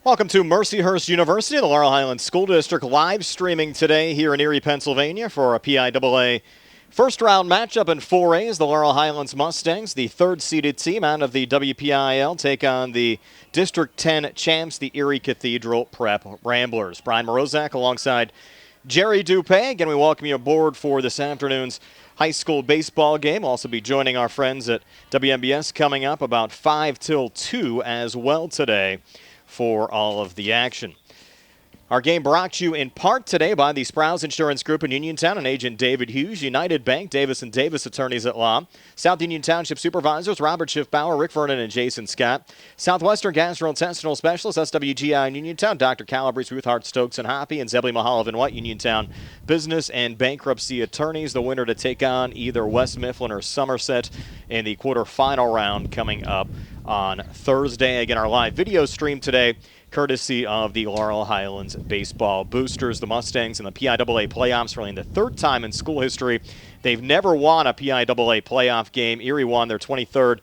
Welcome to Mercyhurst University, the Laurel Highlands School District, live streaming today here in Erie, Pennsylvania for a PIAA first-round matchup in 4As. The Laurel Highlands Mustangs, the third-seeded team out of the WPIAL, take on the District 10 champs, the Erie Cathedral Prep Ramblers. Brian Morozak alongside Jerry Dupay. Again, we welcome you aboard for this afternoon's high school baseball game. We'll also be joining our friends at WMBS coming up about 5 till 2 as well today for all of the action. Our game brought to you in part today by the Sprouse Insurance Group in Uniontown and Agent David Hughes, United Bank, Davis & Davis Attorneys at Law, South Union Township Supervisors Robert Schiff-Bauer, Rick Vernon, and Jason Scott, Southwestern Gastrointestinal Specialist, SWGI in Uniontown, Dr. Calabrese, Ruthhart, Stokes, and Hoppy, and Zebly Mahaloff and White, Uniontown Business and Bankruptcy Attorneys. The winner to take on either West Mifflin or Somerset in the quarterfinal round coming up on Thursday. Again, our live video stream today, courtesy of the Laurel Highlands Baseball Boosters. The Mustangs in the PIAA playoffs for only the third time in school history. They've never won a PIAA playoff game. Erie won their 23rd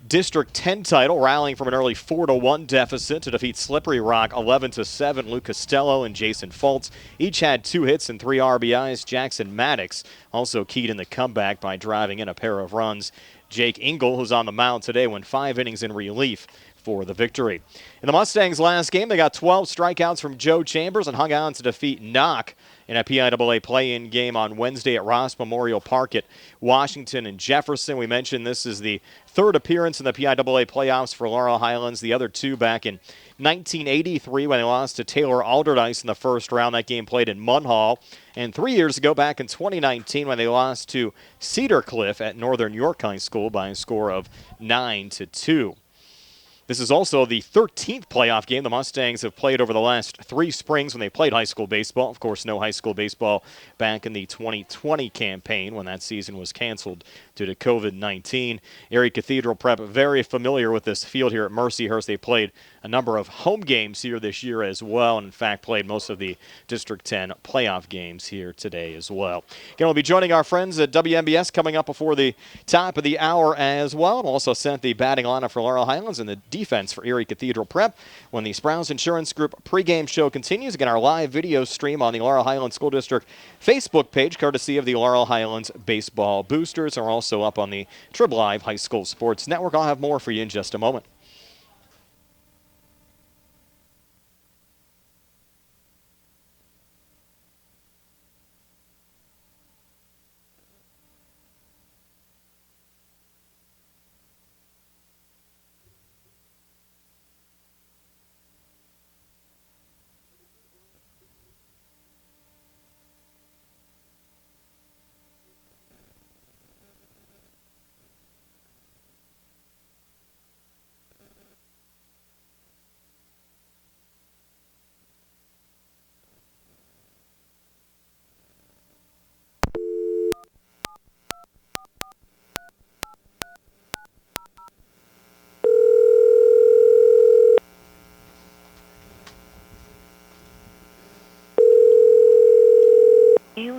District 10 title, rallying from an early 4-1 deficit to defeat Slippery Rock 11-7. Luke Costello and Jason Fultz each had 2 hits and 3 RBIs. Jackson Maddox also keyed in the comeback by driving in a pair of runs. Jake Engel, who's on the mound today, went 5 innings in relief for the victory. In the Mustangs' last game, they got 12 strikeouts from Joe Chambers and hung on to defeat Knock in a PIAA play-in game on Wednesday at Ross Memorial Park at Washington and Jefferson. We mentioned this is the third appearance in the PIAA playoffs for Laurel Highlands. The other two back in 1983 when they lost to Taylor Alderdice in the first round. That game played in Munhall. And 3 years ago, back in 2019, when they lost to Cedar Cliff at Northern York High School by a score of 9-2. This is also the 13th playoff game the Mustangs have played over the last 3 springs when they played high school baseball. Of course, no high school baseball back in the 2020 campaign when that season was canceled due to COVID-19. Erie Cathedral Prep very familiar with this field here at Mercyhurst. They played a number of home games here this year as well, and in fact played most of the District 10 playoff games here today as well. Again, we'll be joining our friends at WMBS coming up before the top of the hour as well. We'll also sent the batting lineup for Laurel Highlands and the defense for Erie Cathedral Prep when the Sprouse Insurance Group pregame show continues. Again, our live video stream on the Laurel Highlands School District Facebook page, courtesy of the Laurel Highlands Baseball Boosters, are also up on the Trib Live High School Sports Network. I'll have more for you in just a moment.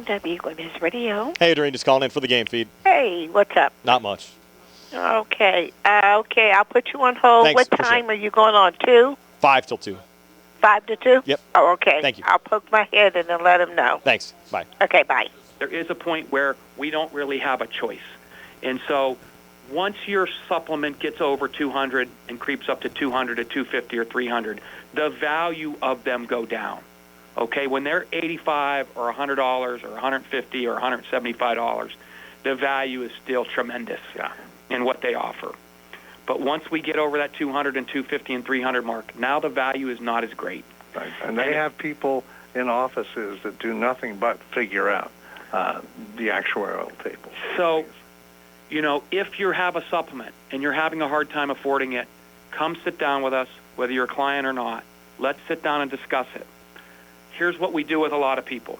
WMS Radio. Hey, Adrian, just calling in for the game feed. Hey, what's up? Not much. Okay. I'll put you on hold. Thanks, What time are you going on? 2? 5 till 2. 5 to 2? Yep. Oh, okay. Thank you. I'll poke my head and then let him know. Thanks. Bye. Okay, bye. There is a point where we don't really have a choice. And so once your supplement gets over 200 and creeps up to 200 or 250 or 300, the value of them go down. Okay, when they're $85 or $100 or $150 or $175, the value is still tremendous in what they offer. But once we get over that 200 and 250 and 300 mark, now the value is not as great. Right. And they have people in offices that do nothing but figure out the actuarial tables. So, if you have a supplement and you're having a hard time affording it, come sit down with us, whether you're a client or not. Let's sit down and discuss it. Here's what we do with a lot of people.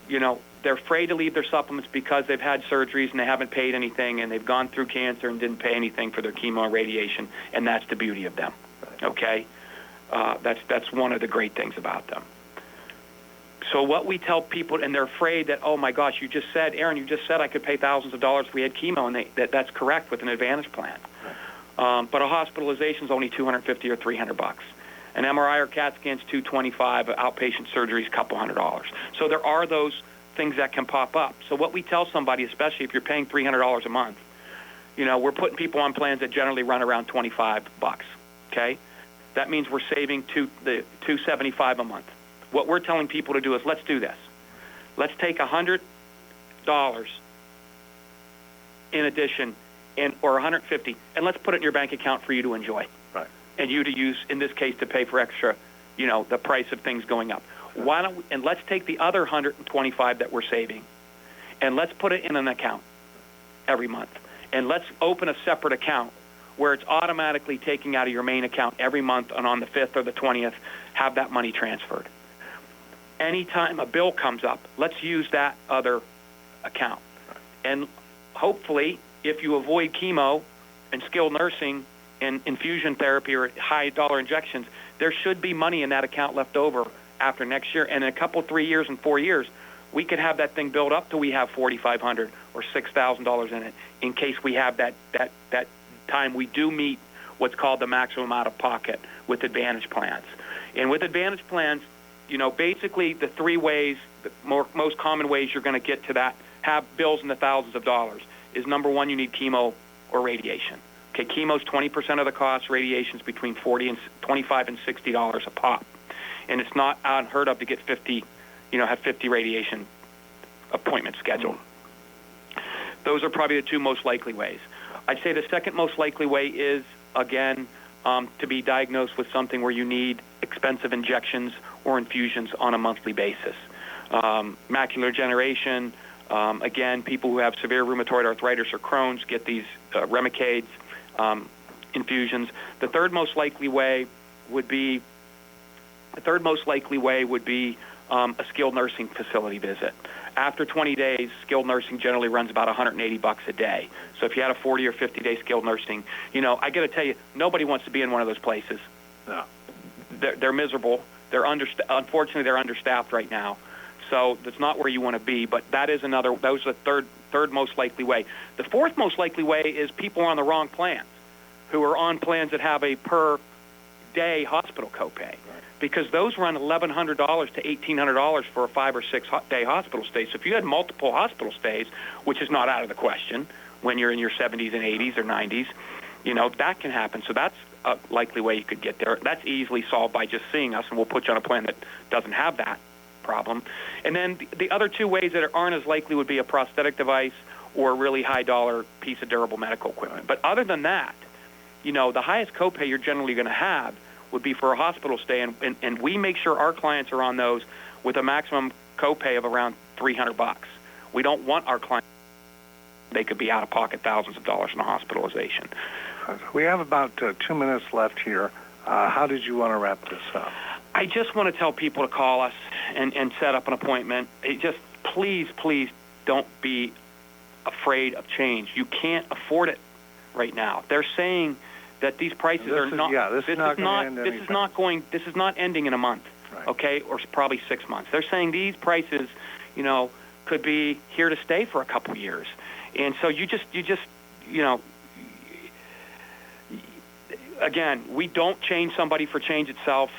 They're afraid to leave their supplements because they've had surgeries and they haven't paid anything, and they've gone through cancer and didn't pay anything for their chemo and radiation, and that's the beauty of them. Okay? That's one of the great things about them. So what we tell people, and they're afraid that, oh my gosh, Aaron, you just said I could pay thousands of dollars if we had chemo, and that's correct with an Advantage plan. But a hospitalization is only $250 or $300. An MRI or CAT scan's $225. Outpatient surgery's a couple $100. So there are those things that can pop up. So what we tell somebody, especially if you're paying $300 a month, we're putting people on plans that generally run around $25. Okay, that means we're saving the $275 a month. What we're telling people to do is, let's do this. Let's take $100 in addition, or $150, and let's put it in your bank account for you to enjoy, right? And you to use, in this case, to pay for extra, the price of things going up. Why don't we, and let's take the other $125 that we're saving, and let's put it in an account every month, and let's open a separate account where it's automatically taking out of your main account every month, and on the 5th or the 20th, have that money transferred. Anytime a bill comes up, let's use that other account. And hopefully, if you avoid chemo and skilled nursing and infusion therapy or high-dollar injections, there should be money in that account left over after next year. And in a couple, 3 years and 4 years, we could have that thing built up till we have $4,500 or $6,000 in it, in case we have that time we do meet what's called the maximum out-of-pocket with Advantage plans. And with Advantage plans, basically the three ways, the most common ways you're going to get to that, have bills in the thousands of dollars, is number one, you need chemo or radiation. Okay, chemo's 20% of the cost, radiation's between $25 and $60 a pop. And it's not unheard of to get 50 radiation appointments scheduled. Those are probably the two most likely ways. I'd say the second most likely way is, again, to be diagnosed with something where you need expensive injections or infusions on a monthly basis. Macular degeneration, again, people who have severe rheumatoid arthritis or Crohn's get these Remicades infusions. The third most likely way would be a skilled nursing facility visit. After 20 days, skilled nursing generally runs about $180 a day. So if you had a 40 or 50-day skilled nursing, I got to tell you, nobody wants to be in one of those places. No. They're miserable. Unfortunately, they're understaffed right now. So that's not where you want to be, but that is another. That was the third most likely way. The fourth most likely way is people on the wrong plans, who are on plans that have a per day hospital copay, right, because those run $1,100 to $1,800 for a 5 or 6 day hospital stay. So if you had multiple hospital stays, which is not out of the question when you're in your 70s and 80s or 90s, that can happen. So that's a likely way you could get there. That's easily solved by just seeing us, and we'll put you on a plan that doesn't have that problem. And then the other two ways that aren't as likely would be a prosthetic device or a really high-dollar piece of durable medical equipment. But other than that, the highest copay you're generally going to have would be for a hospital stay, and we make sure our clients are on those with a maximum copay of around $300. We don't want our clients, they could be out of pocket thousands of dollars in a hospitalization. We have about 2 minutes left here. How did you want to wrap this up? I just want to tell people to call us and set up an appointment. Please don't be afraid of change. You can't afford it right now. They're saying that these prices are not. Yeah, this is not ending in a month. Right. Okay, or probably 6 months. They're saying these prices, could be here to stay for a couple years, and so you just. Again, we don't change somebody for change itself.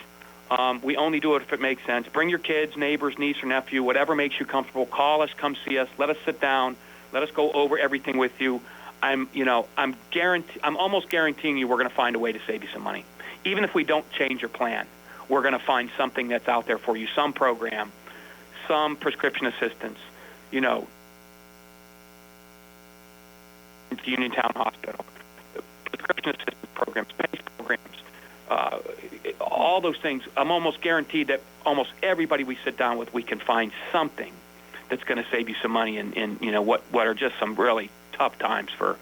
We only do it if it makes sense. Bring your kids, neighbors, niece or nephew, whatever makes you comfortable. Call us, come see us. Let us sit down. Let us go over everything with you. I'm almost guaranteeing you we're going to find a way to save you some money. Even if we don't change your plan, we're going to find something that's out there for you, some program, some prescription assistance, Uniontown Hospital, prescription assistance programs, PACE programs, all those things. I'm almost guaranteed that almost everybody we sit down with, we can find something that's going to save you some money in what are just some really tough times for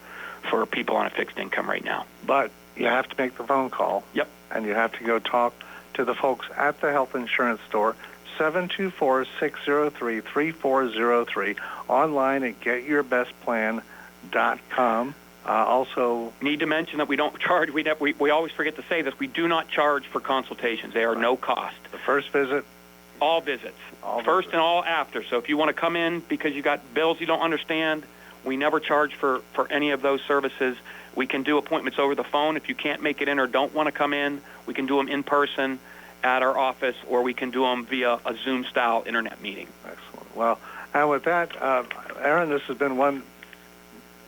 people on a fixed income right now. But you have to make the phone call. Yep. And you have to go talk to the folks at the health insurance store, 724-603-3403, online at getyourbestplan.com. Also, need to mention that we don't charge. We always forget to say this. We do not charge for consultations. They are no cost. The first visit, all visits, first and all after. So if you want to come in because you got bills you don't understand, We never charge for any of those services. We can do appointments over the phone. If you can't make it in or don't want to come in, we can do them in person at our office, or we can do them via a Zoom-style internet meeting. Excellent. Well, and with that, Aaron, this has been one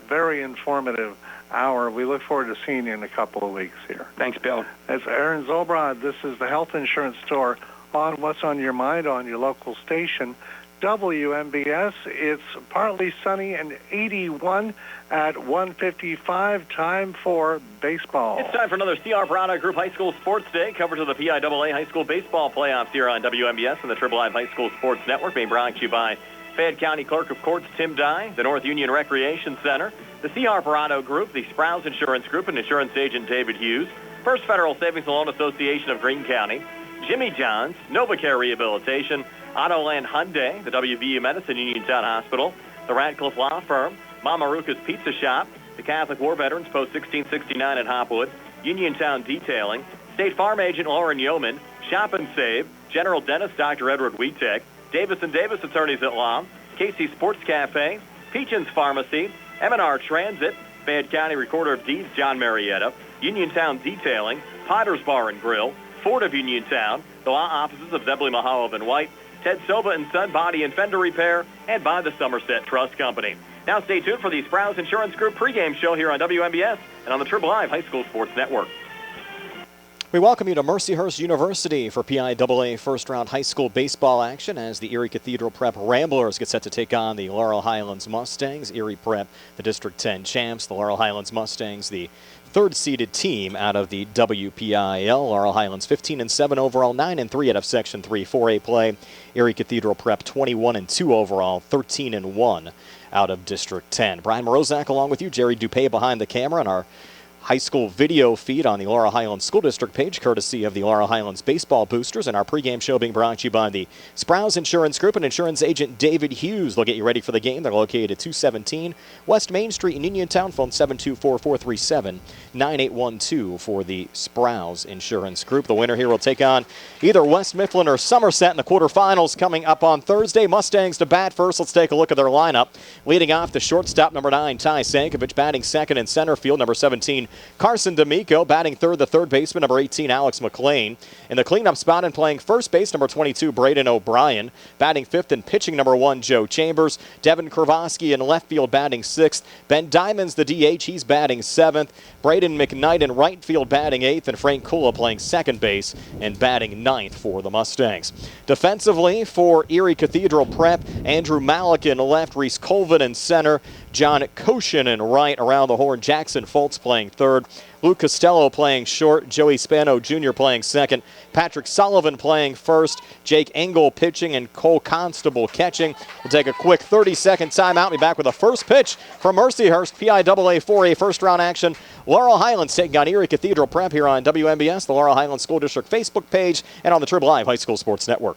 very informative hour. We look forward to seeing you in a couple of weeks here. Thanks, Bill. It's Aaron Zobrod. This is the Health Insurance Store on What's on Your Mind on your local station, WMBS. It's partly sunny and 81 at 1:55. Time for baseball. It's time for another C.R. Brado Group High School Sports Day. Coverage of the PIAA High School Baseball Playoffs here on WMBS and the Triple Live High School Sports Network, being brought to you by Fayette County Clerk of Courts Tim Dye, the North Union Recreation Center, the C.R. Brado Group, the Sprouse Insurance Group, and insurance agent David Hughes, First Federal Savings and Loan Association of Greene County, Jimmy John's, NovaCare Rehabilitation, Autoland Hyundai, the WVU Medicine Uniontown Hospital, the Radcliffe Law Firm, Mama Ruca's Pizza Shop, the Catholic War Veterans Post 1669 at Hopwood, Uniontown Detailing, State Farm Agent Lauren Yeoman, Shop and Save, General Dentist Dr. Edward Wietek, Davis & Davis Attorneys at Law, Casey Sports Cafe, Peachin's Pharmacy, M&R Transit, Fayette County Recorder of Deeds John Marietta, Uniontown Detailing, Potter's Bar and Grill, Ford of Uniontown, the law offices of Zebley Mahalov and White, Ted Soba and Son Body and Fender Repair, and by the Somerset Trust Company. Now stay tuned for the Sprouse Insurance Group pregame show here on WMBS and on the Triple Live High School Sports Network. We welcome you to Mercyhurst University for PIAA first-round high school baseball action as the Erie Cathedral Prep Ramblers get set to take on the Laurel Highlands Mustangs. Erie Prep, the District 10 champs. The Laurel Highlands Mustangs, the third-seeded team out of the WPIAL. Laurel Highlands 15-7 overall, 9-3 out of Section 3 4A play. Erie Cathedral Prep 21-2 overall, 13-1 out of District 10. Brian Morozak along with you, Jerry Dupay behind the camera, and our high school video feed on the Laurel Highlands School District page, courtesy of the Laurel Highlands Baseball Boosters, and our pregame show being brought to you by the Sprouse Insurance Group and insurance agent David Hughes. They'll get you ready for the game. They're located at 217 West Main Street in Uniontown. Phone 724-437-9812 for the Sprouse Insurance Group. The winner here will take on either West Mifflin or Somerset in the quarterfinals coming up on Thursday. Mustangs to bat first. Let's take a look at their lineup. Leading off, the shortstop, number 9, Ty Sankovic, batting second in center field, number 17, Carson D'Amico, batting third, the third baseman, number 18, Alex McLean. In the cleanup spot and playing first base, number 22, Braden O'Brien. Batting fifth and pitching, number 1, Joe Chambers. Devin Kravosky in left field, batting sixth. Ben Diamond's the DH, he's batting seventh. Braden McKnight in right field, batting eighth. And Frank Kula playing second base and batting ninth for the Mustangs. Defensively for Erie Cathedral Prep, Andrew Malik in left, Reese Colvin in center, John Koshin in right. Around the horn, Jackson Foltz playing third. Luke Costello playing short, Joey Spano Jr. playing second, Patrick Sullivan playing first, Jake Engel pitching, and Cole Constable catching. We'll take a quick 30-second timeout. Be back with the first pitch from Mercyhurst, PIAA 4A first-round action. Laurel Highlands taking on Erie Cathedral Prep here on WMBS, the Laurel Highlands School District Facebook page, and on the Triple Live High School Sports Network.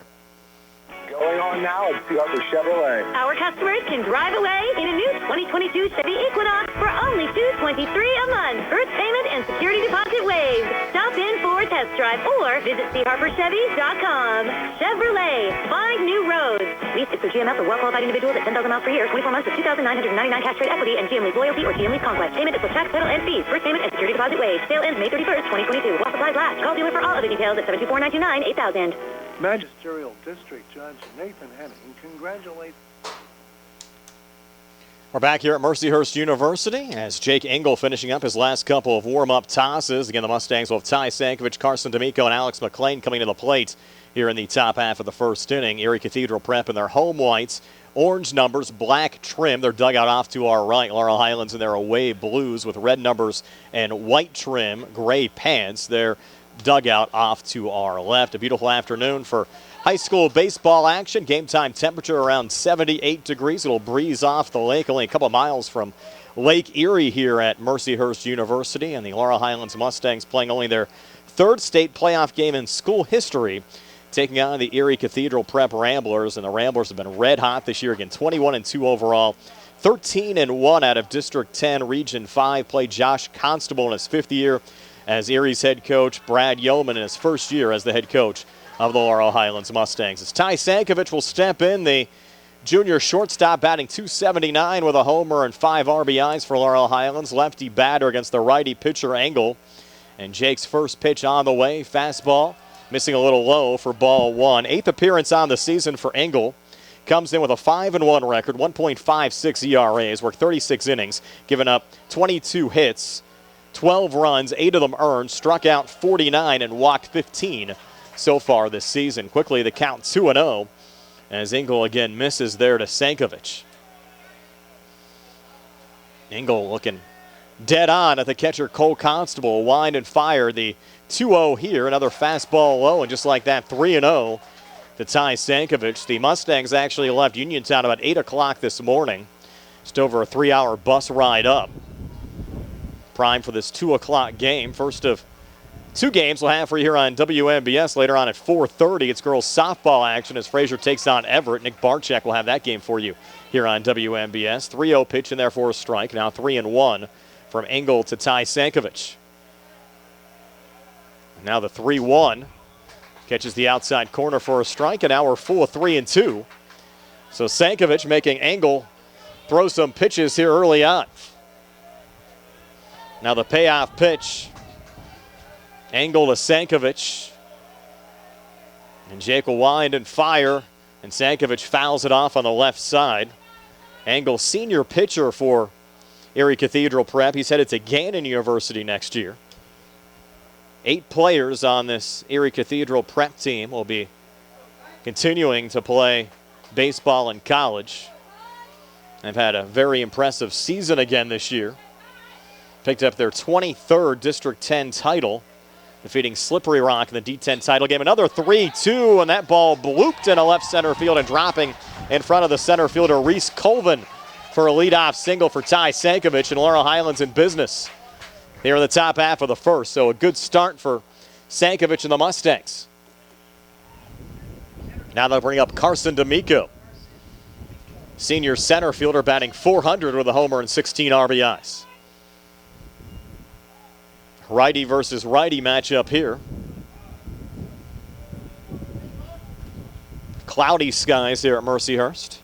Going on now at Sea Harbor Chevrolet. Our customers can drive away in a new 2022 Chevy Equinox for only $223 a month. First payment and security deposit waived. Stop in for a test drive or visit SeaHarborChevy.com. Chevrolet, find new roads. Lease is for GMF for well-qualified individuals at 10,000 miles per year, 24 months with $2,999 cash trade equity and GM Lease Loyalty or GM Lease Conquest. Payment is with tax, title, and fees. First payment and security deposit waived. Sale ends May 31st, 2022. While supplies last. Call dealer for all other details at 724-929-8000. Magisterial District Judge Nathan Henning congratulates. We're back here at Mercyhurst University as Jake Engel finishing up his last couple of warm-up tosses. Again, the Mustangs will have Ty Sankovic, Carson D'Amico, and Alex McLean coming to the plate here in the top half of the first inning. Erie Cathedral Prep in their home whites, orange numbers, black trim. Their dugout off to our right. Laurel Highlands in their away blues with red numbers and white trim, gray pants. Their dugout off to our left. A beautiful afternoon for high school baseball action. Game time temperature around 78 degrees. It'll breeze off the lake, only a couple miles from Lake Erie here at Mercyhurst University. And the Laurel Highlands Mustangs playing only their third state playoff game in school history, taking on the Erie Cathedral Prep Ramblers. And the Ramblers have been red hot this year. Again, 21-2 overall, 13-1 out of District 10, Region 5. Played Josh Constable in his fifth year as Erie's head coach, Brad Yeoman in his first year as the head coach of the Laurel Highlands Mustangs. As Ty Sankovic will step in, the junior shortstop, batting .279 with a homer and 5 RBIs for Laurel Highlands. Lefty batter against the righty pitcher Engel. And Jake's first pitch on the way, fastball, missing a little low for ball 1. 8th appearance on the season for Engel. Comes in with a 5-1 record, 1.56 ERA. He's worked 36 innings, given up 22 hits, 12 runs, 8 of them earned, struck out 49 and walked 15 so far this season. Quickly the count 2-0 as Engel again misses there to Sankovic. Engel looking dead on at the catcher Cole Constable. Wind and fire. The 2-0 here. Another fastball low, and just like that, 3-0 to Ty Sankovic. The Mustangs actually left Uniontown about 8 o'clock this morning. Just over a 3-hour bus ride up. Prime for this 2 o'clock game. First of 2 games we'll have for you here on WMBS. Later on at 4:30, it's girls softball action as Fraser takes on Everett. Nick Barczyk will have that game for you here on WMBS. 3-0 pitch in there for a strike. Now 3-1 from Engel to Ty Sankovic. Now the 3-1 catches the outside corner for a strike, and now we're full of 3-2. So Sankovic making Engel throw some pitches here early on. Now the payoff pitch. Engel to Sankovic. And Jake will wind and fire, and Sankovic fouls it off on the left side. Engel, senior pitcher for Erie Cathedral Prep. He's headed to Gannon University next year. 8 players on this Erie Cathedral Prep team will be continuing to play baseball in college. They've had a very impressive season again this year. Picked up their 23rd District 10 title, defeating Slippery Rock in the D10 title game. Another 3-2, and that ball blooped in a left center field and dropping in front of the center fielder Reese Colvin for a leadoff single for Ty Sankovic, and Laurel Highlands in business here in the top half of the first. So a good start for Sankovic and the Mustangs. Now they'll bring up Carson D'Amico. Senior center fielder batting .400 with a homer and 16 RBIs. Righty versus righty matchup here. Cloudy skies here at Mercyhurst.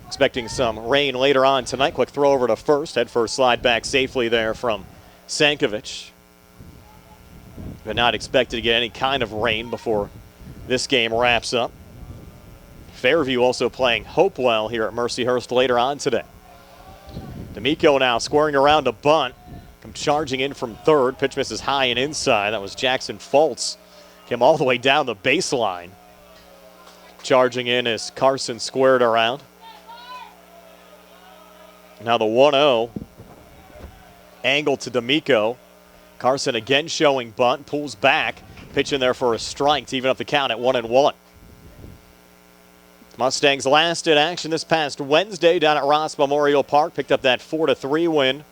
Expecting some rain later on tonight. Quick throw over to first. Head first slide back safely there from Sankovic. But not expected to get any kind of rain before this game wraps up. Fairview also playing Hopewell here at Mercyhurst later on today. D'Amico now squaring around a bunt. Come charging in from third. Pitch misses high and inside. That was Jackson Foltz. Came all the way down the baseline. Charging in as Carson squared around. Now the 1-0. Angle to D'Amico. Carson again showing bunt. Pulls back. Pitch in there for a strike to even up the count at 1-1. Mustangs last in action this past Wednesday down at Ross Memorial Park. Picked up that 4-3 win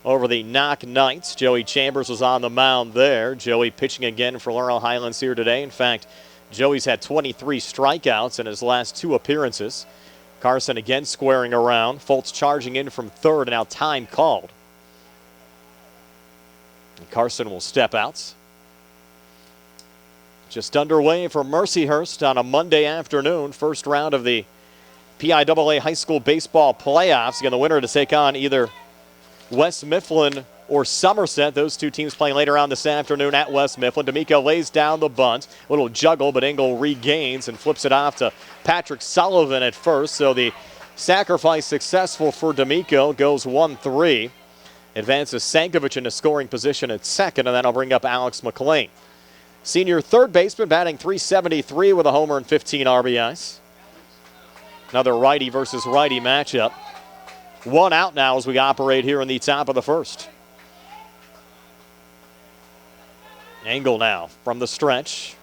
over the Knock Knights. Joey Chambers was on the mound there. Joey pitching again for Laurel Highlands here today. In fact, Joey's had 23 strikeouts in his last 2 appearances. Carson again squaring around. Foltz charging in from third, and now time called. And Carson will step out. Just underway for Mercyhurst on a Monday afternoon. First round of the PIAA High School Baseball Playoffs. Again, the winner to take on either West Mifflin or Somerset. Those 2 teams playing later on this afternoon at West Mifflin. D'Amico lays down the bunt. A little juggle, but Engel regains and flips it off to Patrick Sullivan at first. So the sacrifice successful for D'Amico. Goes 1-3. Advances Sankovic into scoring position at second, and then I'll bring up Alex McLean. Senior third baseman batting .373 with a homer and 15 RBIs. Another righty versus righty matchup. 1 out now as we operate here in the top of the first. Engel now from the stretch.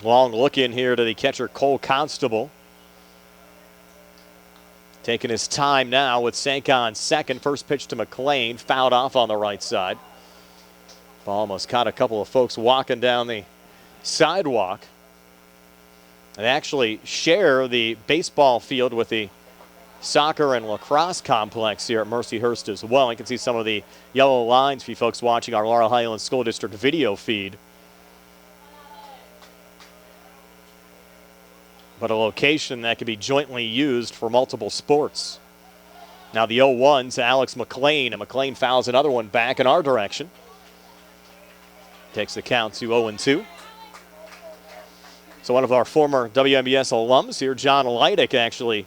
Long look in here to the catcher Cole Constable. Taking his time now with Sanka on second. First pitch to McLean, fouled off on the right side. Ball almost caught a couple of folks walking down the sidewalk. They actually share the baseball field with the soccer and lacrosse complex here at Mercyhurst as well. You can see some of the yellow lines for you folks watching our Laurel Highlands School District video feed. but a location that could be jointly used for multiple sports. Now the 0-1 to Alex McLean, and McLean fouls another one back in our direction. Takes the count to 0-2. So one of our former WMBS alums here, John Leidick, actually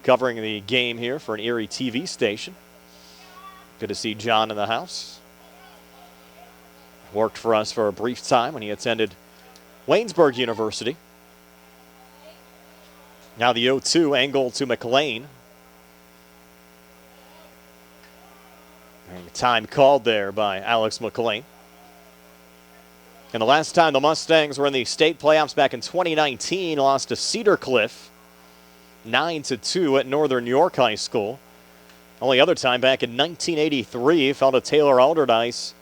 covering the game here for an Erie TV station. Good to see John in the house. Worked for us for a brief time when he attended Waynesburg University. Now the 0-2 angle to McLean. And time called there by Alex McLean. And the last time the Mustangs were in the state playoffs back in 2019, lost to Cedar Cliff 9-2 at Northern York High School. Only other time back in 1983, fell to Taylor Alderdice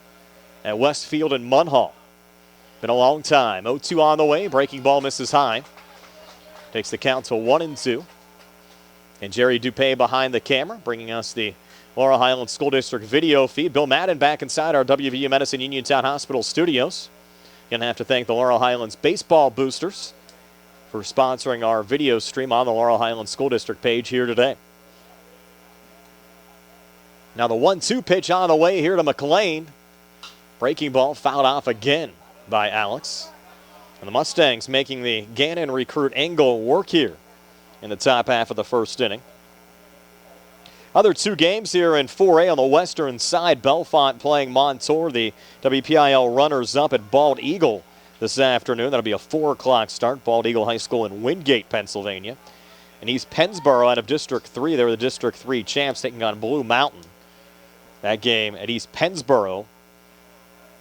at Westfield and Munhall. Been a long time. 0-2 on the way. Breaking ball misses high. Takes the count to 1-2. And Jerry Dupay behind the camera, bringing us the Laurel Highlands School District video feed. Bill Madden back inside our WVU Medicine Uniontown Hospital studios. Going to have to thank the Laurel Highlands Baseball Boosters for sponsoring our video stream on the Laurel Highlands School District page here today. Now the 1-2 pitch on the way here to McLean. Breaking ball fouled off again by Alex. And the Mustangs making the Gannon recruit Engel work here in the top half of the first inning. Other two games here in 4A on the western side. Bellefonte playing Montour, the WPIAA runners-up at Bald Eagle this afternoon. That'll be a 4 o'clock start. Bald Eagle High School in Wingate, Pennsylvania. And East Pennsboro out of District 3. They're the District 3 champs taking on Blue Mountain. That game at East Pennsboro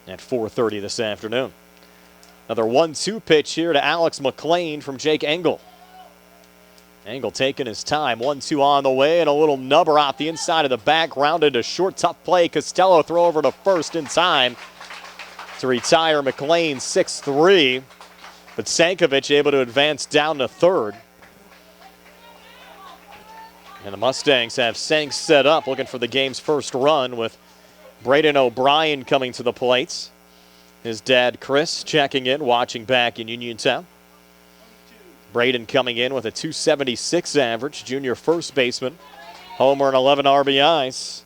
at 4:30 this afternoon. Another 1-2 pitch here to Alex McLean from Jake Engel. Engel taking his time. 1-2 on the way, and a little nubber off the inside of the back. Rounded to short. Tough play. Costello throw over to first in time to retire McLean 6-3. But Sankovic able to advance down to third. And the Mustangs have Sank set up, looking for the game's first run with Braden O'Brien coming to the plate. His dad, Chris, checking in, watching back in Uniontown. Braden coming in with a .276 average, junior first baseman. Homer and 11 RBIs.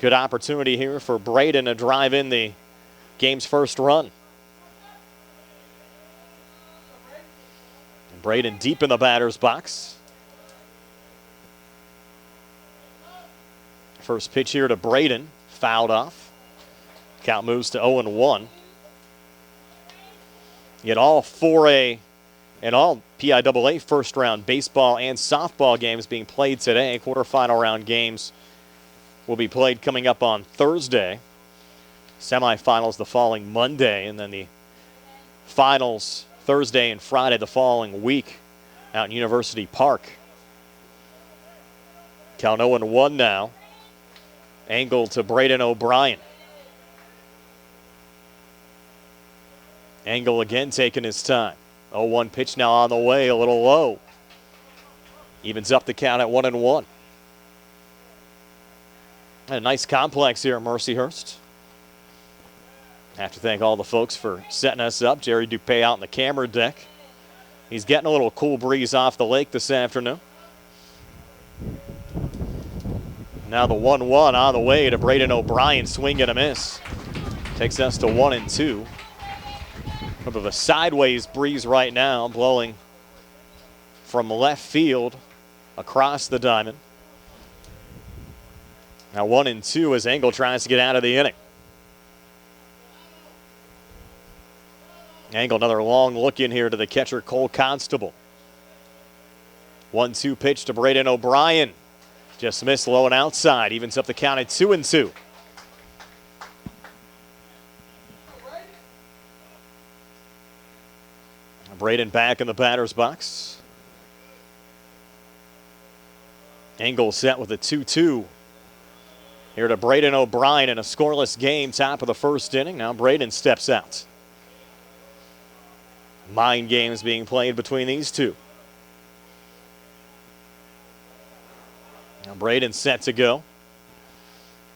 Good opportunity here for Braden to drive in the game's first run. And Braden deep in the batter's box. First pitch here to Braden, fouled off. Count moves to 0-1. Yet all 4A and all PIAA first round baseball and softball games being played today. Quarterfinal round games will be played coming up on Thursday. Semifinals the following Monday, and then the finals Thursday and Friday the following week out in University Park. Count 0-1 now. Angle to Braden O'Brien. Angle again taking his time. 0-1 pitch now on the way, a little low. Evens up the count at 1-1. And a nice complex here at Mercyhurst. Have to thank all the folks for setting us up. Jerry Dupay out in the camera deck. He's getting a little cool breeze off the lake this afternoon. Now the 1-1 on the way to Braden O'Brien. Swing and a miss. Takes us to 1-2. A bit of a sideways breeze right now, blowing from left field across the diamond. Now 1-2 as Engel tries to get out of the inning. Engel, another long look in here to the catcher, Cole Constable. 1-2 pitch to Braden O'Brien. Just missed low and outside. Evens up the count at 2-2. Braden back in the batter's box. Engel set with a 2-2. Here to Braden O'Brien in a scoreless game, top of the first inning. Now Braden steps out. Mind games being played between these two. Now Braden set to go.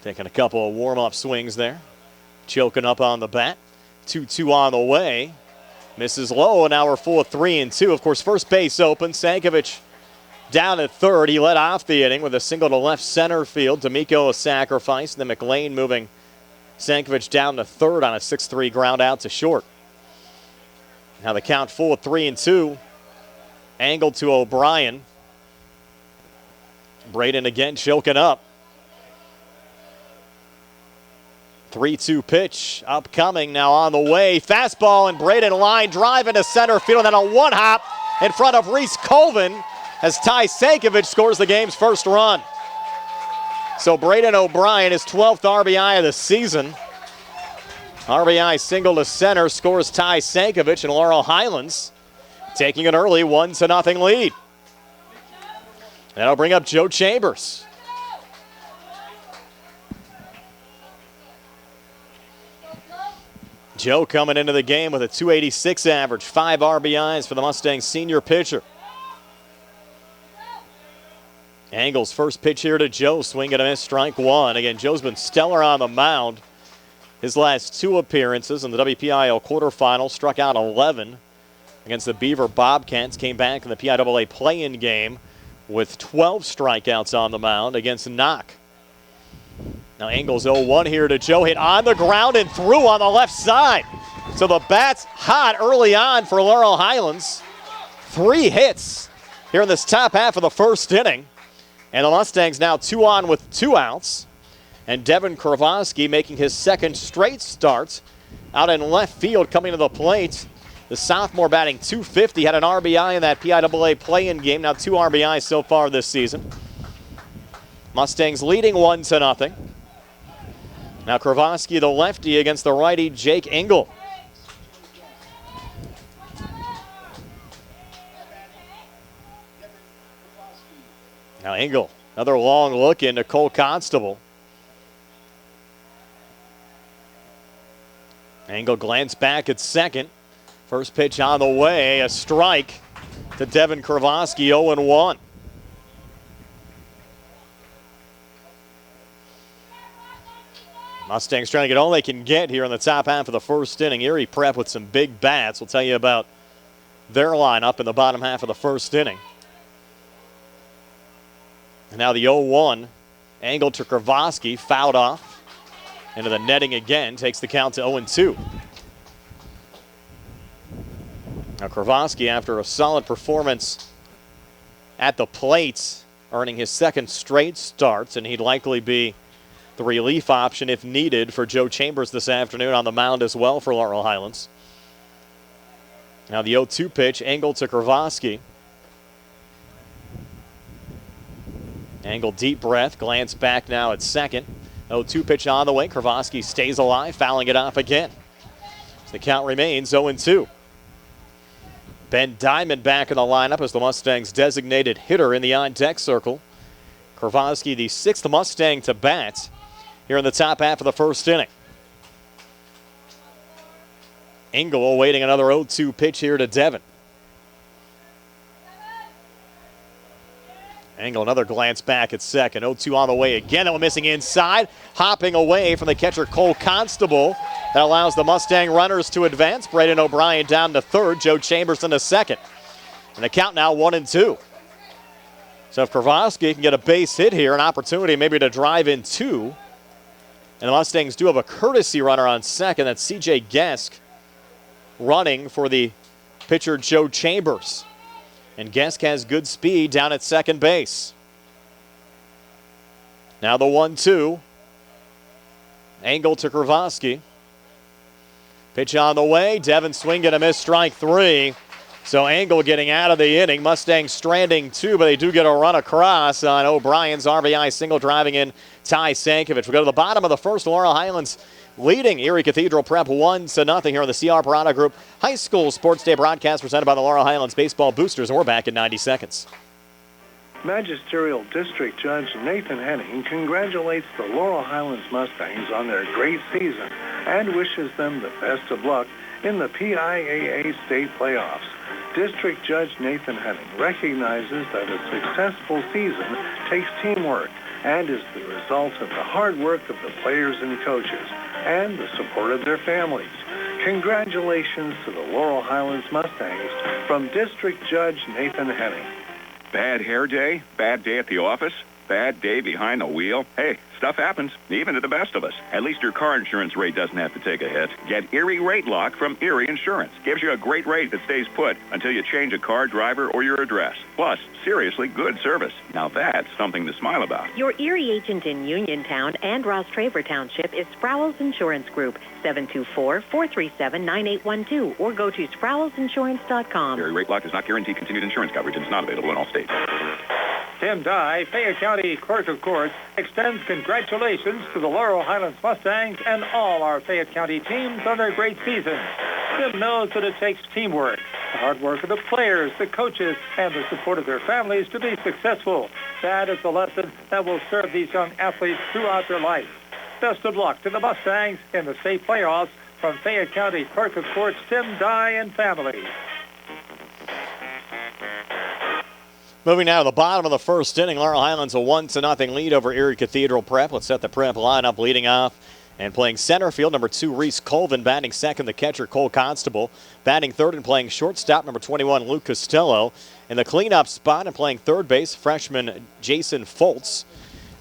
Taking a couple of warm-up swings there. Choking up on the bat. 2-2 on the way. Misses low, and now we're full of 3-2. Of course, first base open. Sankovic down at third. He led off the inning with a single to left center field. D'Amico a sacrifice. Then McLean moving Sankovic down to third on a 6-3 ground out to short. Now the count full of 3-2. Angled to O'Brien. Braden again choking up. 3-2 pitch upcoming, now on the way. Fastball, and Braden line drive into center field, and then a one-hop in front of Reese Colvin as Ty Sankovic scores the game's first run. So Braden O'Brien, his 12th RBI of the season. RBI single to center, scores Ty Sankovic, and Laurel Highlands taking an early 1-0 lead. That'll bring up Joe Chambers. Joe coming into the game with a .286 average, 5 RBIs for the Mustangs senior pitcher. Angles first pitch here to Joe, swing and a miss, strike one. Again, Joe's been stellar on the mound. His last 2 appearances in the WPIAL quarterfinal, struck out 11 against the Beaver Bobcats, came back in the PIAA play-in game with 12 strikeouts on the mound against Knock. Now Angles 0-1 here to Joe, hit on the ground and through on the left side. So the bat's hot early on for Laurel Highlands. 3 hits here in this top half of the first inning. And the Mustangs now 2 on with 2 outs. And Devin Kravosky making his second straight start out in left field coming to the plate. The sophomore batting .250, had an RBI in that PIAA play-in game. Now 2 RBIs so far this season. Mustangs leading 1-0. Now Kravosky, the lefty, against the righty Jake Engel. Now Engel, another long look into Cole Constable. Engel glanced back at second. First pitch on the way, a strike to Devin Kravosky, 0-1. Mustangs trying to get all they can get here in the top half of the first inning. Erie Prep with some big bats. We'll tell you about their lineup in the bottom half of the first inning. And now the 0-1. Angled to Kravosky, fouled off. Into the netting again, takes the count to 0-2. Now Kravosky, after a solid performance at the plate, earning his second straight starts, and he'd likely be the relief option if needed for Joe Chambers this afternoon on the mound as well for Laurel Highlands. Now the 0-2 pitch, angled to Kravosky. Angle, deep breath, glance back now at second. 0-2 pitch on the way. Kravosky stays alive, fouling it off again. The count remains 0-2. Ben Diamond back in the lineup as the Mustangs' designated hitter in the on-deck circle. Kravosky, the 6th Mustang to bat here in the top half of the first inning. Engel awaiting another 0-2 pitch here to Devin. Engel, another glance back at second. 0-2 on the way again. That one missing inside. Hopping away from the catcher Cole Constable. That allows the Mustang runners to advance. Braden O'Brien down to third. Joe Chambers in to second. And the count now 1-2. So if Kravosky can get a base hit here, an opportunity maybe to drive in 2. And the Mustangs do have a courtesy runner on second. That's C.J. Gesk running for the pitcher Joe Chambers. And Gesk has good speed down at second base. Now the 1-2. Angle to Kravosky. Pitch on the way. Devin swing and a miss, strike 3. So Angle getting out of the inning. Mustangs stranding 2, but they do get a run across on O'Brien's RBI single, driving in Ty Sankovic. We go to the bottom of the first. Laurel Highlands leading Erie Cathedral Prep 1-0 here on the CR Parada Group High School Sports Day broadcast presented by the Laurel Highlands Baseball Boosters. And we're back in 90 seconds. Magisterial District Judge Nathan Henning congratulates the Laurel Highlands Mustangs on their great season and wishes them the best of luck in the PIAA state playoffs. District Judge Nathan Henning recognizes that a successful season takes teamwork and is the result of the hard work of the players and coaches and the support of their families. Congratulations to the Laurel Highlands Mustangs from District Judge Nathan Henning. Bad hair day? Bad day at the office? Bad day behind the wheel? Hey, stuff happens, even to the best of us. At least your car insurance rate doesn't have to take a hit. Get Erie Rate Lock from Erie Insurance. Gives you a great rate that stays put until you change a car, driver, or your address. Plus, seriously good service. Now that's something to smile about. Your Erie agent in Uniontown and Ross Traver Township is Sproul's Insurance Group, 724-437-9812, or go to sproulsinsurance.com. Erie Rate Lock does not guarantee continued insurance coverage and is not available in all states. Tim Dye, Fayette County Clerk of Courts, extends congratulations to the Laurel Highlands Mustangs and all our Fayette County teams on their great season. Tim knows that it takes teamwork, the hard work of the players, the coaches, and the support of their families to be successful. That is a lesson that will serve these young athletes throughout their life. Best of luck to the Mustangs in the state playoffs. From Fayette County Clerk of Courts, Tim Dye and family. Moving now to the bottom of the first inning, Laurel Highlands a 1-0 lead over Erie Cathedral Prep. Let's set the Prep lineup. Leading off and playing center field, number 2, Reese Colvin. Batting second, the catcher, Cole Constable. Batting third and playing shortstop, number 21, Luke Costello. In the cleanup spot and playing third base, freshman Jason Foltz.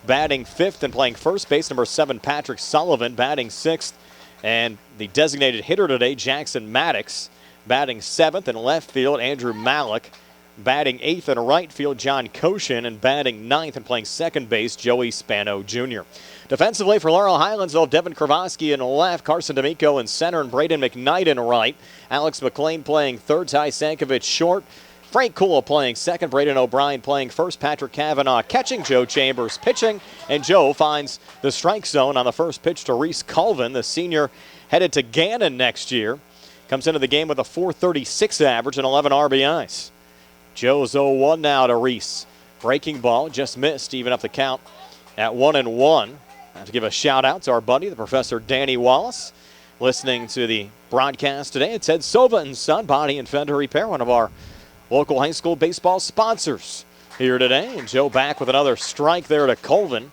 Batting fifth and playing first base, number 7, Patrick Sullivan. Batting sixth, and the designated hitter today, Jackson Maddox. Batting seventh in left field, Andrew Malik. Batting eighth in right field, John Koshin, and batting ninth and playing second base, Joey Spano Jr. Defensively for Laurel Highlands, they'll have Devin Kravosky in left, Carson D'Amico in center, and Braden McKnight in right. Alex McLean playing third, Ty Sankovic short. Frank Kula playing second, Braden O'Brien playing first, Patrick Kavanaugh catching, Joe Chambers pitching, and Joe finds the strike zone on the first pitch to Reese Colvin, the senior headed to Gannon next year. Comes into the game with a .436 average and 11 RBIs. Joe's 0-1 now to Reese. Breaking ball, just missed, even up the count at 1-1. I have to give a shout out to our buddy, the Professor Danny Wallace. Listening to the broadcast today, it's Ed Sova and Son Body and Fender Repair, one of our local high school baseball sponsors here today. And Joe back with another strike there to Colvin.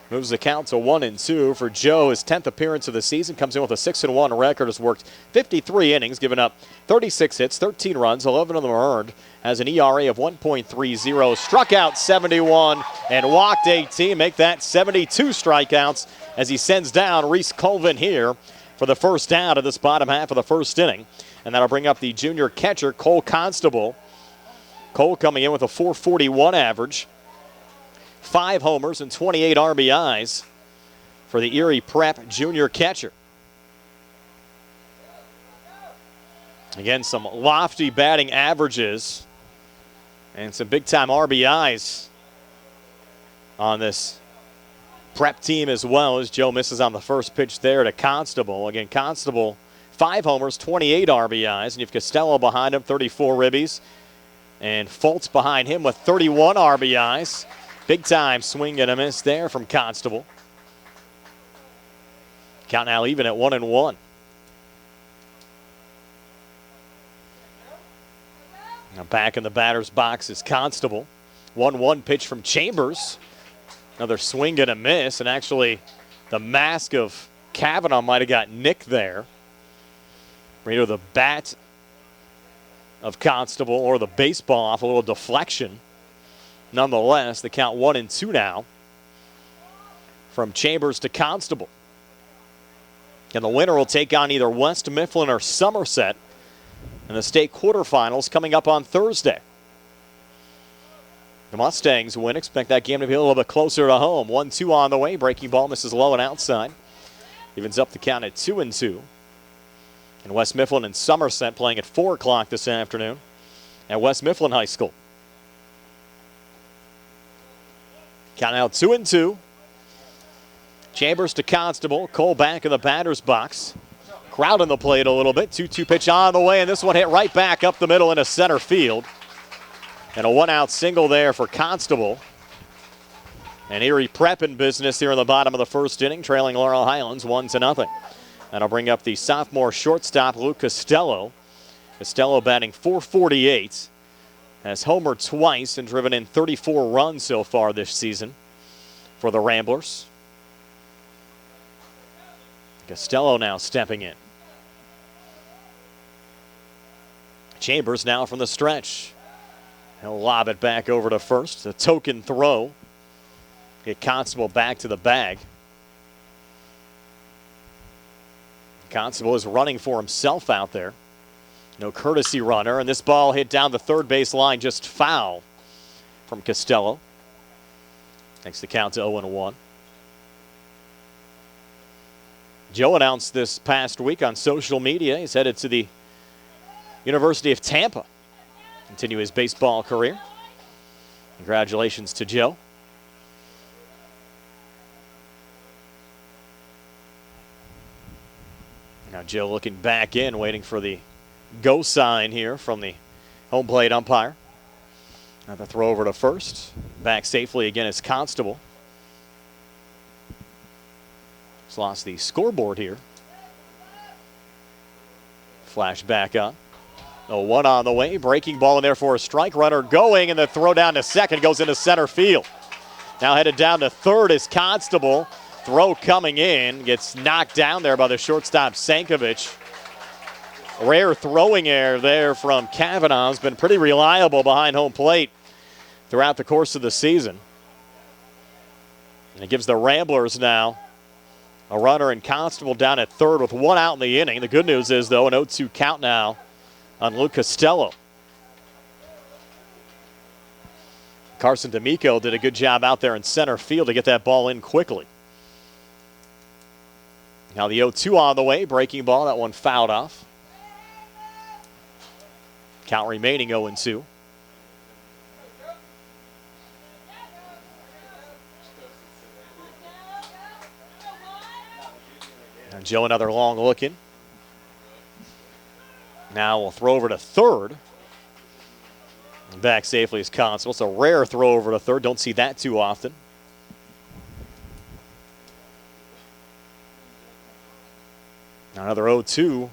Moves the count to 1-2 for Joe. His 10th appearance of the season, comes in with a 6-1 record. Has worked 53 innings, given up 36 hits, 13 runs, 11 of them earned. Has an ERA of 1.30. Struck out 71 and walked 18. Make that 72 strikeouts as he sends down Reese Colvin here for the first out of this bottom half of the first inning. And that'll bring up the junior catcher, Cole Constable. Cole coming in with a .441 average. 5 homers and 28 RBIs for the Erie Prep junior catcher. Again, some lofty batting averages and some big-time RBIs on this Prep team as well, as Joe misses on the first pitch there to Constable. Again, Constable, 5 homers, 28 RBIs, and you've Costello behind him, 34 ribbies, and Foltz behind him with 31 RBIs. Big time swing and a miss there from Constable. Count now even at 1-1. Now back in the batter's box is Constable. 1-1 pitch from Chambers. Another swing and a miss, and actually the mask of Kavanaugh might have got nicked there. Either the bat of Constable or the baseball off, a little deflection. Nonetheless, the count 1-2 now from Chambers to Constable. And the winner will take on either West Mifflin or Somerset in the state quarterfinals coming up on Thursday. The Mustangs win. Expect that game to be a little bit closer to home. 1-2 on the way. Breaking ball misses low and outside. Evens up the count at 2-2. And West Mifflin and Somerset playing at 4 o'clock this afternoon at West Mifflin High School. Count out 2-2. Chambers to Constable. Cole back in the batter's box. Crowd in the plate a little bit. 2-2 pitch on the way, and this one hit right back up the middle into center field. And a 1-out single there for Constable. And Erie Prep in business here in the bottom of the first inning, trailing Laurel Highlands 1-0. That'll bring up the sophomore shortstop, Luke Costello. Costello batting .448. Has homered twice and driven in 34 runs so far this season for the Ramblers. Costello now stepping in. Chambers now from the stretch. He'll lob it back over to first. A token throw. Get Constable back to the bag. Constable is running for himself out there. No courtesy runner, and this ball hit down the third base line, just foul from Costello. Takes the count to 0-1. Joe announced this past week on social media he's headed to the University of Tampa. Continue his baseball career. Congratulations to Joe. Now Joe looking back in, waiting for the go sign here from the home plate umpire. Now the throw over to first. Back safely again is Constable. Just lost the scoreboard here. Flash back up. The one on the way. Breaking ball in there for a strike. Runner going, and the throw down to second goes into center field. Now headed down to third is Constable. Throw coming in. Gets knocked down there by the shortstop Sankovic. Rare throwing error there from Kavanaugh. Has been pretty reliable behind home plate throughout the course of the season. And it gives the Ramblers now a runner and Constable down at third with one out in the inning. The good news is, though, an 0-2 count now on Luke Costello. Carson D'Amico did a good job out there in center field to get that ball in quickly. Now the 0-2 on the way. Breaking ball. That one fouled off. Count remaining 0-2. And Joe another long looking. Now we'll throw over to third. Back safely is Constable. It's a rare throw over to third. Don't see that too often. Another 0-2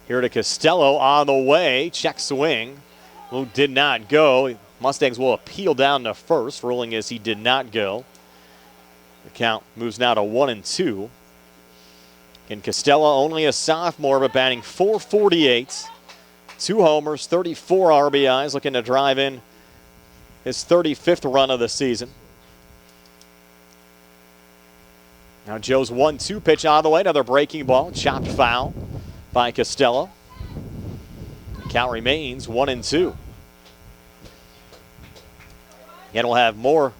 here to Costello on the way. Check swing. Who did not go. Mustangs will appeal down to first. Ruling is he did not go. The count moves now to 1-2. And Costello, only a sophomore, but batting .448. 2 homers, 34 RBIs, looking to drive in his 35th run of the season. Now Joe's 1-2 pitch on the way. Another breaking ball. Chopped foul by Costello. Count remains 1-2. And we'll have more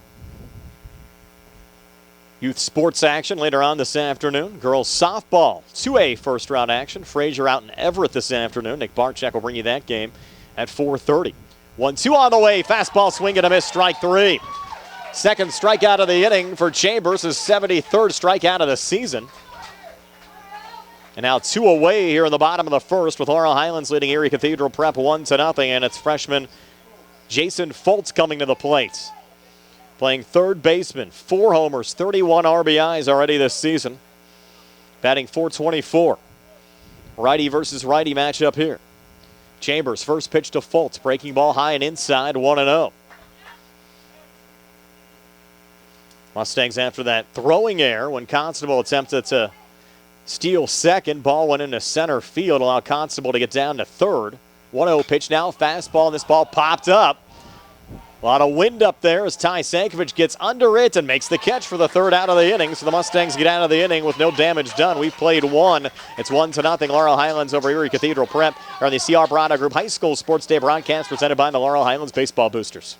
youth sports action later on this afternoon. Girls softball, 2A first round action. Fraser out in Everett this afternoon. Nick Barczyk will bring you that game at 4:30. 1-2 on the way. Fastball swing and a miss. Strike 3. Second strikeout of the inning for Chambers, his 73rd strikeout of the season. And now 2 away here in the bottom of the first with Laurel Highlands leading Erie Cathedral Prep 1-0. And it's freshman Jason Foltz coming to the plate. Playing third baseman, 4 homers, 31 RBIs already this season. Batting .424. Righty versus righty matchup here. Chambers, first pitch to Foltz. Breaking ball high and inside, 1-0. Mustangs after that throwing error when Constable attempted to steal second. Ball went into center field, allowed Constable to get down to third. 1-0 pitch now, fastball, and this ball popped up. A lot of wind up there as Ty Sankovic gets under it and makes the catch for the third out of the inning. So the Mustangs get out of the inning with no damage done. We've played 1. It's 1-0. Laurel Highlands over Erie Cathedral Prep on the CR Brada Group High School Sports Day broadcast presented by the Laurel Highlands Baseball Boosters.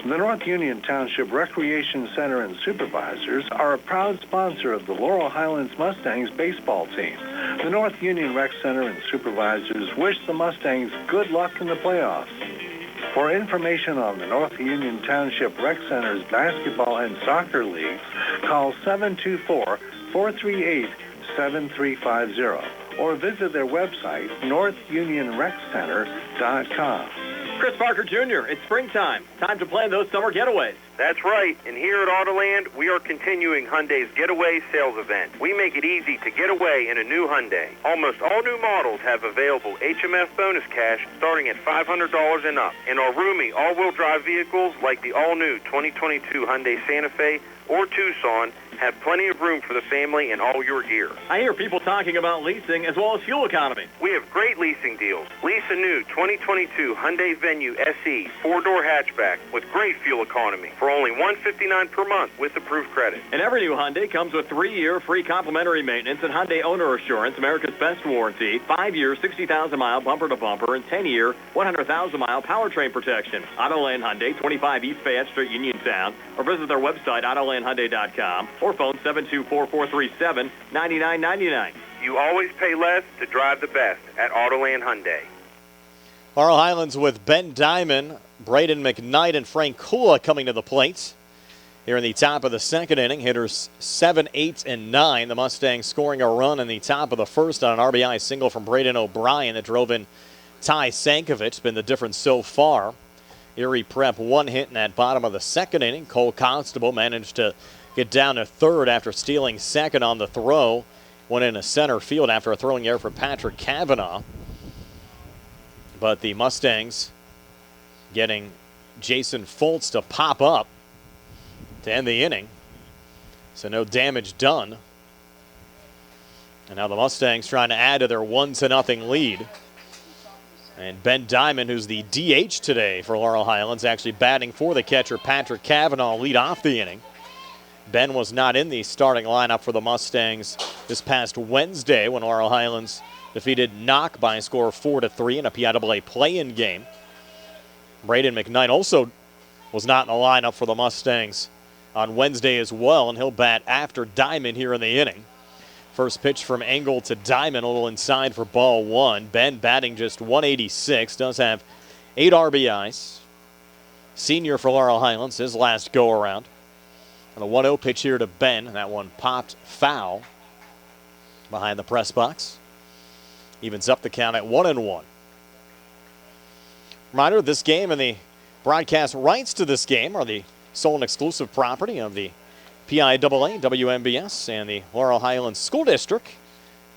The North Union Township Recreation Center and Supervisors are a proud sponsor of the Laurel Highlands Mustangs baseball team. The North Union Rec Center and Supervisors wish the Mustangs good luck in the playoffs. For information on the North Union Township Rec Center's basketball and soccer leagues, call 724-438-7350 or visit their website, northunionreccenter.com. Chris Parker Jr., it's springtime. Time to plan those summer getaways. That's right, and here at Autoland, we are continuing Hyundai's Getaway Sales Event. We make it easy to get away in a new Hyundai. Almost all new models have available HMF bonus cash starting at $500 and up. And our roomy all-wheel drive vehicles like the all-new 2022 Hyundai Santa Fe or Tucson have plenty of room for the family and all your gear. I hear people talking about leasing as well as fuel economy. We have great leasing deals. Lease a new 2022 Hyundai Venue SE 4-door hatchback with great fuel economy for only $159 per month with approved credit. And every new Hyundai comes with 3-year free complimentary maintenance and Hyundai Owner Assurance, America's best warranty, 5-year 60,000-mile bumper-to-bumper, and 10-year 100,000-mile powertrain protection. Autoland Hyundai, 25 East Fayette Street, Uniontown, or visit their website, autolandhyundai.com, or phone 724-437-9999. You always pay less to drive the best at Autoland Hyundai. Laurel Highlands with Ben Diamond, Braden McKnight, and Frank Kula coming to the plate. Here in the top of the second inning, hitters 7, 8, and 9. The Mustangs scoring a run in the top of the first on an RBI single from Braden O'Brien that drove in Ty Sankovic. Been the difference so far. Erie Prep 1 hit in that bottom of the second inning. Cole Constable managed to get down to third after stealing second on the throw. Went into center field after a throwing error for Patrick Cavanaugh. But the Mustangs getting Jason Foltz to pop up to end the inning. So no damage done. And now the Mustangs trying to add to their 1-0 lead. And Ben Diamond, who's the DH today for Laurel Highlands, actually batting for the catcher Patrick Cavanaugh, lead off the inning. Ben was not in the starting lineup for the Mustangs this past Wednesday when Laurel Highlands defeated Knock by a score of 4-3 in a PIAA play-in game. Braden McKnight also was not in the lineup for the Mustangs on Wednesday as well, and he'll bat after Diamond here in the inning. First pitch from Engel to Diamond, a little inside for ball one. Ben batting just 186, does have 8 RBIs. Senior for Laurel Highlands, his last go-around. And a 1-0 pitch here to Ben, and that one popped foul behind the press box. Evens up the count at 1-1. Reminder, this game and the broadcast rights to this game are the sole and exclusive property of the PIAA, WMBS, and the Laurel Highlands School District.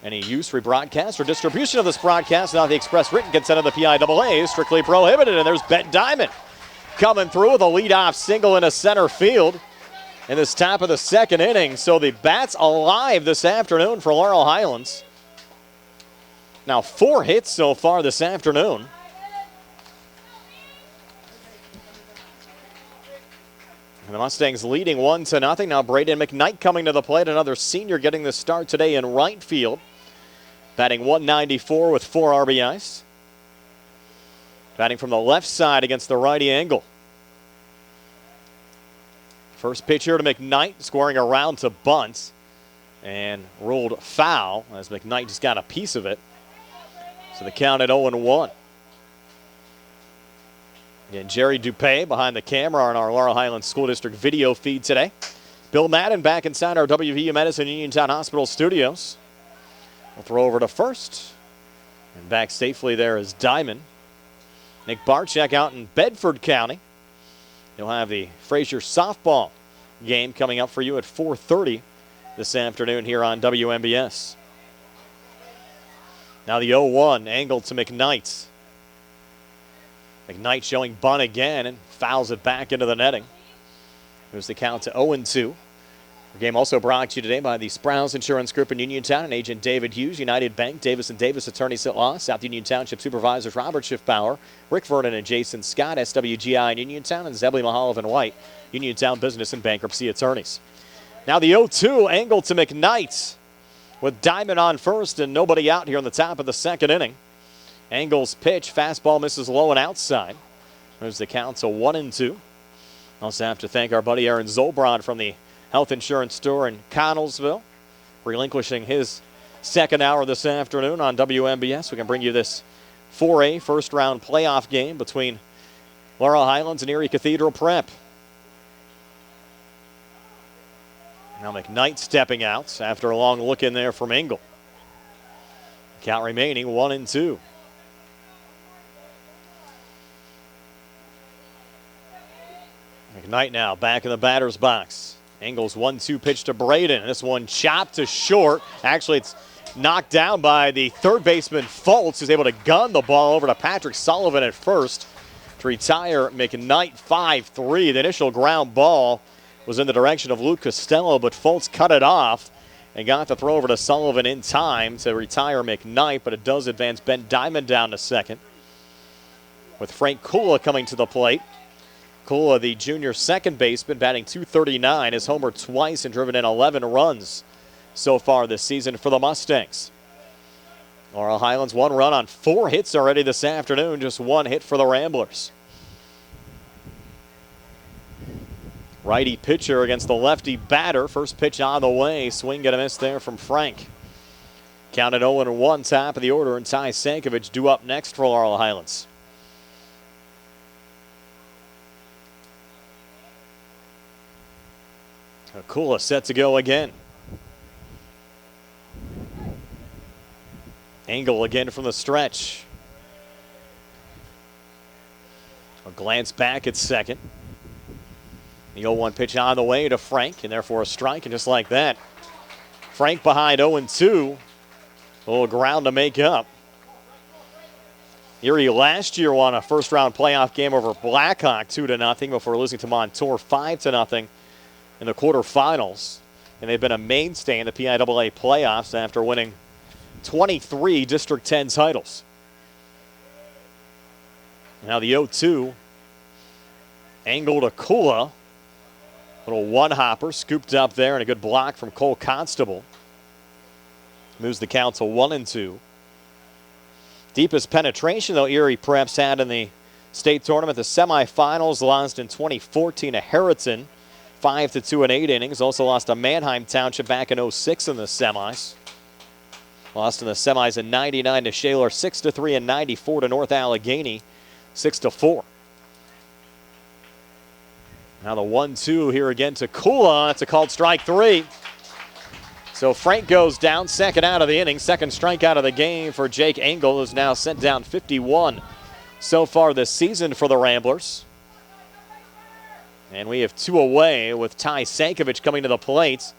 Any use, rebroadcast, or distribution of this broadcast without the express written consent of the PIAA is strictly prohibited. And there's Ben Diamond coming through with a leadoff single into center field in this top of the second inning. So the bats alive this afternoon for Laurel Highlands. Now 4 hits so far this afternoon. And the Mustangs leading 1-0. Now Braden McKnight coming to the plate. Another senior getting the start today in right field. Batting 194 with 4 RBIs. Batting from the left side against the righty Engel. First pitch here to McKnight, scoring around to bunt. And ruled foul as McKnight just got a piece of it. So the count at 0-1. Again, Jerry Dupay behind the camera on our Laurel Highlands School District video feed today. Bill Madden back inside our WVU Medicine Uniontown Hospital studios. We'll throw over to first. And back safely there is Diamond. Nick Barczyk out in Bedford County. You'll have the Frazier softball game coming up for you at 4:30 this afternoon here on WMBS. Now the 0-1 angle to McKnight. McKnight showing bunt again and fouls it back into the netting. Moves the count to 0-2. The game also brought to you today by the Sprouse Insurance Group in Uniontown and Agent David Hughes, United Bank, Davis & Davis Attorneys at Law, South Union Township Supervisors Robert Schiffbauer, Rick Vernon and Jason Scott, SWGI in Uniontown, and Zebly Mahaloff and White, Uniontown Business and Bankruptcy Attorneys. Now the 0-2 angle to McKnight with Diamond on first and nobody out here in the top of the second inning. Engel's pitch, fastball misses low and outside. Moves the count to 1-2. Also have to thank our buddy Aaron Zolbrod from the Health Insurance Store in Connellsville, relinquishing his second hour this afternoon on WMBS. We can bring you this 4A first-round playoff game between Laurel Highlands and Erie Cathedral Prep. Now McKnight stepping out after a long look in there from Engel. Count remaining 1-2. McKnight now back in the batter's box. Engel's 1-2 pitch to Braden. This one chopped to short. Actually, it's knocked down by the third baseman Foltz, who's able to gun the ball over to Patrick Sullivan at first to retire McKnight 5-3. The initial ground ball was in the direction of Luke Costello, but Foltz cut it off and got the throw over to Sullivan in time to retire McKnight, but it does advance Ben Diamond down to second, with Frank Kula coming to the plate. Kula, the junior second baseman, batting .239, has homered twice and driven in 11 runs so far this season for the Mustangs. Laurel Highlands 1 run on 4 hits already this afternoon, just 1 hit for the Ramblers. Righty pitcher against the lefty batter. First pitch on the way. Swing and a miss there from Frank. Counted 0-1, top of the order, and Ty Sankovic due up next for Laurel Highlands. Akula set to go again. Engel again from the stretch. A glance back at second. The 0-1 pitch on the way to Frank, and therefore a strike, and just like that, Frank behind 0-2. A little ground to make up. Erie last year won a first-round playoff game over Blackhawk 2-0 before losing to Montour 5-0 in the quarterfinals. And they've been a mainstay in the PIAA playoffs after winning 23 District 10 titles. Now the 0-2. Angle to Kula. Little one-hopper scooped up there, and a good block from Cole Constable. Moves the count to 1-2. Deepest penetration, though, Erie perhaps had in the state tournament. The semifinals lost in 2014 to Harriton, 5-2 in 8 innings. Also lost to Manheim Township back in 06 in the semis. Lost in the semis in 99 to Shaler, 6-3 in 94 to North Allegheny, 6-4. Now the 1-2 here again to Kula. That's a called strike 3. So Frank goes down, second out of the inning, second strikeout of the game for Jake Engel, who's now sent down 51 so far this season for the Ramblers. And we have 2 away with Ty Sankovic coming to the plate.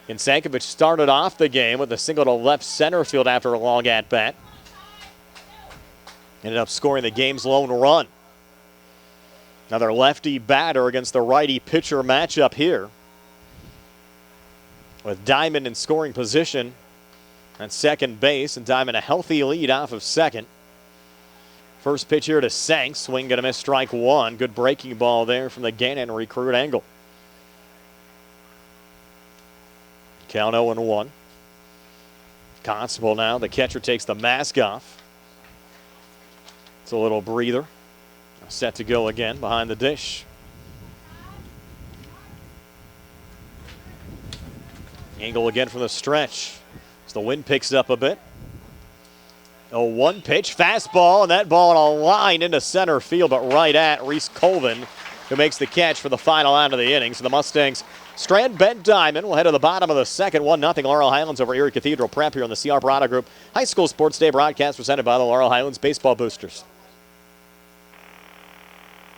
And Sankovic started off the game with a single to left center field after a long at-bat. Ended up scoring the game's lone run. Another lefty batter against the righty pitcher matchup here. With Diamond in scoring position at second base, and Diamond a healthy lead off of second. First pitch here to Sank, swing and a miss, strike 1. Good breaking ball there from the Gannon recruit Engel. Count 0-1. Constable now, the catcher takes the mask off. It's a little breather. Set to go again behind the dish. Engel again from the stretch as the wind picks up a bit. 0-1 pitch, fastball, and that ball on a line into center field, but right at Reese Colvin, who makes the catch for the final out of the inning. So the Mustangs strand Ben Diamond. We'll head to the bottom of the second. 1-0 Laurel Highlands over Erie Cathedral Prep here on the CR Barada Group High School Sports Day broadcast presented by the Laurel Highlands Baseball Boosters.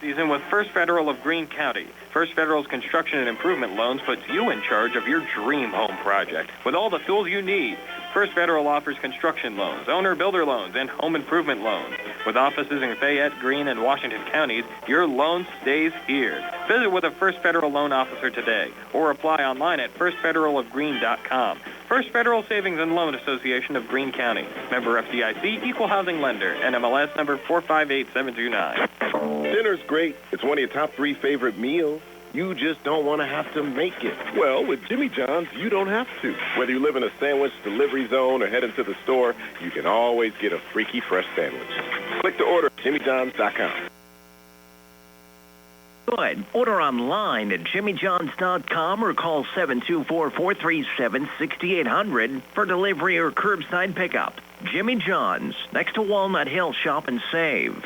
Season with First Federal of Greene County. First Federal's construction and improvement loans puts you in charge of your dream home project with all the tools you need. First Federal offers construction loans, owner-builder loans, and home improvement loans. With offices in Fayette, Greene, and Washington counties, your loan stays here. Visit with a First Federal loan officer today or apply online at firstfederalofgreene.com. First Federal Savings and Loan Association of Greene County. Member FDIC, Equal Housing Lender, NMLS number 458729. Dinner's great. It's one of your top 3 favorite meals. You just don't want to have to make it. Well, with Jimmy John's, you don't have to. Whether you live in a sandwich delivery zone or head into the store, you can always get a freaky fresh sandwich. Click to order at jimmyjohns.com. Good. Order online at jimmyjohns.com or call 724-437-6800 for delivery or curbside pickup. Jimmy John's, next to Walnut Hill. Shop and save.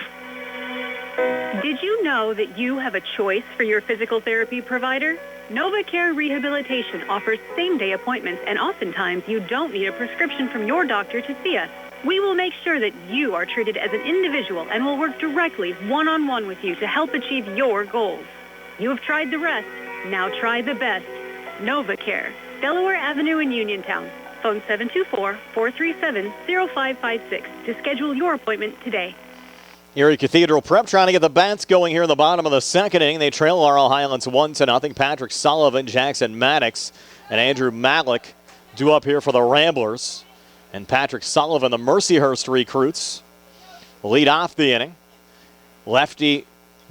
Did you know that you have a choice for your physical therapy provider? NovaCare Rehabilitation offers same-day appointments, and oftentimes you don't need a prescription from your doctor to see us. We will make sure that you are treated as an individual and will work directly one-on-one with you to help achieve your goals. You have tried the rest. Now try the best. NovaCare, Delaware Avenue in Uniontown. Phone 724-437-0556 to schedule your appointment today. Erie Cathedral Prep trying to get the bats going here in the bottom of the second inning. They trail Laurel Highlands 1-0. Patrick Sullivan, Jackson Maddox, and Andrew Malik due up here for the Ramblers. And Patrick Sullivan, the Mercyhurst recruits, lead off the inning. Lefty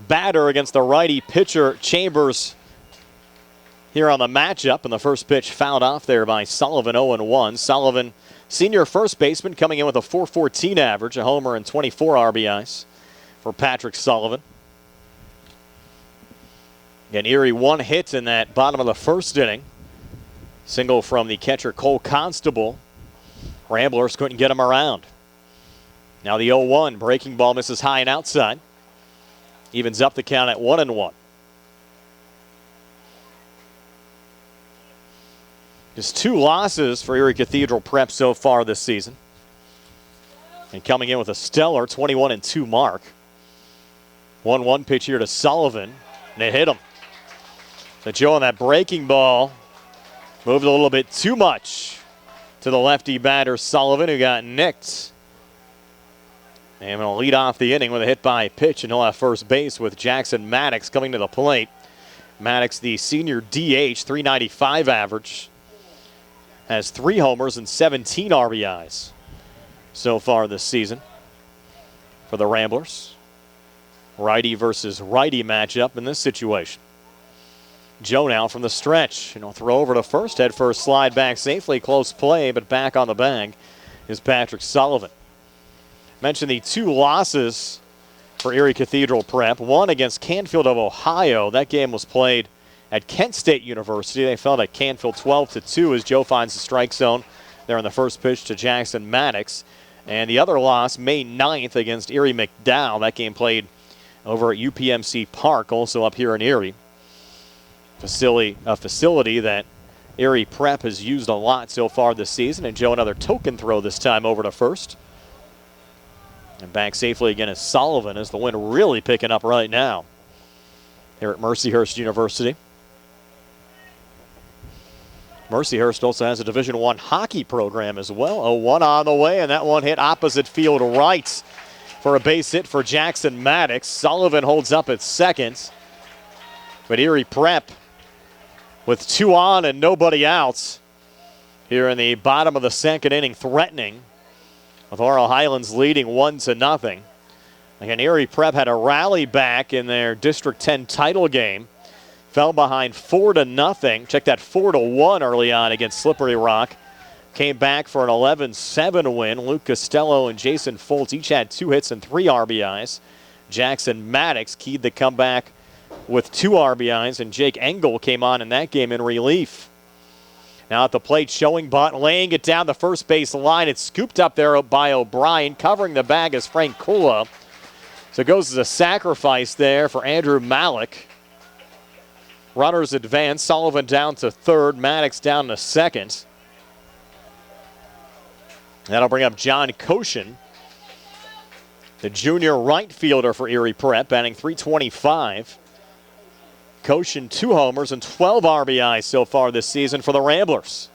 batter against the righty pitcher Chambers here on the matchup. And the first pitch fouled off there by Sullivan, 0-1. Sullivan, senior first baseman, coming in with a .414 average, a homer and 24 RBIs for Patrick Sullivan. Again, Erie one hit in that bottom of the first inning. Single from the catcher Cole Constable. Ramblers couldn't get him around. Now the 0-1, breaking ball misses high and outside. Evens up the count at 1-1. Just 2 losses for Erie Cathedral Prep so far this season. And coming in with a stellar 21-2 mark. 1-1 pitch here to Sullivan, and it hit him. So Joe on that breaking ball moved a little bit too much to the lefty batter Sullivan, who got nicked. And going to lead off the inning with a hit by pitch, and he'll have first base with Jackson Maddox coming to the plate. Maddox, the senior DH, .395 average, has 3 homers and 17 RBIs so far this season for the Ramblers. Righty versus righty matchup in this situation. Joe now from the stretch, and he'll throw over to first. Head first slide back safely. Close play, but back on the bag is Patrick Sullivan. Mentioned the 2 losses for Erie Cathedral Prep. One against Canfield of Ohio. That game was played at Kent State University. They fell at Canfield 12-2 as Joe finds the strike zone there on the first pitch to Jackson Maddox. And the other loss, May 9th against Erie McDowell. That game played over at UPMC Park, also up here in Erie. A facility that Erie Prep has used a lot so far this season. And Joe, another token throw this time over to first. And back safely again is Sullivan, as the wind really picking up right now here at Mercyhurst University. Mercyhurst also has a Division I hockey program as well. A 1 on the way, and that one hit opposite field right for a base hit for Jackson Maddox. Sullivan holds up at second. But Erie Prep with 2 on and nobody out here in the bottom of the second inning, threatening, with Laurel Highlands leading 1-0. Again, Erie Prep had a rally back in their District 10 title game. Fell behind 4-0. Check that 4-1 early on against Slippery Rock. Came back for an 11-7 win. Luke Costello and Jason Foltz each had 2 hits and 3 RBIs. Jackson Maddox keyed the comeback with 2 RBIs, and Jake Engel came on in that game in relief. Now at the plate, showing bunt, laying it down the first base line. It's scooped up there by O'Brien. Covering the bag is Frank Kula. So it goes as a sacrifice there for Andrew Malik. Runners advance. Sullivan down to third. Maddox down to second. That'll bring up John Koshin, the junior right fielder for Erie Prep, batting .325. Koshin 2 homers and 12 RBIs so far this season for the Ramblers.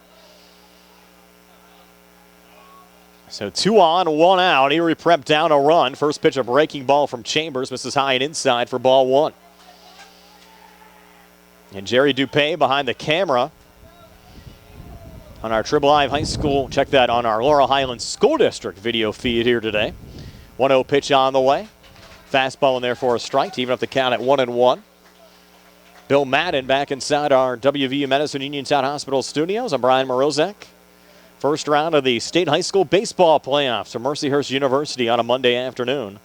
So 2 on, 1 out. Erie Prep down a run. First pitch, a breaking ball from Chambers. Misses high and inside for ball 1. And Jerry Dupay behind the camera on our Trib Live High School. Check that on our Laurel Highlands School District video feed here today. 1-0 pitch on the way. Fastball in there for a strike to even up the count at 1-1. Bill Madden back inside our WVU Medicine Uniontown Hospital studios. I'm Brian Morozek. First round of the State High School Baseball Playoffs from Mercyhurst University on a Monday afternoon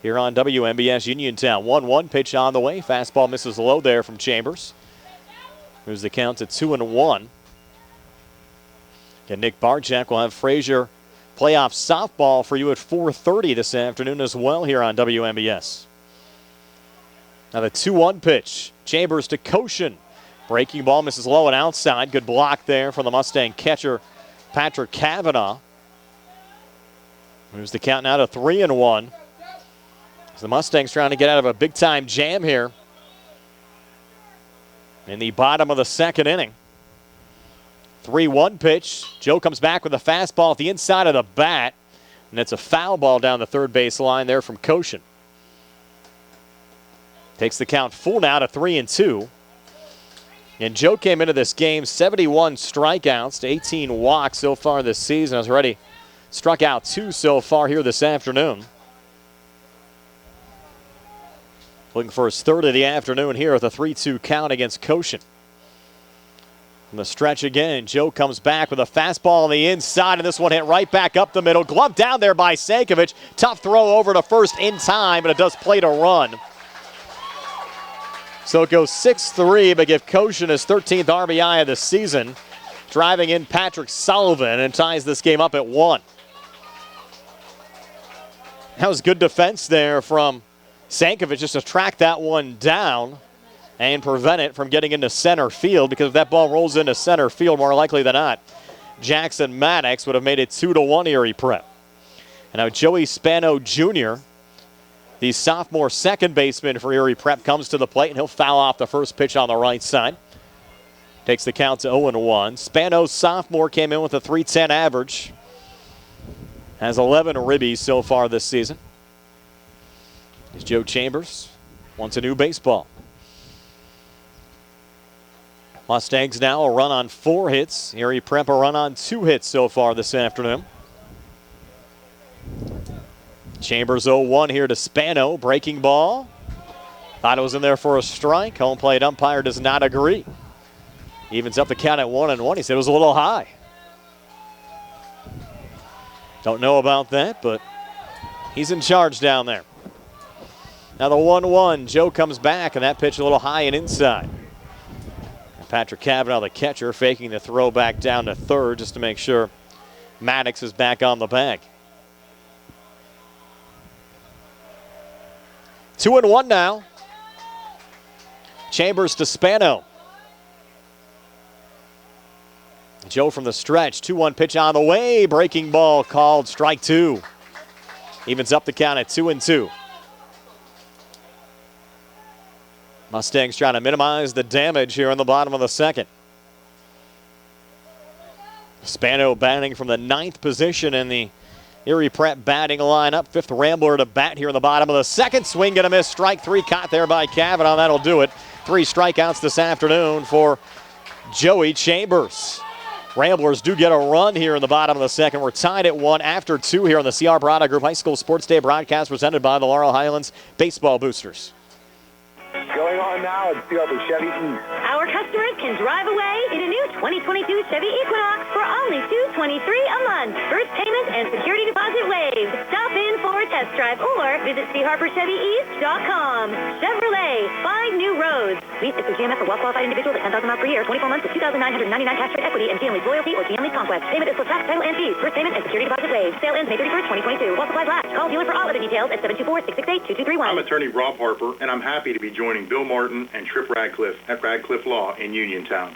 here on WMBS Uniontown. 1-1 pitch on the way. Fastball misses low there from Chambers. Moves the count to 2-1. And Nick Barczak will have Frazier playoff softball for you at 4:30 this afternoon as well here on WMBS. Now the 2-1 pitch. Chambers to Koshin. Breaking ball misses low and outside. Good block there from the Mustang catcher, Patrick Kavanaugh. Moves the count now to 3-1. So the Mustangs trying to get out of a big-time jam here in the bottom of the second inning. 3-1 pitch. Joe comes back with a fastball at the inside of the bat, and it's a foul ball down the third base line there from Koshin. Takes the count full now to 3-2. And Joe came into this game 71 strikeouts to 18 walks so far this season. Has already struck out 2 so far here this afternoon. Looking for his third of the afternoon here with a 3-2 count against Koshin. From the stretch again, Joe comes back with a fastball on the inside, and this one hit right back up the middle. Glove down there by Sankovic. Tough throw over to first in time, but it does play to run. So it goes 6-3, but give Koshin his 13th RBI of the season, driving in Patrick Sullivan, and ties this game up at 1. That was good defense there from Sankovic just to track that one down and prevent it from getting into center field, because if that ball rolls into center field, more likely than not, Jackson Maddox would have made it 2-1 Erie Prep. And now Joey Spano Jr., the sophomore second baseman for Erie Prep, comes to the plate, and he'll foul off the first pitch on the right side. Takes the count to 0-1. Spano, sophomore, came in with a .310 average. Has 11 ribbies so far this season. As Joe Chambers wants a new baseball. Mustangs now a run on 4 hits. Erie Prep a run on 2 hits so far this afternoon. Chambers 0-1 here to Spano. Breaking ball. Thought it was in there for a strike. Home plate umpire does not agree. Evens up the count at 1-1. He said it was a little high. Don't know about that, but he's in charge down there. Now the 1-1. Joe comes back, and that pitch a little high and inside. Patrick Cavanaugh, the catcher, faking the throw back down to third just to make sure Maddox is back on the bag. 2-1 now. Chambers to Spano. Joe from the stretch. 2-1 pitch on the way. Breaking ball called strike 2. Evens up the count at 2-2. Mustangs trying to minimize the damage here in the bottom of the second. Spano batting from the 9th position in the Erie Prep batting lineup. 5th Rambler to bat here in the bottom of the second. Swing and a miss. Strike 3 caught there by Cavanaugh. That'll do it. 3 strikeouts this afternoon for Joey Chambers. Ramblers do get a run here in the bottom of the second. We're tied at 1 after 2 here on the CR Product Group High School Sports Day broadcast presented by the Laurel Highlands Baseball Boosters. Going on now at the Chevy East. Our customers can drive away in a new 2022 Chevy Equinox for only $223 a month. First payment and security deposit waived. Stop in for a test drive or visit CHarperChevyEast.com. Chevrolet, 5 new roads. Lease is through GMF for well-qualified individuals at $10,000 miles per year, 24 months with $2,999 cash rate equity and GM Lease Loyalty or GM Lease Conquest. Payment is for tax, title, and fees. First payment and security deposit waived. Sale ends May 31st, 2022. While supplies last. Call dealer for all other details at 724-668-2231. I'm attorney Rob Harper, and I'm happy to be joining Bill Martin and Tripp Radcliffe at Radcliffe Law in Uniontown.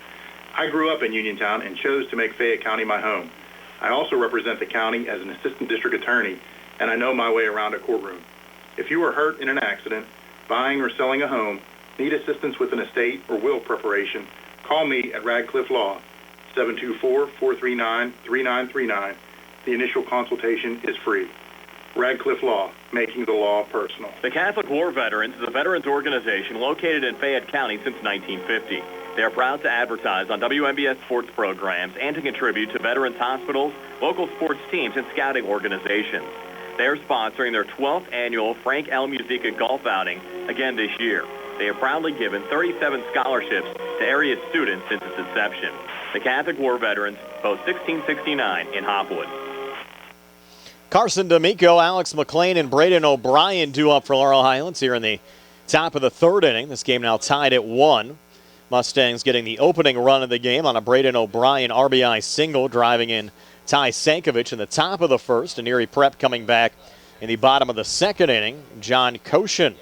I grew up in Uniontown and chose to make Fayette County my home. I also represent the county as an assistant district attorney, and I know my way around a courtroom. If you are hurt in an accident, buying or selling a home, need assistance with an estate or will preparation, call me at Radcliffe Law, 724-439-3939. The initial consultation is free. Radcliffe Law, making the law personal. The Catholic War Veterans is a veterans organization located in Fayette County since 1950. They are proud to advertise on WMBS sports programs and to contribute to veterans hospitals, local sports teams, and scouting organizations. They are sponsoring their 12th annual Frank L. Musica golf outing again this year. They have proudly given 37 scholarships to area students since its inception. The Catholic War Veterans, post 1669 in Hopwood. Carson D'Amico, Alex McLean, and Braden O'Brien due up for Laurel Highlands here in the top of the 3rd inning. This game now tied at 1. Mustangs getting the opening run of the game on a Braden O'Brien RBI single, driving in Ty Sankovic in the top of the 1st, and Erie Prep coming back in the bottom of the 2nd inning. John Koshin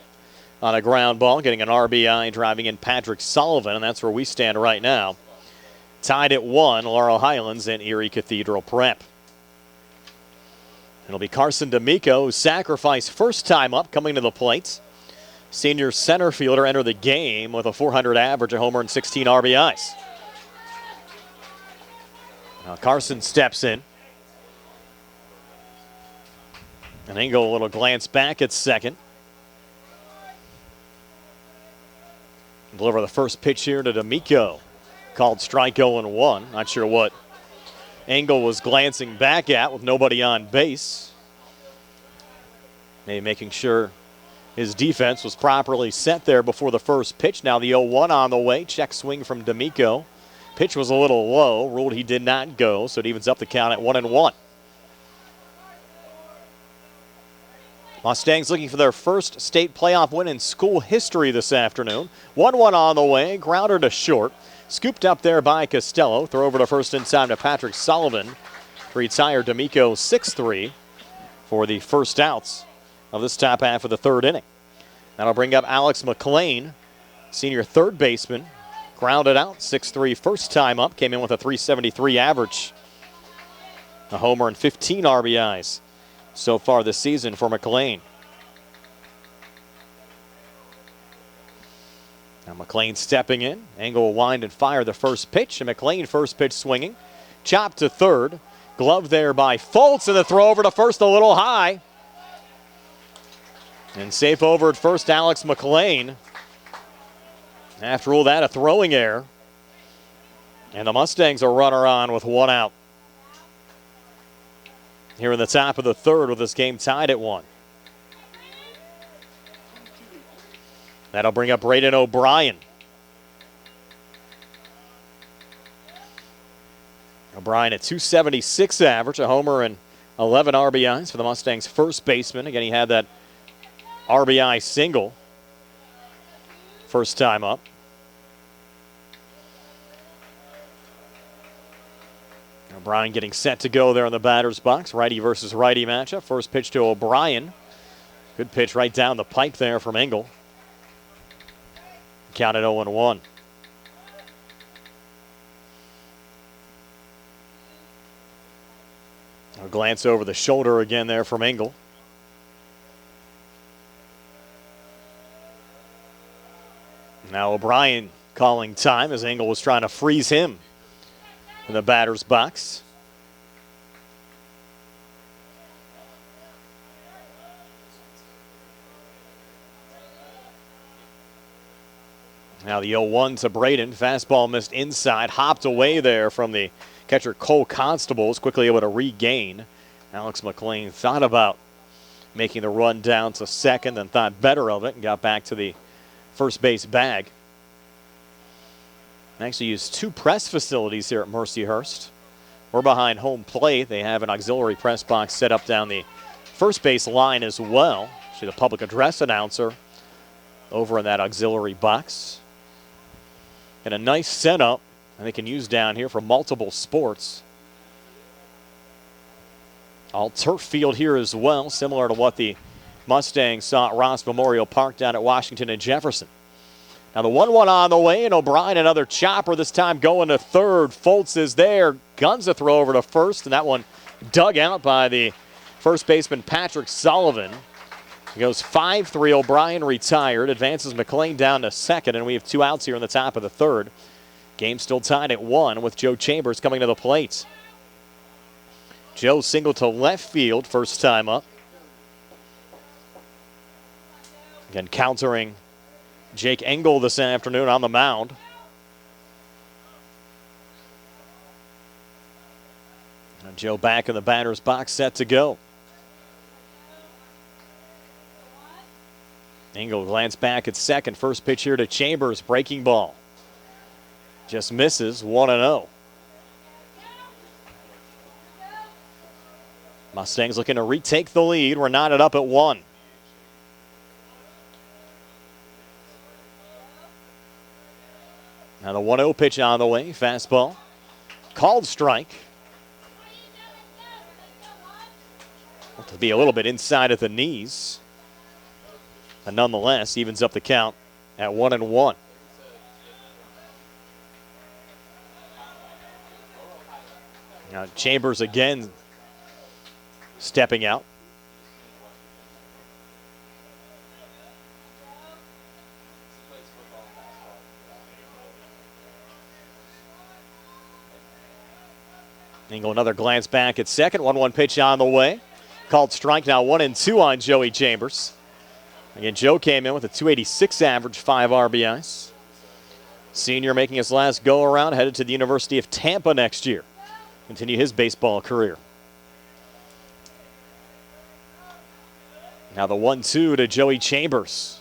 on a ground ball, getting an RBI, driving in Patrick Sullivan, and that's where we stand right now. Tied at 1, Laurel Highlands and Erie Cathedral Prep. It'll be Carson D'Amico, who sacrificed first time up, coming to the plate. Senior center fielder entered the game with a .400 average, a homer, and 16 RBIs. Now Carson steps in. And Engel a little glance back at second. Deliver the first pitch here to D'Amico. Called strike 0-1. Not sure what Engel was glancing back at with nobody on base. Maybe making sure his defense was properly set there before the first pitch. Now the 0-1 on the way. Check swing from D'Amico. Pitch was a little low. Ruled he did not go, so it evens up the count at 1-1. Mustangs looking for their first state playoff win in school history this afternoon. 1-1 on the way. Grounder to short. Scooped up there by Costello. Throw over to first in time to Patrick Sullivan. Retire D'Amico 6-3 for the first outs of this top half of the third inning. That'll bring up Alex McLean, senior third baseman. Grounded out 6-3 first time up. Came in with a .373 average. A homer and 15 RBIs so far this season for McLean. Now McLean stepping in. Engel will wind and fire the first pitch. And McLean first pitch swinging. Chop to third. Glove there by Fultz. And the throw over to first a little high. And safe over at first, Alex McLean. After all that, a throwing error. And the Mustangs are runner on with one out. Here in the top of the third with this game tied at 1. That'll bring up Braden O'Brien. O'Brien at .276 average, a homer and 11 RBIs for the Mustangs' first baseman. Again, he had that RBI single first time up. O'Brien getting set to go there in the batter's box. Righty versus righty matchup. First pitch to O'Brien. Good pitch right down the pipe there from Engel. Counted 0-1. A glance over the shoulder again there from Engel. Now O'Brien calling time as Engel was trying to freeze him in the batter's box. Now the 0-1 to Braden. Fastball missed inside. Hopped away there from the catcher Cole Constable. Was quickly able to regain. Alex McLean thought about making the run down to second and thought better of it and got back to the first base bag. Actually used 2 press facilities here at Mercyhurst. We're behind home plate. They have an auxiliary press box set up down the first base line as well. See the public address announcer over in that auxiliary box. And a nice setup that they can use down here for multiple sports. All turf field here as well, similar to what the Mustangs saw at Ross Memorial Park down at Washington and Jefferson. Now the 1-1 on the way, and O'Brien another chopper, this time going to third. Fultz is there, guns a throw over to first, and that one dug out by the first baseman Patrick Sullivan. He goes 5-3, O'Brien retired, advances McLean down to second, and we have 2 outs here in the top of the third. Game still tied at 1 with Joe Chambers coming to the plate. Joe single to left field, first time up. Again, countering Jake Engel this afternoon on the mound. And Joe back in the batter's box, set to go. Engel glance back at second. First pitch here to Chambers, breaking ball. Just misses, 1-0. Mustangs looking to retake the lead. We're knotted up at 1. Now the 1-0 pitch on the way. Fastball. Called strike. To be a little bit inside at the knees. And nonetheless, evens up the count at 1-1. Now Chambers again stepping out. Engel another glance back at second. 1-1 pitch on the way. Called strike, now 1-2 on Joey Chambers. Again, Joe came in with a .286 average, 5 RBIs. Senior making his last go-around, headed to the University of Tampa next year. Continue his baseball career. Now the 1-2 to Joey Chambers.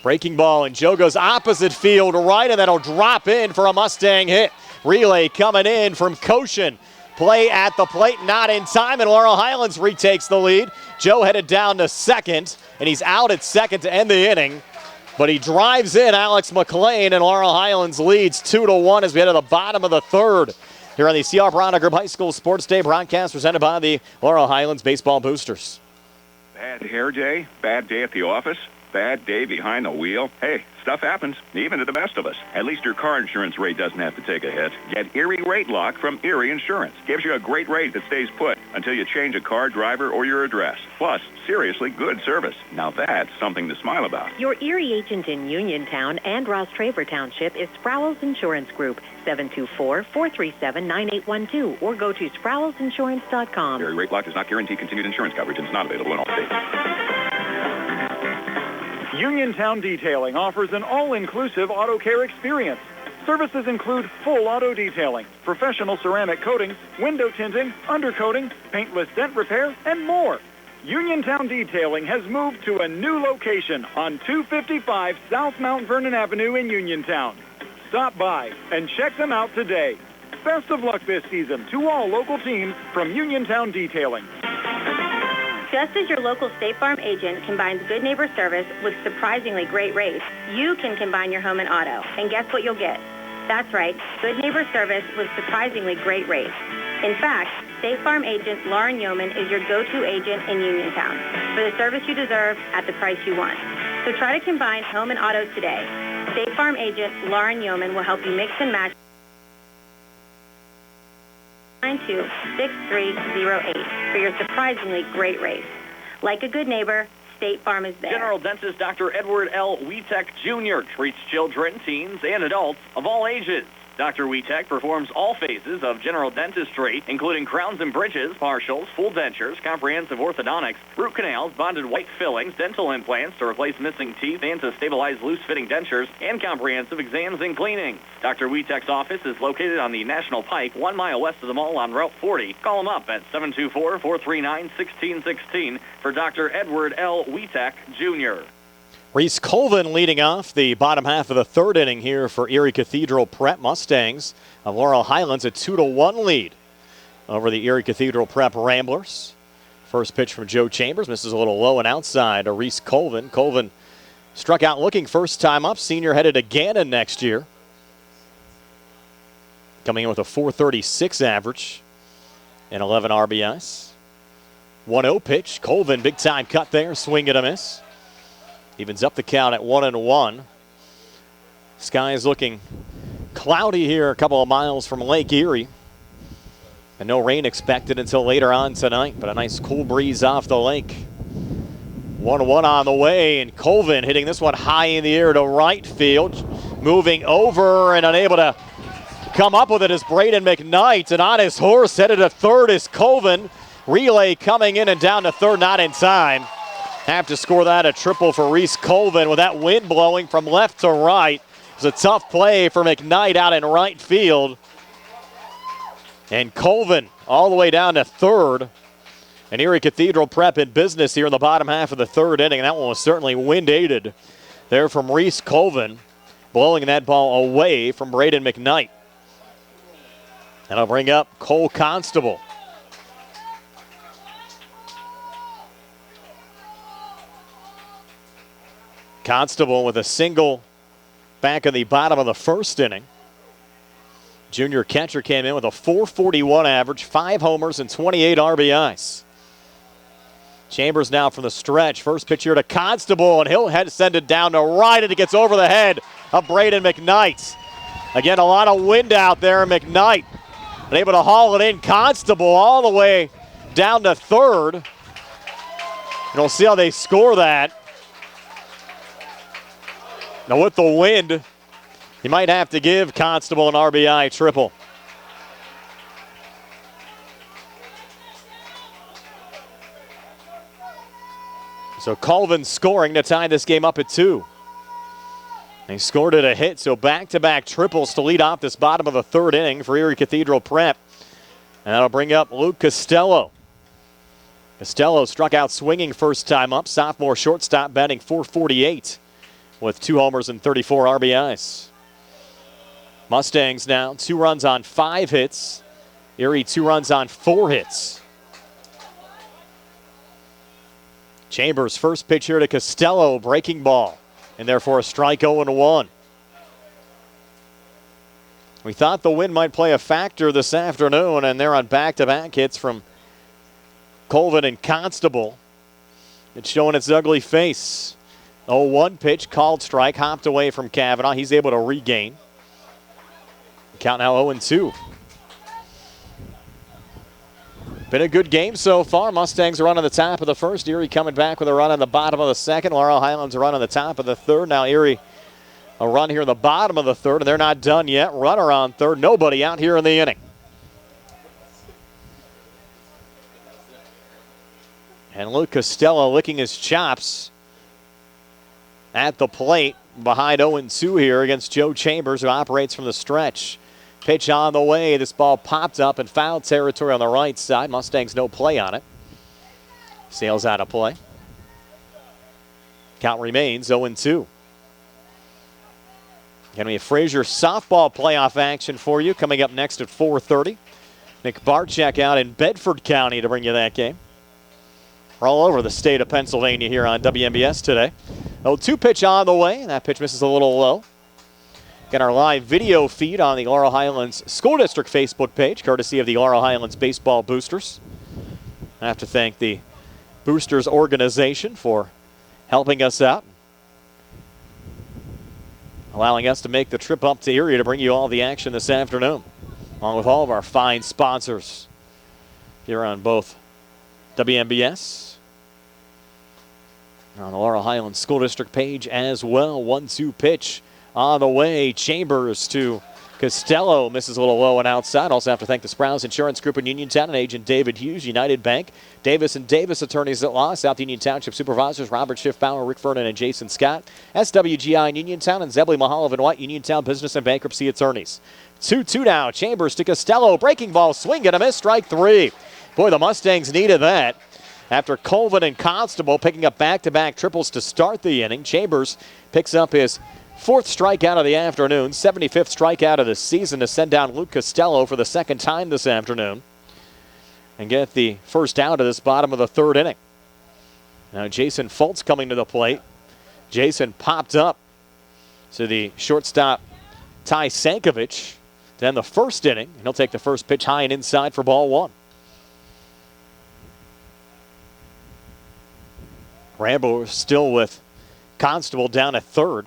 Breaking ball, and Joe goes opposite field right, and that'll drop in for a Mustang hit. Relay coming in from Koshin. Play at the plate, not in time, and Laurel Highlands retakes the lead. Joe headed down to second, and he's out at second to end the inning. But he drives in Alex McLean, and Laurel Highlands leads 2-1 as we head to the bottom of the third. Here on the C.R. Bronner Group High School Sports Day broadcast presented by the Laurel Highlands Baseball Boosters. Bad hair day, bad day at the office, bad day behind the wheel. Hey, stuff happens, even to the best of us. At least your car insurance rate doesn't have to take a hit. Get Erie Rate Lock from Erie Insurance. Gives you a great rate that stays put until you change a car, driver, or your address. Plus, seriously good service. Now that's something to smile about. Your Erie agent in Uniontown and Ross Traver Township is Sprowls Insurance Group, 724-437-9812, or go to sprowlsinsurance.com. Erie Rate Lock does not guarantee continued insurance coverage and is not available in all states. Uniontown Detailing offers an all-inclusive auto care experience. Services include full auto detailing, professional ceramic coatings, window tinting, undercoating, paintless dent repair, and more. Uniontown Detailing has moved to a new location on 255 South Mount Vernon Avenue in Uniontown. Stop by and check them out today. Best of luck this season to all local teams from Uniontown Detailing. Just as your local State Farm agent combines good neighbor service with surprisingly great rates, you can combine your home and auto. And guess what you'll get? That's right, good neighbor service with surprisingly great rates. In fact, State Farm agent Lauren Yeoman is your go-to agent in Uniontown for the service you deserve at the price you want. So try to combine home and auto today. State Farm agent Lauren Yeoman will help you mix and match 926308 for your surprisingly great rates. Like a good neighbor, State Farm is there. General Dentist Dr. Edward L. Wietek Jr. treats children, teens, and adults of all ages. Dr. Wietek performs all phases of general dentistry, including crowns and bridges, partials, full dentures, comprehensive orthodontics, root canals, bonded white fillings, dental implants to replace missing teeth and to stabilize loose-fitting dentures, and comprehensive exams and cleaning. Dr. Wietek's office is located on the National Pike, 1 mile west of the mall on Route 40. Call him up at 724-439-1616 for Dr. Edward L. Wietek, Jr. Reese Colvin leading off the bottom half of the third inning here for Erie Cathedral Prep Mustangs of Laurel Highlands, a 2-1 lead over the Erie Cathedral Prep Ramblers. First pitch from Joe Chambers, misses a little low and outside to Reese Colvin. Colvin struck out looking first time up, senior headed to Gannon next year. Coming in with a .436 average and 11 RBIs. 1-0 pitch, Colvin, big time cut there, swing and a miss. Evens up the count at 1-1. Sky is looking cloudy here a couple of miles from Lake Erie. And no rain expected until later on tonight, but a nice cool breeze off the lake. 1-1 on the way, and Colvin hitting this one high in the air to right field. Moving over and unable to come up with it is Braden McKnight, and on his horse headed to third is Colvin. Relay coming in and down to third, not in time. Have to score that a triple for Reese Colvin with that wind blowing from left to right. It was a tough play for McKnight out in right field. And Colvin all the way down to third. And Erie Cathedral Prep in business here in the bottom half of the third inning. And that one was certainly wind-aided there from Reese Colvin, blowing that ball away from Braden McKnight. And I'll bring up Cole Constable. Constable with a single back in the bottom of the first inning. Junior catcher came in with a .441 average, 5 homers and 28 RBIs. Chambers now from the stretch. First pitch here to Constable, and he'll send it down to right, and it gets over the head of Braden McKnight. Again, a lot of wind out there. McKnight able to haul it in. Constable all the way down to third. And we'll see how they score that. Now with the wind, you might have to give Constable an RBI triple. So Colvin scoring to tie this game up at 2. They scored it a hit, so back-to-back triples to lead off this bottom of the third inning for Erie Cathedral Prep. And that'll bring up Luke Costello. Costello struck out swinging first time up. Sophomore shortstop batting .448 with 2 homers and 34 RBIs. Mustangs now 2 runs on 5 hits. Erie 2 runs on 4 hits. Chambers first pitch here to Costello, breaking ball. And therefore a strike 0-1. We thought the wind might play a factor this afternoon, and they're on back-to-back hits from Colvin and Constable. It's showing its ugly face. 0-1 pitch, called strike, hopped away from Kavanaugh. He's able to regain. Count now 0-2. Been a good game so far. Mustangs a run on the top of the first. Erie coming back with a run on the bottom of the second. Laurel Highlands a run on the top of the third. Now Erie a run here in the bottom of the third, and they're not done yet. Runner on third. Nobody out here in the inning. And Luke Costello licking his chops at the plate behind 0-2 here against Joe Chambers, who operates from the stretch. Pitch on the way. This ball popped up in foul territory on the right side. Mustangs no play on it. Sails out of play. Count remains 0-2. Going to be a Fraser softball playoff action for you coming up next at 4:30. Nick Barczyk out in Bedford County to bring you that game. We're all over the state of Pennsylvania here on WMBS today. 0-2 pitch on the way. That pitch misses a little low. Got our live video feed on the Laurel Highlands School District Facebook page, courtesy of the Laurel Highlands Baseball Boosters. I have to thank the Boosters organization for helping us out, allowing us to make the trip up to Erie to bring you all the action this afternoon, along with all of our fine sponsors here on both WMBS and on the Laurel Highlands School District page as well. 1-2 pitch on the way. Chambers to Costello. Misses a little low and outside. Also have to thank the Sprouse Insurance Group in Uniontown and agent David Hughes, United Bank, Davis & Davis Attorneys at Law, South Union Township Supervisors Robert Schiffbauer, Rick Vernon, and Jason Scott, SWGI in Uniontown, and Zebley Mahaloff and White, Uniontown Business and Bankruptcy Attorneys. 2-2 now. Chambers to Costello. Breaking ball. Swing and a miss. Strike 3. Boy, the Mustangs needed that. After Colvin and Constable picking up back-to-back triples to start the inning, Chambers picks up his 4th strikeout of the afternoon, 75th strikeout of the season to send down Luke Costello for the 2nd time this afternoon and get the first out of this bottom of the 3rd inning. Now Jason Fultz coming to the plate. Jason popped up to the shortstop Ty Sankovic to end the 1st inning. He'll take the first pitch high and inside for ball 1. Rambo still with Constable down at 3rd.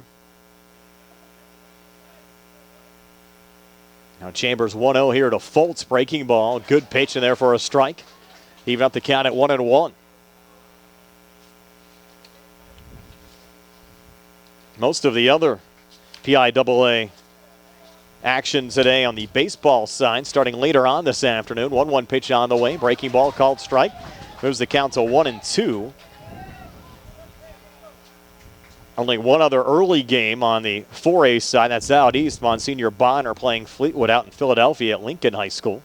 Now Chambers 1-0 here to Fultz, breaking ball. Good pitch in there for a strike. Even up the count at 1-1. Most of the other PIAA action today on the baseball side starting later on this afternoon. 1-1 pitch on the way. Breaking ball called strike. Moves the count to 1-2. Only one other early game on the 4A side. That's out east. Monsignor Bonner playing Fleetwood out in Philadelphia at Lincoln High School.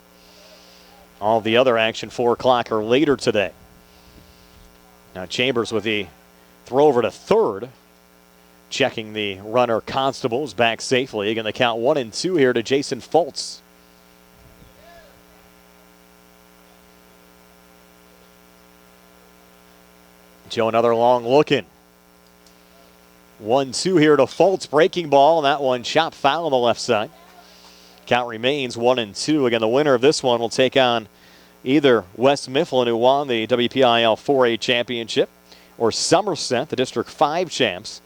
All the other action 4 o'clock or later today. Now Chambers with the throw over to 3rd. Checking the runner Constable is back safely. Again, the count 1-2 here to Jason Fultz. Joe another long looking. 1-2 here to Fultz, breaking ball, and that one chopped foul on the left side. Count remains 1-2. Again, the winner of this one will take on either West Mifflin, who won the WPIAL 4A championship, or Somerset, the District 5 champs.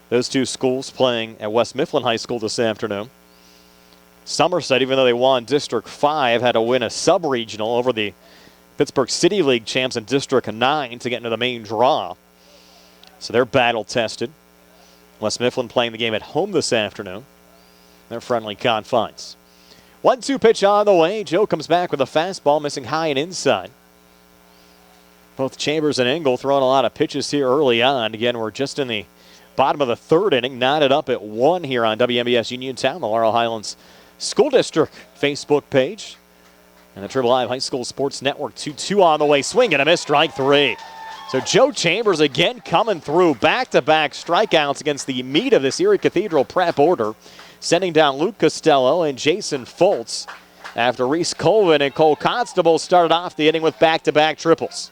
Those two schools playing at West Mifflin High School this afternoon. Somerset, even though they won District 5, had to win a sub-regional over the Pittsburgh City League champs in District 9 to get into the main draw. So they're battle-tested. West Mifflin playing the game at home this afternoon. They're friendly confines. 1-2 pitch on the way. Joe comes back with a fastball, missing high and inside. Both Chambers and Engel throwing a lot of pitches here early on. Again, we're just in the Bottom of the third inning, knotted up at 1 here on WMBS Uniontown, the Laurel Highlands School District Facebook page. And the Triple I High School Sports Network 2-2 on the way. Swing and a miss, strike 3. So Joe Chambers again coming through. Back-to-back strikeouts against the meat of this Erie Cathedral prep order. Sending down Luke Costello and Jason Foltz after Reese Colvin and Cole Constable started off the inning with back-to-back triples.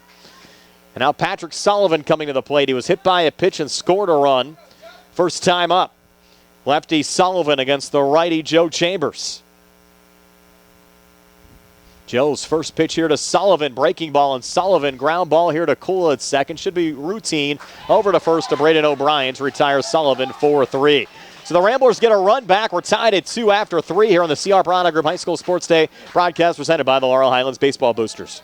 And now Patrick Sullivan coming to the plate. He was hit by a pitch and scored a run. First time up. Lefty Sullivan against the righty Joe Chambers. Joe's first pitch here to Sullivan. Breaking ball, and Sullivan ground ball here to Kula at second. Should be routine. Over to first to Braden O'Brien to retire Sullivan 4-3. So the Ramblers get a run back. We're tied at 2 after 3 here on the CR Product Group High School Sports Day broadcast presented by the Laurel Highlands Baseball Boosters.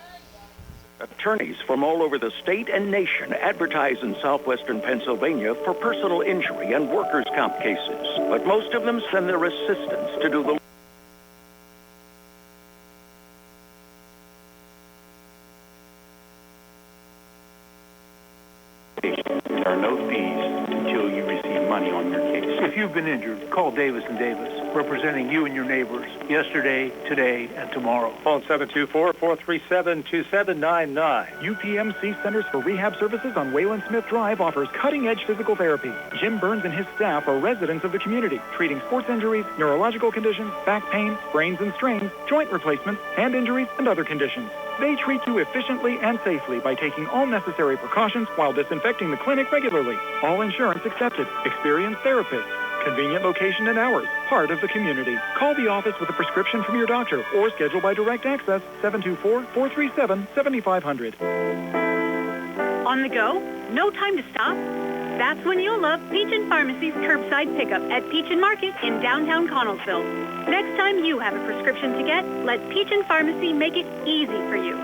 Attorneys from all over the state and nation advertise in southwestern Pennsylvania for personal injury and workers' comp cases. But most of them send their assistants to do the There are no fees until you receive money on your case. If you've been injured, call Davis & Davis, representing you and your neighbors yesterday, today, and tomorrow. Phone 724-437-2799. UPMC Centers for Rehab Services on Wayland Smith Drive offers cutting-edge physical therapy. Jim Burns and his staff are residents of the community, treating sports injuries, neurological conditions, back pain, sprains and strains, joint replacements, hand injuries, and other conditions. They treat you efficiently and safely by taking all necessary precautions while disinfecting the clinic regularly. All insurance accepted. Experienced therapists. Convenient location and hours. Part of the community. Call the office with a prescription from your doctor or schedule by direct access 724-437-7500. On the go? No time to stop? That's when you'll love Peach & Pharmacy's curbside pickup at Peach & Market in downtown Connellsville. Next time you have a prescription to get, let Peach & Pharmacy make it easy for you.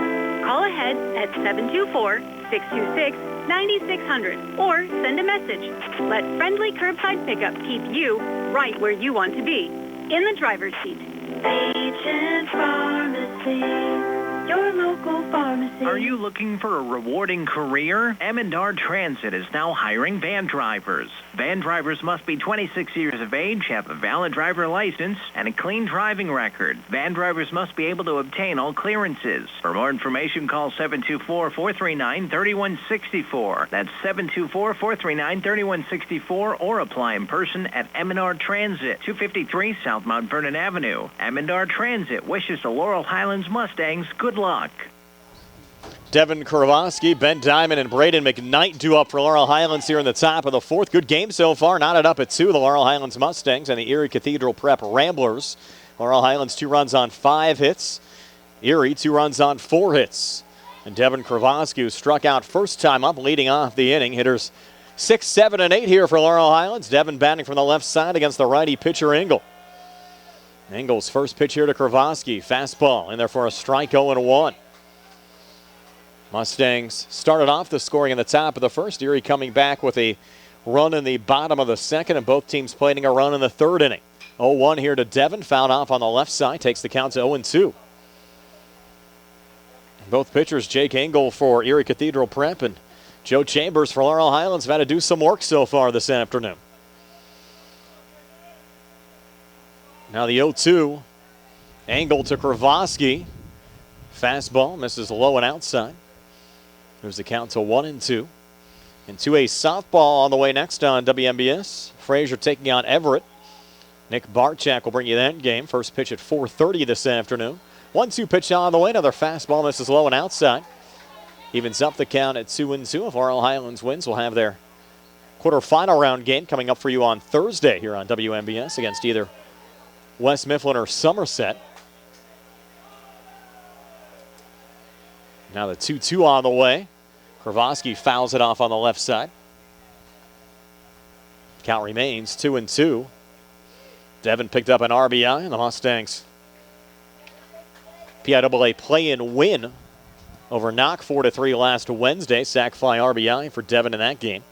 Call ahead at 724-626-9600 or send a message. Let friendly curbside pickup keep you right where you want to be, in the driver's seat. Peach & Pharmacy, your local pharmacy. Are you looking for a rewarding career? M&R Transit is now hiring van drivers. Van drivers must be 26 years of age, have a valid driver license, and a clean driving record. Van drivers must be able to obtain all clearances. For more information, call 724-439-3164. That's 724-439-3164, or apply in person at M&R Transit, 253 South Mount Vernon Avenue. M&R Transit wishes the Laurel Highlands Mustangs good luck. Devin Kurowski, Ben Diamond, and Braden McKnight due up for Laurel Highlands here in the top of the fourth. Good game so far. Knotted up at 2, the Laurel Highlands Mustangs and the Erie Cathedral Prep Ramblers. Laurel Highlands 2 runs on 5 hits. Erie 2 runs on 4 hits. And Devin Kurowski, who struck out first time up, leading off the inning. Hitters 6, 7, and 8 here for Laurel Highlands. Devin batting from the left side against the righty pitcher Engel. Engel's first pitch here to Kurowski. Fastball in there for a strike, 0-1. Mustangs started off the scoring in the top of the first. Erie coming back with a run in the bottom of the second, and both teams plating a run in the third inning. 0-1 here to Devin. Fouled off on the left side. Takes the count to 0-2. Both pitchers, Jake Engel for Erie Cathedral Prep and Joe Chambers for Laurel Highlands, have had to do some work so far this afternoon. Now the 0-2. Engel to Kurowski. Fastball misses low and outside. Moves the count to 1-2. And 2A softball on the way next on WMBS. Frazier taking on Everett. Nick Barchak will bring you that game. First pitch at 4:30 this afternoon. 1-2 pitch on the way. Another fastball misses low and outside. Evens up the count at 2-2. If Laurel Highlands wins, we'll have their quarterfinal round game coming up for you on Thursday here on WMBS against either West Mifflin or Somerset. Now the 2-2 on the way. Kurowski fouls it off on the left side. Count remains 2-2. Devin picked up an RBI, and the Mustangs PIAA play-in win over Knock 4-3 last Wednesday. Sac fly RBI for Devin in that game.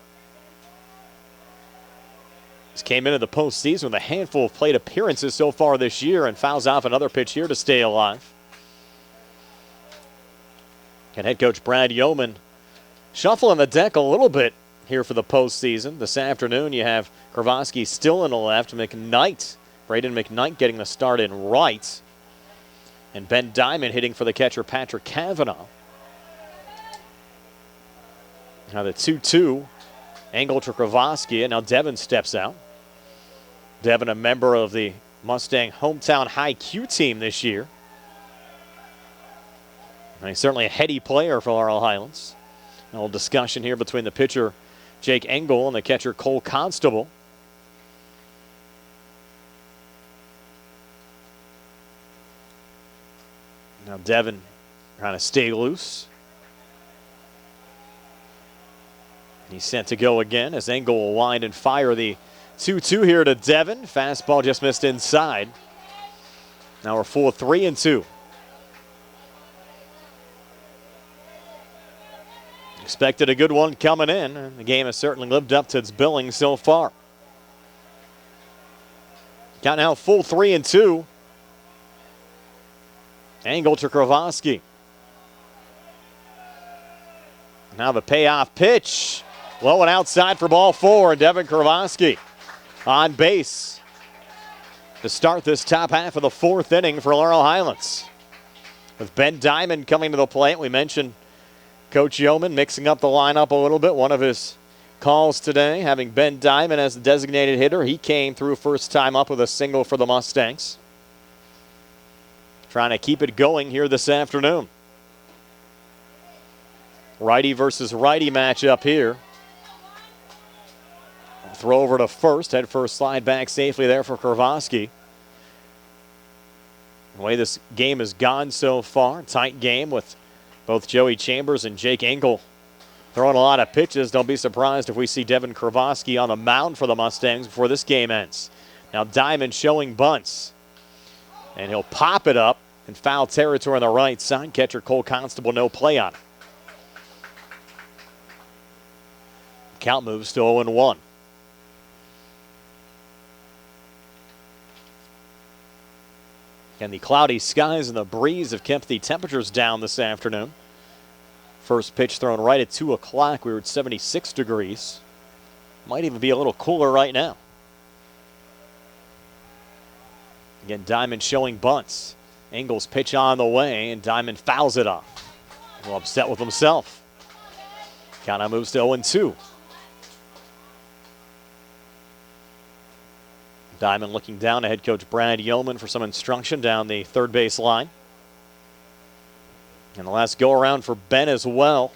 He came into the postseason with a handful of plate appearances so far this year and fouls off another pitch here to stay alive. And head coach Brad Yeoman shuffling the deck a little bit here for the postseason. This afternoon, you have Kravosky still in the left. Braden McKnight getting the start in right. And Ben Diamond hitting for the catcher, Patrick Cavanaugh. Now the 2-2, angle to Kravosky, and now Devin steps out. Devin, a member of the Mustang hometown high Q team this year. And he's certainly a heady player for Laurel Highlands. A little discussion here between the pitcher, Jake Engel, and the catcher, Cole Constable. Now Devin trying to stay loose. He's set to go again as Engel will wind and fire the 2-2 here to Devin. Fastball just missed inside. Now we're full 3-2. Expected a good one coming in, and the game has certainly lived up to its billing so far. Count now full 3-2. Angle to Kravosky. Now the payoff pitch. Low and outside for ball 4, and Devin Kravosky on base to start this top half of the 4th inning for Laurel Highlands. With Ben Diamond coming to the plate, we mentioned Coach Yeoman mixing up the lineup a little bit. One of his calls today, having Ben Diamond as the designated hitter. He came through first time up with a single for the Mustangs. Trying to keep it going here this afternoon. Righty versus righty matchup here. Throw over to first. Head first slide back safely there for Kravosky. The way this game has gone so far, tight game with both Joey Chambers and Jake Engel throwing a lot of pitches. Don't be surprised if we see Devin Kravosky on the mound for the Mustangs before this game ends. Now Diamond showing bunts. And he'll pop it up in foul territory on the right side. Catcher Cole Constable, no play on it. Count moves to 0-1. And the cloudy skies and the breeze have kept the temperatures down this afternoon. First pitch thrown right at 2 o'clock. We were at 76 degrees. Might even be a little cooler right now. Again, Diamond showing bunts. Engel's pitch on the way, and Diamond fouls it off. A little upset with himself. Count now moves to 0-2. Diamond looking down to head coach Brad Yeoman for some instruction down the third base line. And the last go around for Ben as well.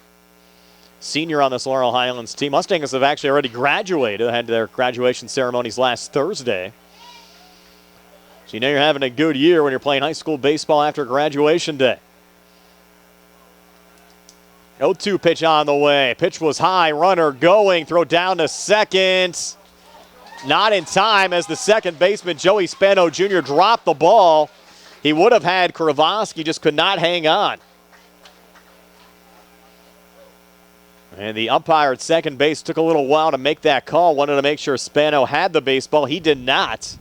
Senior on this Laurel Highlands team. Mustangs have actually already graduated. Had their graduation ceremonies last Thursday. So you know you're having a good year when you're playing high school baseball after graduation day. 0-2 pitch on the way. Pitch was high, runner going, throw down to second. Not in time as the second baseman, Joey Spano Jr., dropped the ball. He would have had Kravosky, just could not hang on. And the umpire at second base took a little while to make that call. Wanted to make sure Spano had the baseball. He did not.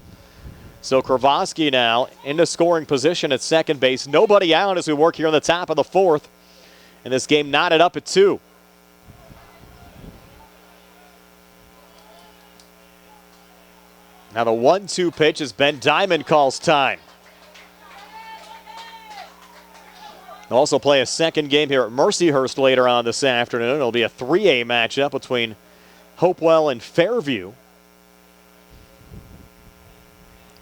So Kravosky now into scoring position at second base. Nobody out as we work here on the top of the 4th. And this game knotted up at 2. Now the 1-2 pitch as Ben Diamond calls time. They'll also play a second game here at Mercyhurst later on this afternoon. It'll be a 3A matchup between Hopewell and Fairview.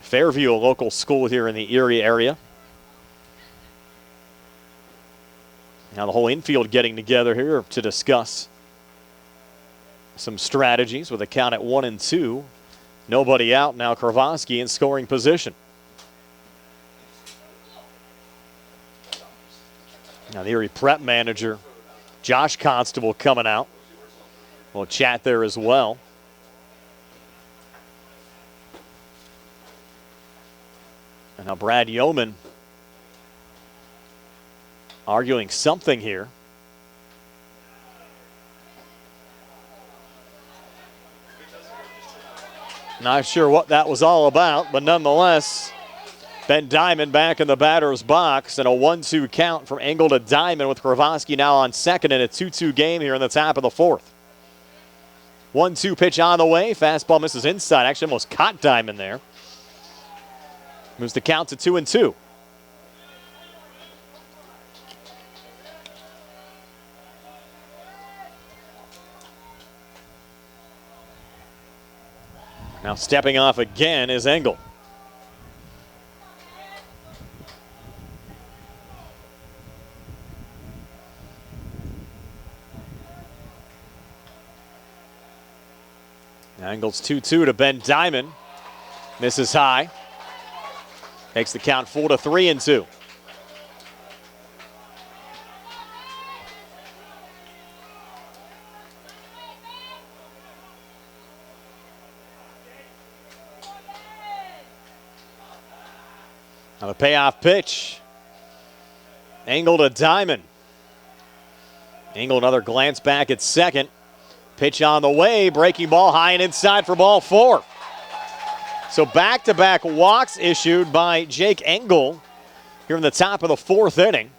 Fairview, a local school here in the Erie area. Now the whole infield getting together here to discuss some strategies with a count at 1-2. Nobody out, now Kravosky in scoring position. Now the Erie prep manager, Josh Constable, coming out. We'll chat there as well. And now Brad Yeoman arguing something here. Not sure what that was all about, but nonetheless, Ben Diamond back in the batter's box, and a 1-2 count from Engel to Diamond with Kravosky now on second in a 2-2 game here in the top of the 4th. 1-2 pitch on the way. Fastball misses inside. Actually almost caught Diamond there. Moves the count to 2-2. Now stepping off again is Engel. Angles 2-2 to Ben Diamond. Misses high. Makes the count 4-3-2. Now the payoff pitch. Engel to Diamond. Engel another glance back at second. Pitch on the way, breaking ball high and inside for ball 4. So back-to-back walks issued by Jake Engel here in the top of the 4th inning.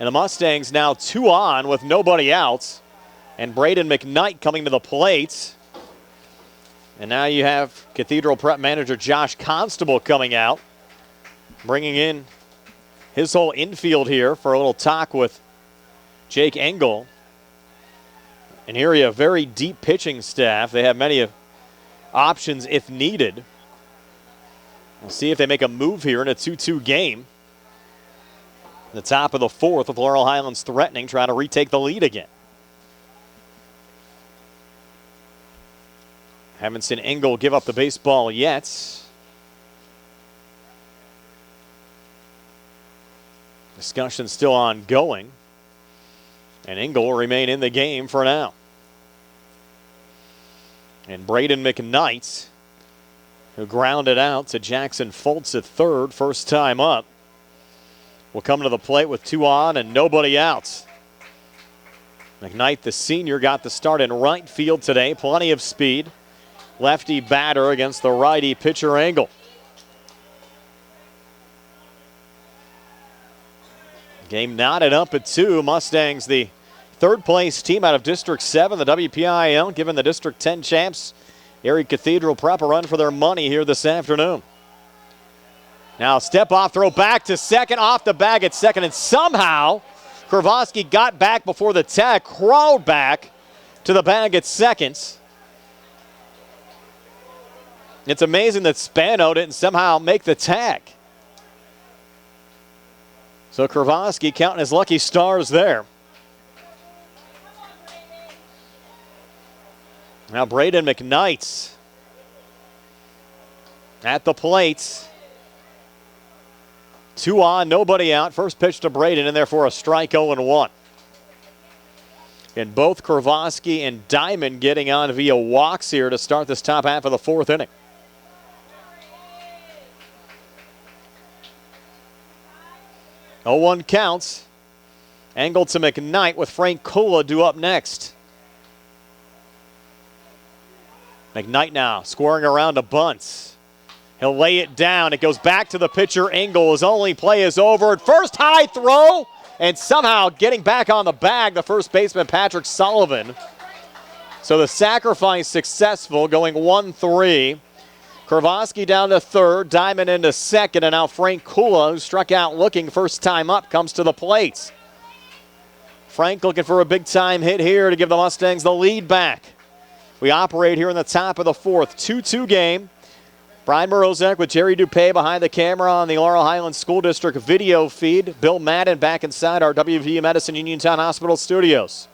And the Mustangs now 2 on with nobody out. And Braden McKnight coming to the plate. And now you have Cathedral Prep manager Josh Constable coming out, bringing in his whole infield here for a little talk with Jake Engel. And here you have a very deep pitching staff. They have many options if needed. We'll see if they make a move here in a 2-2 game. The top of the 4th with Laurel Highlands threatening, trying to retake the lead again. Haven't seen Engel give up the baseball yet. Discussion still ongoing. And Engel will remain in the game for now. And Braden McKnight, who grounded out to Jackson Foltz at third, first time up, will come to the plate with 2 on and nobody out. McKnight, the senior, got the start in right field today. Plenty of speed. Lefty batter against the righty pitcher Engel. Game knotted up at 2. Mustangs, the third place team out of District 7, the WPIAA, giving the District 10 champs Erie Cathedral Prep a run for their money here this afternoon. Now step off, throw back to second, off the bag at second, and somehow Kravosky got back before the tag, crawled back to the bag at second. It's amazing that Spano didn't somehow make the tag. So Kravosky counting his lucky stars there. Now Braden McKnight at the plate. 2 on, nobody out. First pitch to Braden, and therefore a strike 0-1. And both Kravosky and Diamond getting on via walks here to start this top half of the 4th inning. Oh, 1 counts. Engel to McKnight with Frank Kula due up next. McKnight now scoring around a bunt. He'll lay it down. It goes back to the pitcher, Engel. His only play is over. At first, high throw, and somehow getting back on the bag, the first baseman, Patrick Sullivan. So the sacrifice successful, going 1-3. Kravosky down to third, Diamond into second, and now Frank Kula, who struck out looking first time up, comes to the plate. Frank looking for a big-time hit here to give the Mustangs the lead back. We operate here in the top of the 4th. 2-2 game. Brian Morozek with Jerry Dupay behind the camera on the Laurel Highlands School District video feed. Bill Madden back inside our WVU Medicine Uniontown Hospital studios.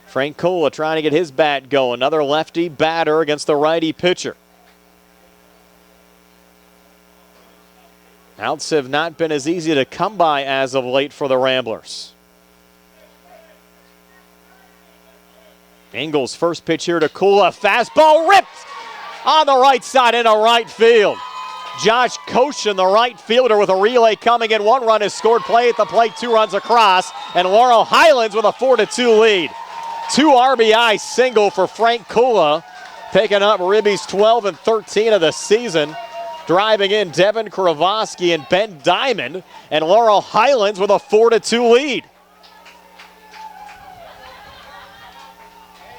Frank Kula trying to get his bat going. Another lefty batter against the righty pitcher. Outs have not been as easy to come by as of late for the Ramblers. Engel's first pitch here to Kula. Fastball ripped on the right side into right field. Josh Koshin, the right fielder, with a relay coming in. 1 run is scored. Play at the plate, 2 runs across. And Laurel Highlands with a 4-2 lead. 2 RBI single for Frank Kula, picking up Ribby's 12 and 13 of the season. Driving in Devin Kravosky and Ben Diamond. And Laurel Highlands with a 4-2 lead.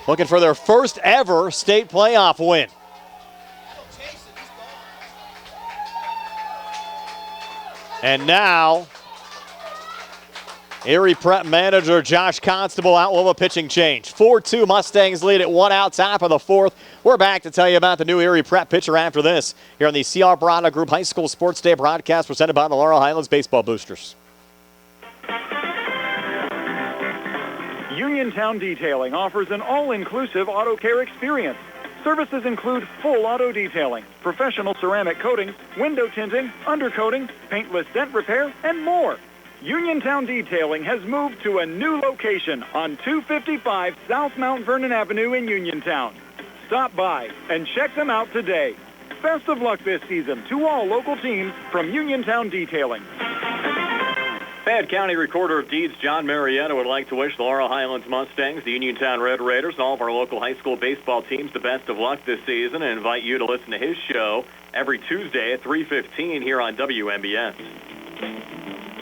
looking for their first ever state playoff win. And now, Erie Prep manager Josh Constable out with a pitching change. 4-2 Mustangs lead at 1 out, top of the 4th. We're back to tell you about the new Erie Prep pitcher after this here on the C.R. Brada Group High School Sports Day broadcast presented by the Laurel Highlands Baseball Boosters. Uniontown Detailing offers an all-inclusive auto care experience. Services include full auto detailing, professional ceramic coatings, window tinting, undercoating, paintless dent repair, and more. Uniontown Detailing has moved to a new location on 255 South Mount Vernon Avenue in Uniontown. Stop by and check them out today. Best of luck this season to all local teams from Uniontown Detailing. Fayette County Recorder of Deeds John Marietta would like to wish the Laurel Highlands Mustangs, the Uniontown Red Raiders, and all of our local high school baseball teams the best of luck this season and invite you to listen to his show every Tuesday at 3:15 here on WMBS.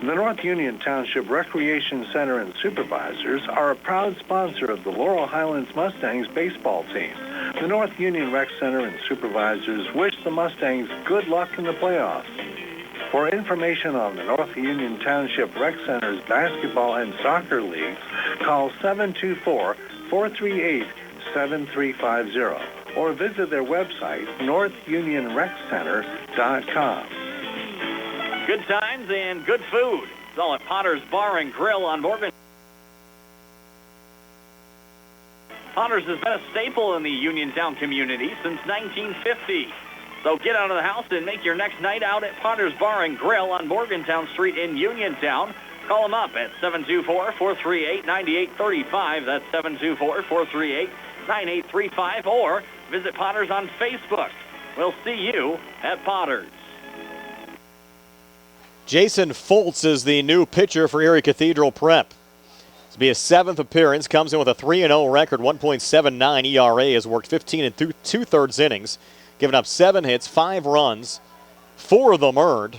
The North Union Township Recreation Center and Supervisors are a proud sponsor of the Laurel Highlands Mustangs baseball team. The North Union Rec Center and Supervisors wish the Mustangs good luck in the playoffs. For information on the North Union Township Rec Center's basketball and soccer leagues, call 724-438-7350 or visit their website, northunionreccenter.com. Good times and good food. It's all at Potter's Bar and Grill on Morgan. Potter's has been a staple in the Uniontown community since 1950. So get out of the house and make your next night out at Potter's Bar and Grill on Morgantown Street in Uniontown. Call them up at 724-438-9835. That's 724-438-9835. Or visit Potter's on Facebook. We'll see you at Potter's. Jason Foltz is the new pitcher for Erie Cathedral Prep. This will be his 7th appearance. Comes in with a 3-0 record, 1.79 ERA. Has worked 15 and 2/3 innings. Given up 7 hits, 5 runs, 4 of them earned.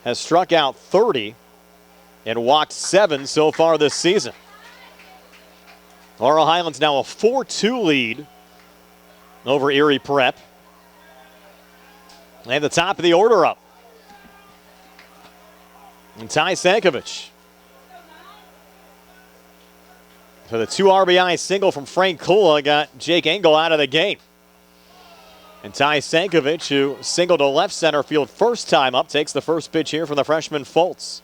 Has struck out 30 and walked 7 so far this season. Laurel Highlands now a 4-2 lead over Erie Prep. They have the top of the order up. And Ty Sankovic for the 2 RBI single from Frank Kula got Jake Engel out of the game. And Ty Sankovic, who singled to left center field first time up, takes the first pitch here from the freshman Foltz.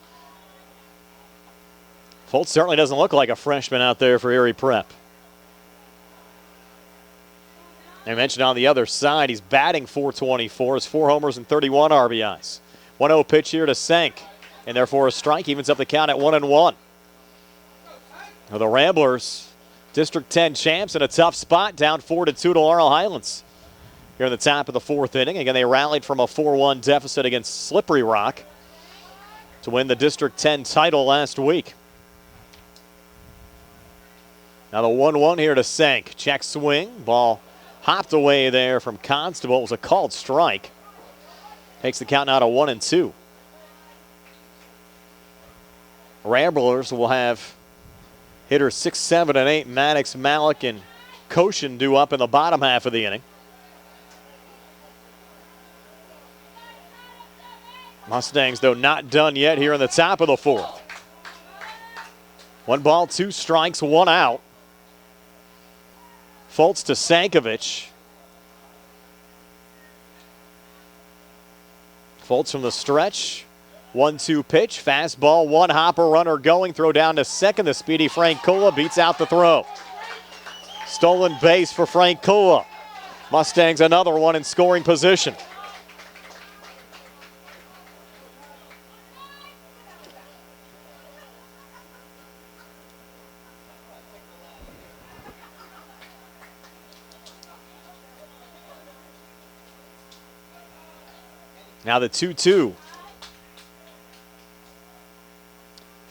Foltz certainly doesn't look like a freshman out there for Erie Prep. I mentioned on the other side, he's batting .424, has 4 homers and 31 RBIs. 1-0 pitch here to Sank. And therefore a strike evens up the count at 1-1. Now the Ramblers, District 10 champs, in a tough spot, down 4-2 to Laurel Highlands. Here in the top of the 4th inning. Again, they rallied from a 4-1 deficit against Slippery Rock to win the District 10 title last week. Now the 1-1 here to Sank. Check swing. Ball hopped away there from Constable. It was a called strike. Takes the count now to 1-2. Ramblers will have hitters 6, 7, and 8. Maddox, Malik, and Koshin due up in the bottom half of the inning. Mustangs, though, not done yet here in the top of the 4th. 1 ball, 2 strikes, 1 out. Foltz to Sankovic. Foltz from the stretch. 1-2 pitch, fastball, 1 hopper, runner going, throw down to second. The speedy Frank Kula beats out the throw. Stolen base for Frank Kula. Mustangs another one in scoring position. Now the 2-2.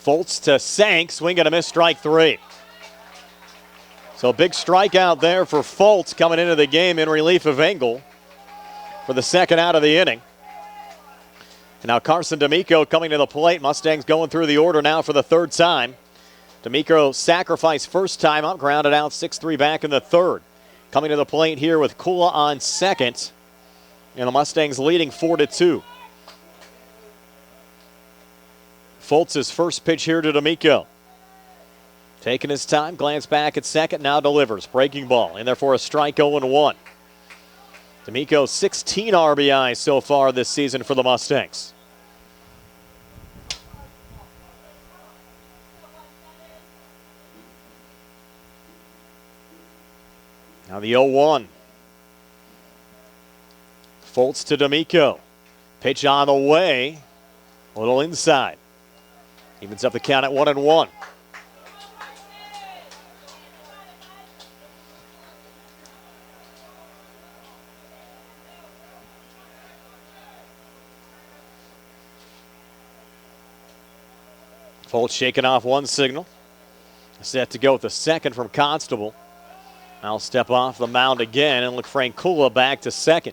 Foltz to Sank, swing and a miss, strike 3. So a big strikeout there for Foltz coming into the game in relief of Engel for the 2nd out of the inning. And now Carson D'Amico coming to the plate. Mustangs going through the order now for the 3rd time. D'Amico sacrificed first time up, grounded out 6-3 back in the third. Coming to the plate here with Kula on second. And the Mustangs leading 4-2. Foltz's first pitch here to D'Amico. Taking his time, glance back at second, now delivers. Breaking ball in there for a strike, 0-1. D'Amico 16 RBIs so far this season for the Mustangs. Now the 0-1. Foltz to D'Amico. Pitch on the way. A little inside. Evens up the count at 1-1. Foltz shaking off one signal. Set to go with the second from Constable. I'll step off the mound again and look Frank Kula back to second.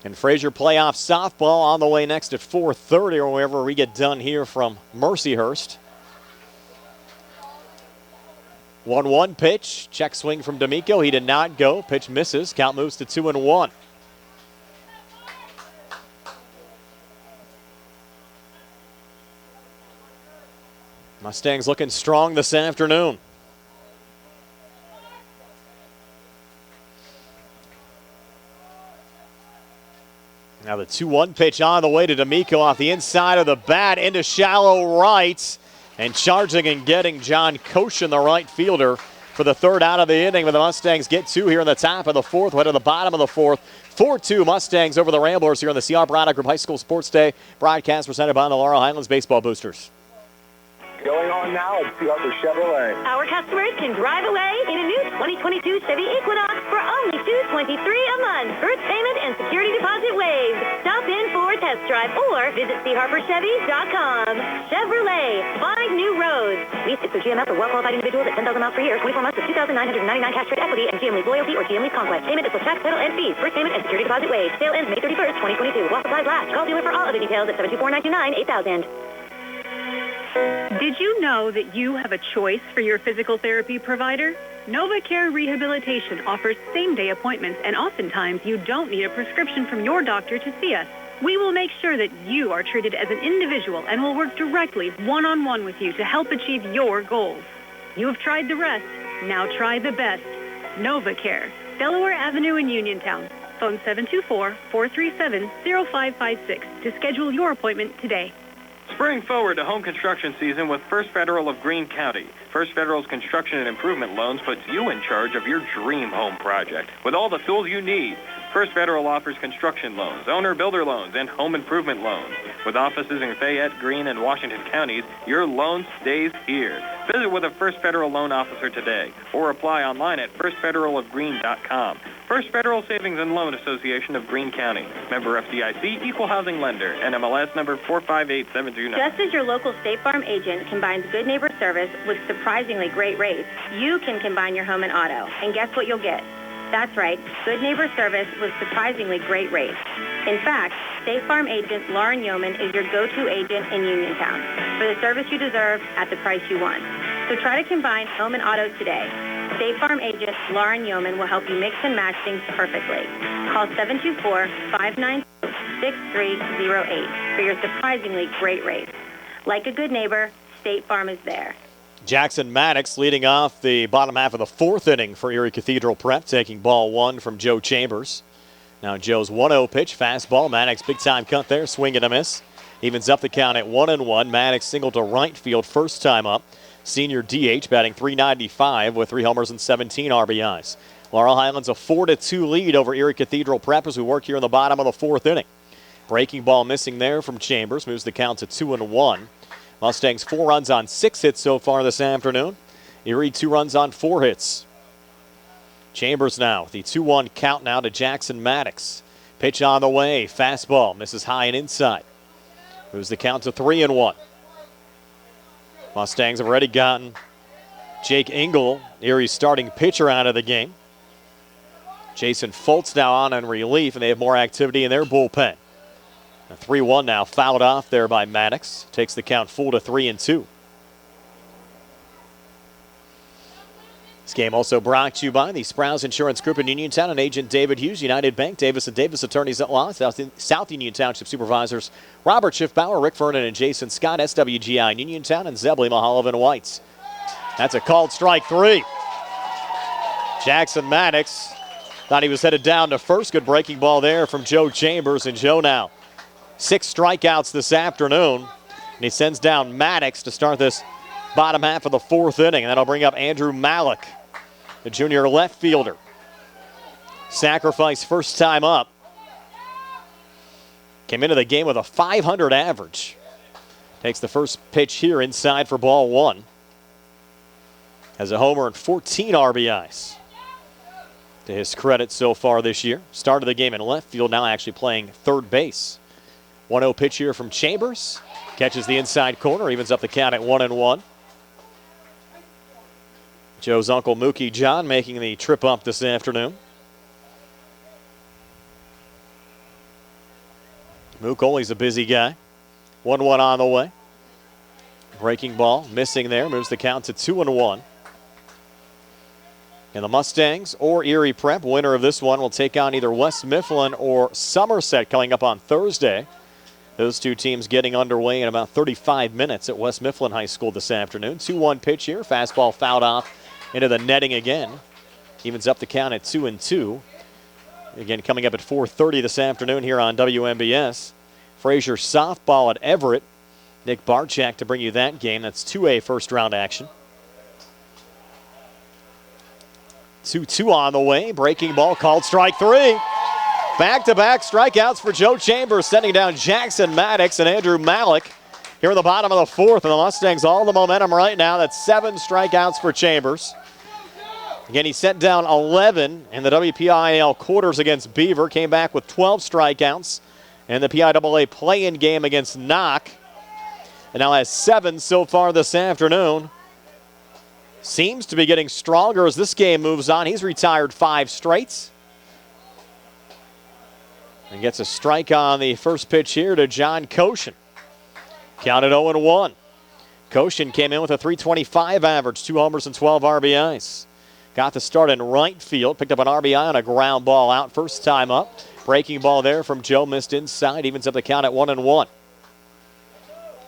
And Fraser playoff softball on the way next at 4:30 or wherever we get done here from Mercyhurst. 1-1 pitch. Check swing from D'Amico. He did not go. Pitch misses. Count moves to 2-1. Mustangs looking strong this afternoon. Now the 2-1 pitch on the way to D'Amico off the inside of the bat into shallow right. And charging and getting John Koshin, the right fielder, for the third out of the inning. But the Mustangs get two here in the top of the fourth, way to the bottom of the fourth. 4-2 Mustangs over the Ramblers here on the CR Braddock Group High School Sports Day. Broadcast presented by the Laurel Highlands Baseball Boosters. Going on now at Sea Harbor Chevrolet. Our customers can drive away in a new 2022 Chevy Equinox for only $223 a month. First payment and security deposit waived. Stop in for a test drive or visit SeaHarborChevy.com. Chevrolet, find new roads. Lease it through GMF for well-qualified individuals at 10,000 miles per year, 24 months with $2,999 cash trade equity and GM Lease Loyalty or GM Lease Conquest. Payment is with tax, title, and fees. First payment and security deposit waived. Sale ends May 31st, 2022. While supplies last. Call dealer for all other details at 724-929-8000. Did you know that you have a choice for your physical therapy provider? NovaCare Rehabilitation offers same-day appointments, and oftentimes you don't need a prescription from your doctor to see us. We will make sure that you are treated as an individual and will work directly one-on-one with you to help achieve your goals. You have tried the rest. Now try the best. NovaCare, Delaware Avenue in Uniontown. Phone 724-437-0556 to schedule your appointment today. Spring forward to home construction season with First Federal of Greene County. First Federal's construction and improvement loans puts you in charge of your dream home project with all the tools you need. First Federal offers construction loans, owner-builder loans, and home improvement loans. With offices in Fayette, Greene, and Washington counties, your loan stays here. Visit with a First Federal loan officer today or apply online at firstfederalofgreene.com. First Federal Savings and Loan Association of Greene County. Member FDIC, Equal Housing Lender, NMLS number 458729. Just as your local State Farm agent combines good neighbor service with surprisingly great rates, you can combine your home and auto. And guess what you'll get? That's right, good neighbor service with surprisingly great rates. In fact, State Farm agent Lauren Yeoman is your go-to agent in Uniontown for the service you deserve at the price you want. So try to combine home and auto today. State Farm agent Lauren Yeoman will help you mix and match things perfectly. Call 724-592-6308 for your surprisingly great rates. Like a good neighbor, State Farm is there. Jackson Maddox leading off the bottom half of the fourth inning for Erie Cathedral Prep, taking ball one from Joe Chambers. Now Joe's 1-0 pitch, fastball. Maddox big time cut there, swing and a miss. Evens up the count at 1-1. Maddox single to right field first time up. Senior DH batting .395 with 3 homers and 17 RBIs. Laurel Highlands a 4-2 lead over Erie Cathedral Prep as we work here in the bottom of the fourth inning. Breaking ball missing there from Chambers, moves the count to 2-1. Mustangs 4 runs on 6 hits so far this afternoon. Erie 2 runs on 4 hits. Chambers now, the 2-1 count now to Jackson Maddox. Pitch on the way, fastball, misses high and inside. Moves the count to 3-1. Mustangs have already gotten Jake Engel, Erie's starting pitcher, out of the game. Jason Foltz now on in relief, and they have more activity in their bullpen. A 3-1 now, fouled off there by Maddox. Takes the count full to 3-2. This game also brought to you by the Sprouse Insurance Group in Uniontown and agent David Hughes, United Bank, Davis & Davis Attorneys at Law, South Union Township Supervisors Robert Schiffbauer, Rick Vernon, and Jason Scott, SWGI in Uniontown, and Zebley Mahalovan Whites. That's a called strike 3. Jackson Maddox thought he was headed down to first. Good breaking ball there from Joe Chambers, and Joe now 6 strikeouts this afternoon, and he sends down Maddox to start this bottom half of the 4th inning, and that'll bring up Andrew Malik, the junior left fielder. Sacrifice first time up. Came into the game with a .500 average. Takes the first pitch here inside for ball 1. Has a homer and 14 RBIs to his credit so far this year. Started the game in left field, now actually playing third base. 1-0 pitch here from Chambers. Catches the inside corner, evens up the count at 1-1. Joe's uncle Mookie John making the trip up this afternoon. Mook always a busy guy. 1-1 on the way. Breaking ball, missing there, moves the count to 2-1. And the Mustangs or Erie Prep, winner of this one, will take on either West Mifflin or Somerset coming up on Thursday. Those two teams getting underway in about 35 minutes at West Mifflin High School this afternoon. 2-1 pitch here, fastball fouled off into the netting again. Evens up the count at 2-2. Again, coming up at 4:30 this afternoon here on WMBS. Fraser softball at Everett. Nick Barchak to bring you that game. That's 2A first round action. 2-2 on the way. Breaking ball called strike 3. Back-to-back strikeouts for Joe Chambers, sending down Jackson Maddox and Andrew Malik here in the bottom of the 4th. And the Mustangs all the momentum right now. That's 7 strikeouts for Chambers. Again, he sent down 11 in the WPIAL quarters against Beaver. Came back with 12 strikeouts in the PIAA play-in game against Knock. And now has 7 so far this afternoon. Seems to be getting stronger as this game moves on. He's retired 5 straights. And gets a strike on the first pitch here to John Koshin. Counted 0-1. Koshin came in with a .325 average, 2 homers and 12 RBIs. Got the start in right field, picked up an RBI on a ground ball out first time up. Breaking ball there from Joe, missed inside, evens up the count at 1-1.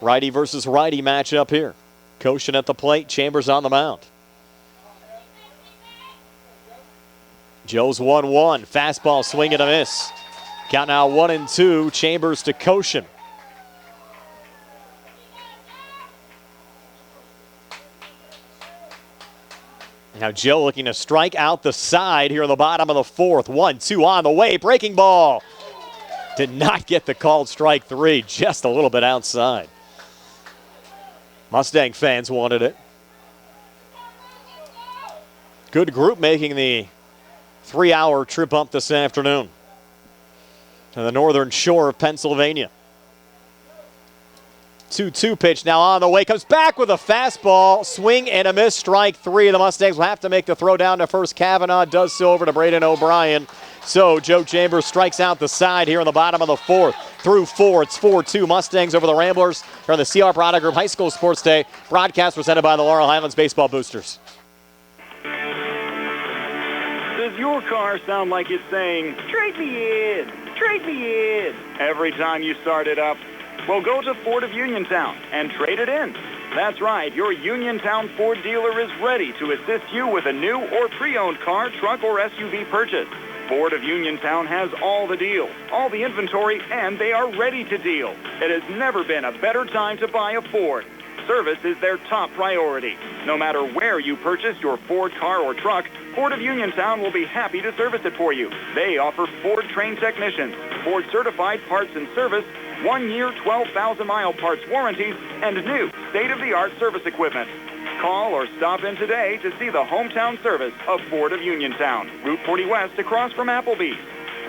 Righty versus righty matchup here. Koshin at the plate, Chambers on the mound. Joe's 1-1, fastball swing and a miss. Count now 1-2, Chambers to Koshin. Now Joe looking to strike out the side here in the bottom of the 4th. 1-2 on the way, breaking ball. Did not get the called strike 3, just a little bit outside. Mustang fans wanted it. Good group making the 3-hour trip up this afternoon to the northern shore of Pennsylvania. 2-2 pitch now on the way. Comes back with a fastball. Swing and a miss. Strike 3. The Mustangs will have to make the throw down to first. Kavanaugh does so over to Braden O'Brien. So Joe Chambers strikes out the side here in the bottom of the 4th. Through 4, it's 4-2. Mustangs over the Ramblers here on the CR Product Group High School Sports Day. Broadcast presented by the Laurel Highlands Baseball Boosters. Does your car sound like it's saying, "Trade me in, trade me in," every time you start it up? Well, go to Ford of Uniontown and trade it in. That's right, your Uniontown Ford dealer is ready to assist you with a new or pre-owned car, truck, or SUV purchase. Ford of Uniontown has all the deals, all the inventory, and they are ready to deal. It has never been a better time to buy a Ford. Service is their top priority. No matter where you purchase your Ford car or truck, Ford of Uniontown will be happy to service it for you. They offer Ford-trained technicians, Ford-certified parts and service, 1-year, 12,000-mile parts warranties, and new state-of-the-art service equipment. Call or stop in today to see the hometown service of Ford of Uniontown, Route 40 West across from Applebee's.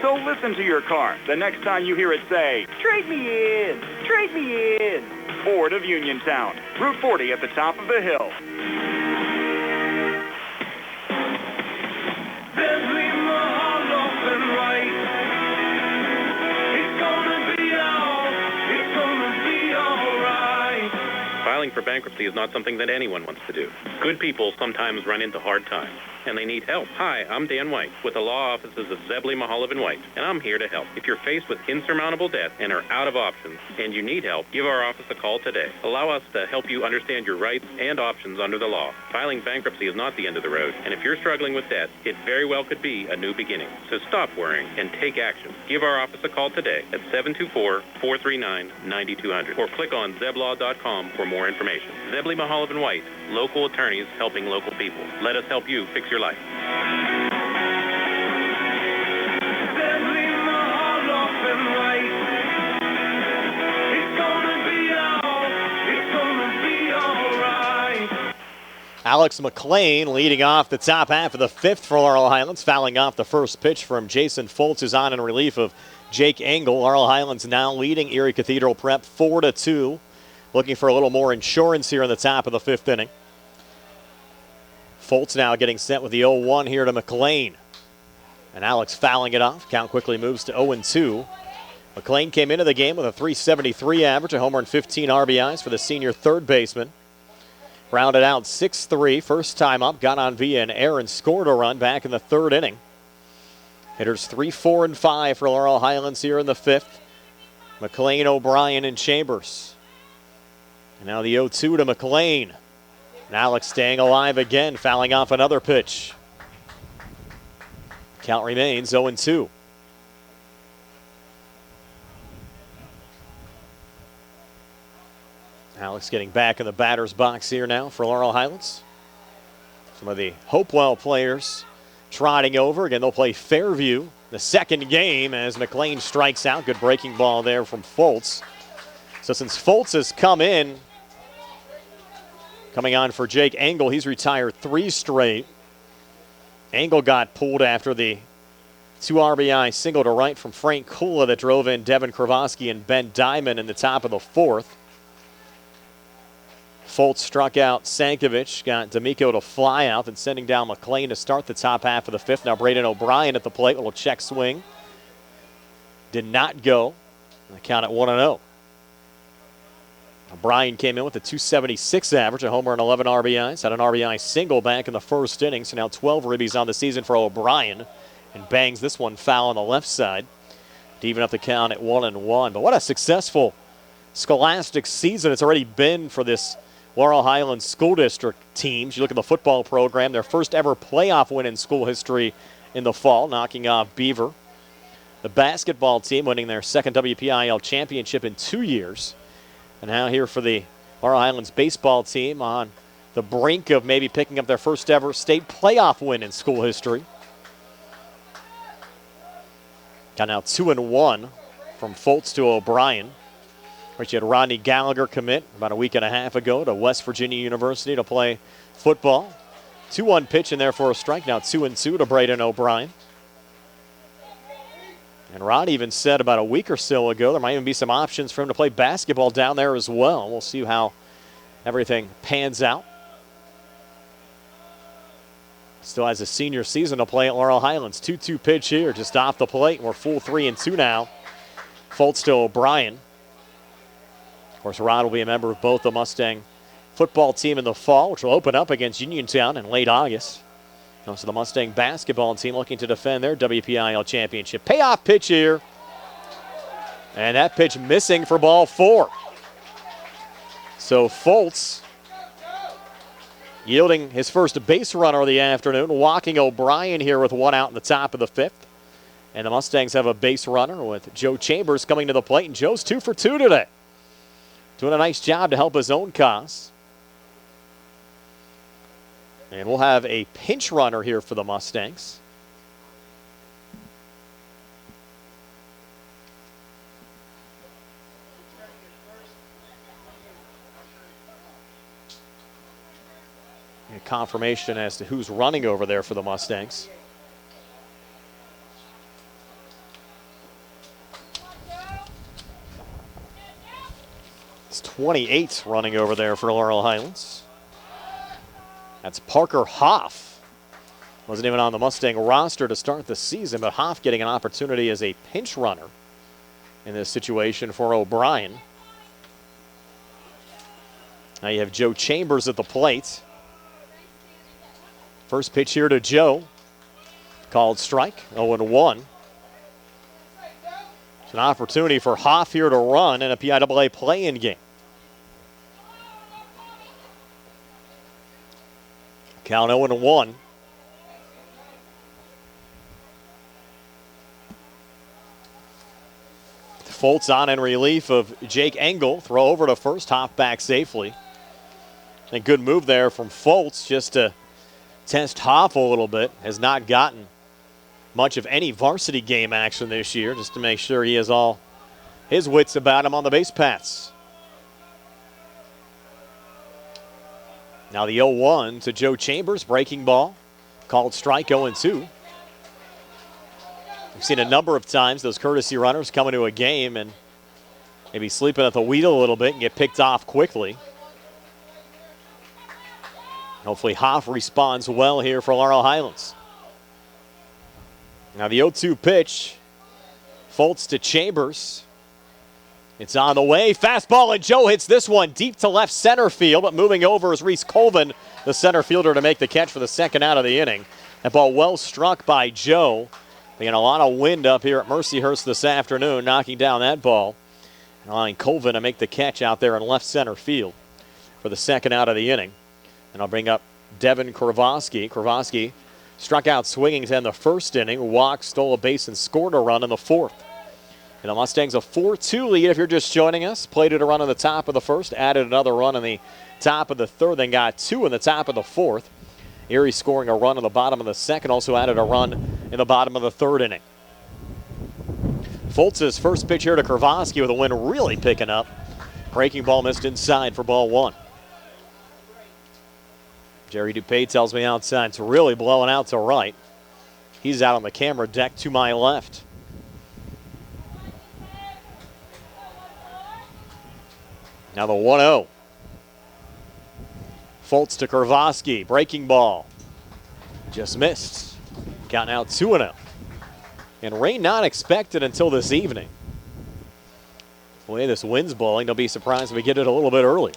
So listen to your car the next time you hear it say, "Trade me in, trade me in." Ford of Uniontown, Route 40 at the top of the hill. Filing for bankruptcy is not something that anyone wants to do. Good people sometimes run into hard times, and they need help. Hi, I'm Dan White with the law offices of Zebley, Maholob & White, and I'm here to help. If you're faced with insurmountable debt and are out of options and you need help, give our office a call today. Allow us to help you understand your rights and options under the law. Filing bankruptcy is not the end of the road, and if you're struggling with debt, it very well could be a new beginning. So stop worrying and take action. Give our office a call today at 724-439-9200 or click on zeblaw.com for more information. Zebley, Maholob & White, local attorneys helping local people. Let us help you fix your life. Alex McLean leading off the top half of the fifth for Laurel Highlands, fouling off the first pitch from Jason Foltz, who's on in relief of Jake Engel. Laurel Highlands now leading Erie Cathedral Prep 4-2. Looking for a little more insurance here in the top of the fifth inning. Foltz now getting set with the 0-1 here to McLean. And Alex fouling it off. Count quickly moves to 0-2. McLean came into the game with a .373 average, a homer and 15 RBIs for the senior third baseman. Rounded out 6-3, first time up, got on via an error and scored a run back in the third inning. Hitters 3, 4, and 5 for Laurel Highlands here in the fifth. McLean, O'Brien, and Chambers. And now the 0-2 to McLean. And Alex staying alive again, fouling off another pitch. Count remains 0-2. Alex getting back in the batter's box here now for Laurel Highlands. Some of the Hopewell players trotting over. Again, they'll play Fairview the second game as McLean strikes out. Good breaking ball there from Foltz. So since Foltz has come in, coming on for Jake Engel, he's retired 3 straight. Engel got pulled after the 2 RBI single to right from Frank Kula that drove in Devin Kravosky and Ben Diamond in the top of the fourth. Foltz struck out Sankovic, got D'Amico to fly out, and sending down McLean to start the top half of the fifth. Now Braden O'Brien at the plate, little check swing. Did not go. The count at 1-0. O'Brien came in with a .276 average, a homer and 11 RBIs. Had an RBI single back in the first inning, so now 12 ribbies on the season for O'Brien. And bangs this one foul on the left side to even up the count at 1-1. But what a successful Scholastic season it's already been for this Laurel Highlands School District teams. You look at the football program, their first ever playoff win in school history in the fall, knocking off Beaver. The basketball team winning their second WPIAL championship in 2 years. And now here for the Laurel Highlands baseball team on the brink of maybe picking up their first ever state playoff win in school history. Got now 2-1 from Foltz to O'Brien. You had Rodney Gallagher commit about a week and a half ago to West Virginia University to play football. 2-1 pitch in there for a strike. Now 2-2 to Braden O'Brien. And Rod even said about a week or so ago there might even be some options for him to play basketball down there as well. We'll see how everything pans out. Still has a senior season to play at Laurel Highlands. 2-2 pitch here just off the plate. We're full 3-2 now. Foltz to O'Brien. Of course, Rod will be a member of both the Mustang football team in the fall, which will open up against Uniontown in late August. Also, the Mustang basketball team looking to defend their WPIAL championship. Payoff pitch here. And that pitch missing for ball 4. So Foltz yielding his first base runner of the afternoon, walking O'Brien here with 1 out in the top of the fifth. And the Mustangs have a base runner with Joe Chambers coming to the plate, and Joe's 2 for 2 today. Doing a nice job to help his own cause. And we'll have a pinch runner here for the Mustangs. A confirmation as to who's running over there for the Mustangs. It's 28 running over there for Laurel Highlands. That's Parker Hoff. Wasn't even on the Mustang roster to start the season, but Hoff getting an opportunity as a pinch runner in this situation for O'Brien. Now you have Joe Chambers at the plate. First pitch here to Joe. Called strike, 0-1. It's an opportunity for Hoff here to run in a PIAA play-in game. Count 0-1. Foltz on in relief of Jake Engel. Throw over to first, Hoff back safely. And good move there from Foltz just to test Hoff a little bit. Has not gotten much of any varsity game action this year, just to make sure he has all his wits about him on the base paths. Now the 0-1 to Joe Chambers, breaking ball. Called strike, 0-2. We've seen a number of times those courtesy runners come into a game and maybe sleeping at the wheel a little bit and get picked off quickly. Hopefully Hoff responds well here for Laurel Highlands. Now the 0-2 pitch. Foltz to Chambers. It's on the way. Fastball, and Joe hits this one deep to left center field, but moving over is Reese Colvin, the center fielder, to make the catch for the second out of the inning. That ball well struck by Joe. They got a lot of wind up here at Mercyhurst this afternoon, knocking down that ball. And allowing Colvin to make the catch out there in left center field for the second out of the inning. And I'll bring up Devin Kravosky. Kravosky struck out swinging to end the first inning, walked, stole a base, and scored a run in the fourth. And the Mustangs a 4-2 lead if you're just joining us. Played it a run in the top of the first, added another run in the top of the third, then got two in the top of the fourth. Erie scoring a run in the bottom of the second, also added a run in the bottom of the third inning. Foltz's first pitch here to Kravosky with the wind really picking up. Breaking ball missed inside for ball one. Jerry Dupay tells me outside it's really blowing out to right. He's out on the camera deck to my left. Now the 1-0. Foltz to Kravosky, breaking ball. Just missed. Count now 2-0. And rain not expected until this evening. The way this wind's blowing, don't be surprised if we get it a little bit early.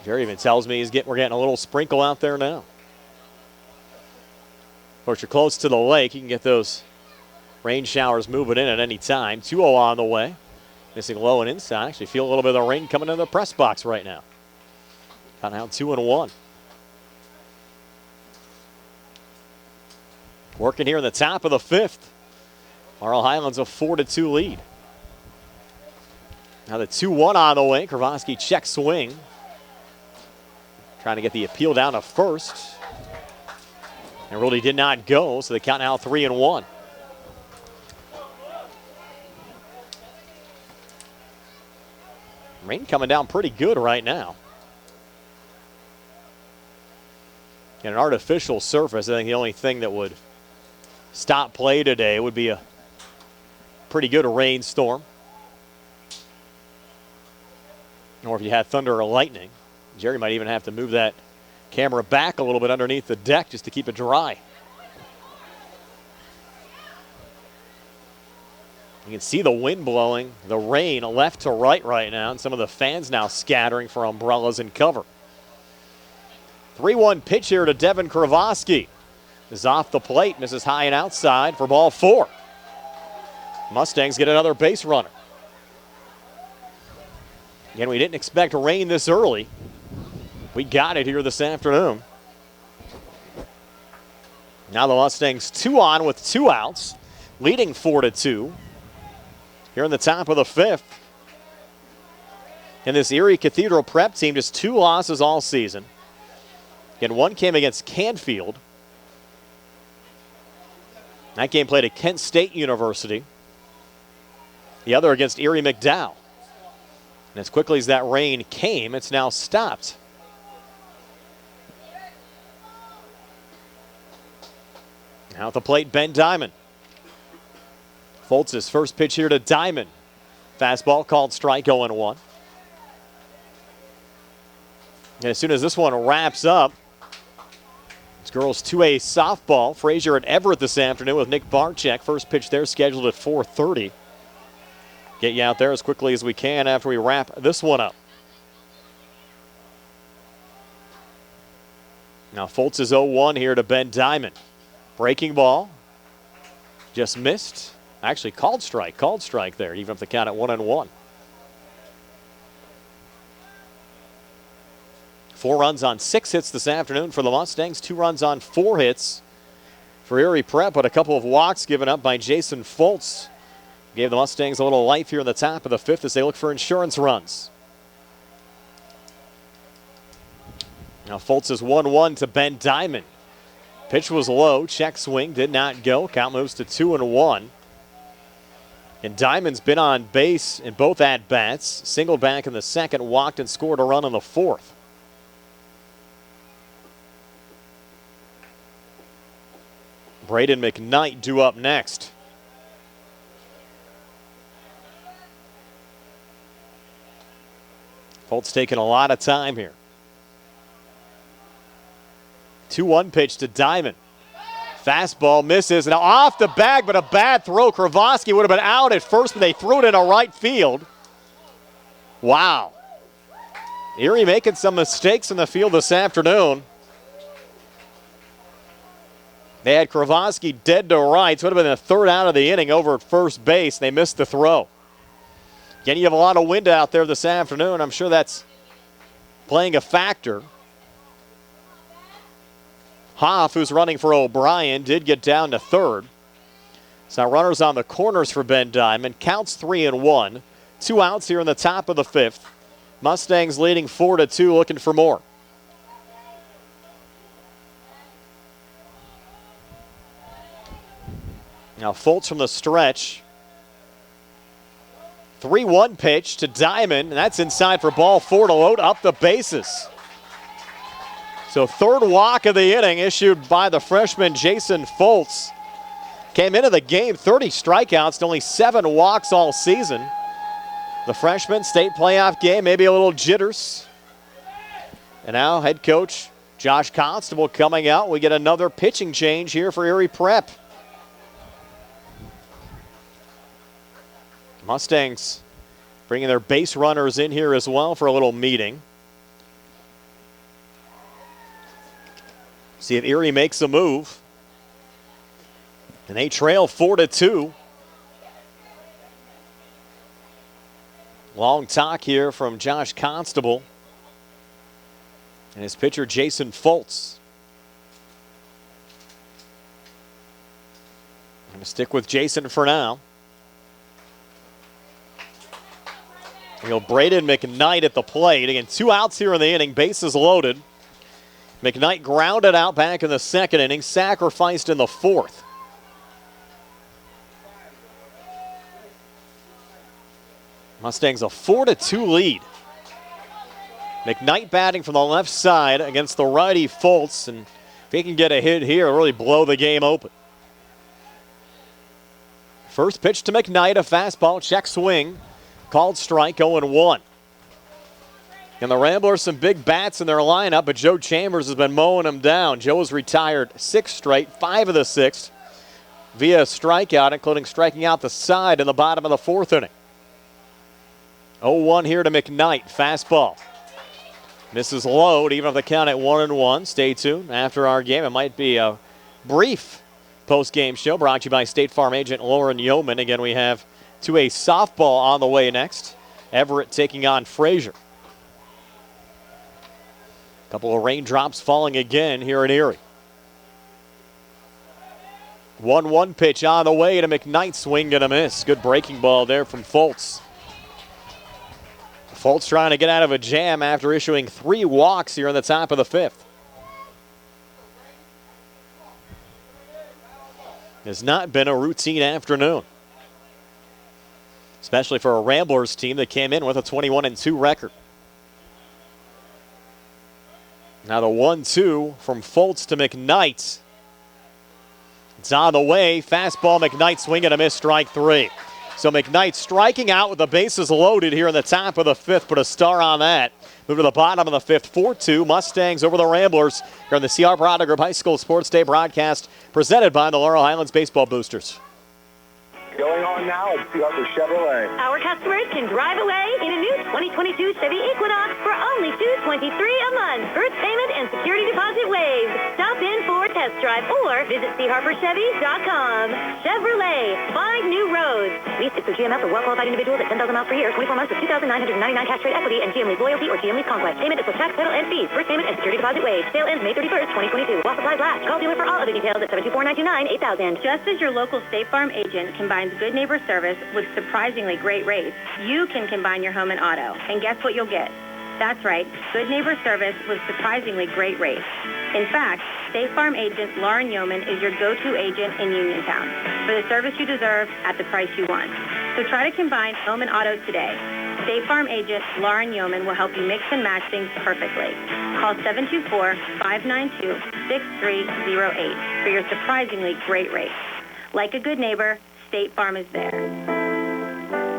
Jerry even tells me we're getting a little sprinkle out there now. Of course, you're close to the lake. You can get those rain showers moving in at any time. 2-0 on the way. Missing low and inside. Actually feel a little bit of the rain coming in the press box right now. Count out 2-1. Working here in the top of the fifth. Laurel Highlands a 4-2 lead. Now the 2-1 on the way. Kravosky check swing. Trying to get the appeal down to first. And really did not go, so they count now 3-1. Rain coming down pretty good right now. And an artificial surface, I think the only thing that would stop play today would be a pretty good rainstorm. Or if you had thunder or lightning. Jerry might even have to move that camera back a little bit underneath the deck just to keep it dry. You can see the wind blowing, the rain left to right now, and some of the fans now scattering for umbrellas and cover. 3-1 pitch here to Devin Kravosky. Is off the plate, misses high and outside for ball four. Mustangs get another base runner. Again, we didn't expect rain this early. We got it here this afternoon. Now the Mustangs 2 on with 2 outs, leading 4-2. Here in the top of the fifth. And this Erie Cathedral prep team, just 2 losses all season. Again, one came against Canfield. That game played at Kent State University. The other against Erie McDowell. And as quickly as that rain came, it's now stopped. Now at the plate, Ben Diamond. Foltz's first pitch here to Diamond. Fastball called strike, 0-1. And as soon as this one wraps up, it's girls 2A softball. Frazier at Everett this afternoon with Nick Barczyk. First pitch there scheduled at 4:30. Get you out there as quickly as we can after we wrap this one up. Now Foltz is 0-1 here to Ben Diamond. Breaking ball. Just missed. Actually, called strike there, even if the count at 1-1. 4 runs on 6 hits this afternoon for the Mustangs. 2 runs on 4 hits for Erie Prep, but a couple of walks given up by Jason Foltz. Gave the Mustangs a little life here in the top of the 5th as they look for insurance runs. Now Foltz is 1-1 to Ben Diamond. Pitch was low, check swing, did not go. Count moves to 2-1. And Diamond's been on base in both at-bats. Singled back in the second, walked and scored a run in the 4th. Braden McKnight due up next. Foltz taking a lot of time here. 2-1 pitch to Diamond. Fastball misses. Now off the bag, but a bad throw. Kravosky would have been out at first, but they threw it in a right field. Wow. Erie making some mistakes in the field this afternoon. They had Kravosky dead to rights. Would have been the 3rd out of the inning over at first base. They missed the throw. Again, you have a lot of wind out there this afternoon. I'm sure that's playing a factor. Hoff, who's running for O'Brien, did get down to 3rd. So runners on the corners for Ben Diamond. Counts 3-1. 2 outs here in the top of the 5th. Mustangs leading 4-2, looking for more. Now Foltz from the stretch. 3-1 pitch to Diamond, and that's inside for ball 4 to load up the bases. So 3rd walk of the inning issued by the freshman Jason Foltz. Came into the game 30 strikeouts, only 7 walks all season. The freshman state playoff game, maybe a little jitters. And now head coach Josh Constable coming out. We get another pitching change here for Erie Prep. Mustangs bringing their base runners in here as well for a little meeting. See if Erie makes a move. And they trail 4-2. Long talk here from Josh Constable and his pitcher Jason Foltz. I'm going to stick with Jason for now. Braden McKnight at the plate. Again, 2 outs here in the inning, bases loaded. McKnight grounded out back in the 2nd inning, sacrificed in the 4th. Mustangs a 4-2 lead. McKnight batting from the left side against the righty Foltz, and if he can get a hit here, it'll really blow the game open. First pitch to McKnight, a fastball, check swing. Called strike, 0-1. And the Ramblers, some big bats in their lineup, but Joe Chambers has been mowing them down. Joe has retired 6 straight, 5 of the 6 via strikeout, including striking out the side in the bottom of the 4th inning. 0-1 here to McKnight, fastball. Misses low, even if the count at 1-1. Stay tuned after our game. It might be a brief post-game show brought to you by State Farm agent Lauren Yeoman. Again, we have 2A softball on the way next. Everett taking on Frazier. Couple of raindrops falling again here in Erie. 1-1 pitch on the way to McKnight, swing and a miss. Good breaking ball there from Foltz. Foltz trying to get out of a jam after issuing 3 walks here in the top of the 5th. Has not been a routine afternoon, especially for a Ramblers team that came in with a 21-2 record. Now the 1-2 from Foltz to McKnight. It's on the way. Fastball, McKnight swing and a miss, strike 3. So McKnight striking out with the bases loaded here in the top of the 5th. Put a star on that. Move to the bottom of the 5th, 4-2. Mustangs over the Ramblers here on the CR Product Group High School Sports Day broadcast presented by the Laurel Highlands Baseball Boosters. Going on now at Chevrolet. Our customers can drive away in a new 2022 Chevy Equinox for only $223 a month. First payment and security deposit deposit waived. Stop in for a test drive or visit charperchevy.com. Chevrolet, find new roads. Lease is through GMF for well-qualified individuals at 10,000 miles per year, 24 months with 2,999 cash trade equity and GM Lease Loyalty or GM Lease Conquest. Payment is with tax, title, and fees. First payment and security deposit waived. Sale ends May 31st, 2022. While supplies last. Call dealer for all other details at 724-929-8000. Just as your local State Farm agent combines good neighbor service with surprisingly great rates, you can combine your home and auto. And guess what you'll get? That's right, good neighbor service with surprisingly great rates. In fact, State Farm agent Lauren Yeoman is your go-to agent in Uniontown for the service you deserve at the price you want. So try to combine home and auto today. State Farm agent Lauren Yeoman will help you mix and match things perfectly. Call 724-592-6308 for your surprisingly great rates. Like a good neighbor, State Farm is there.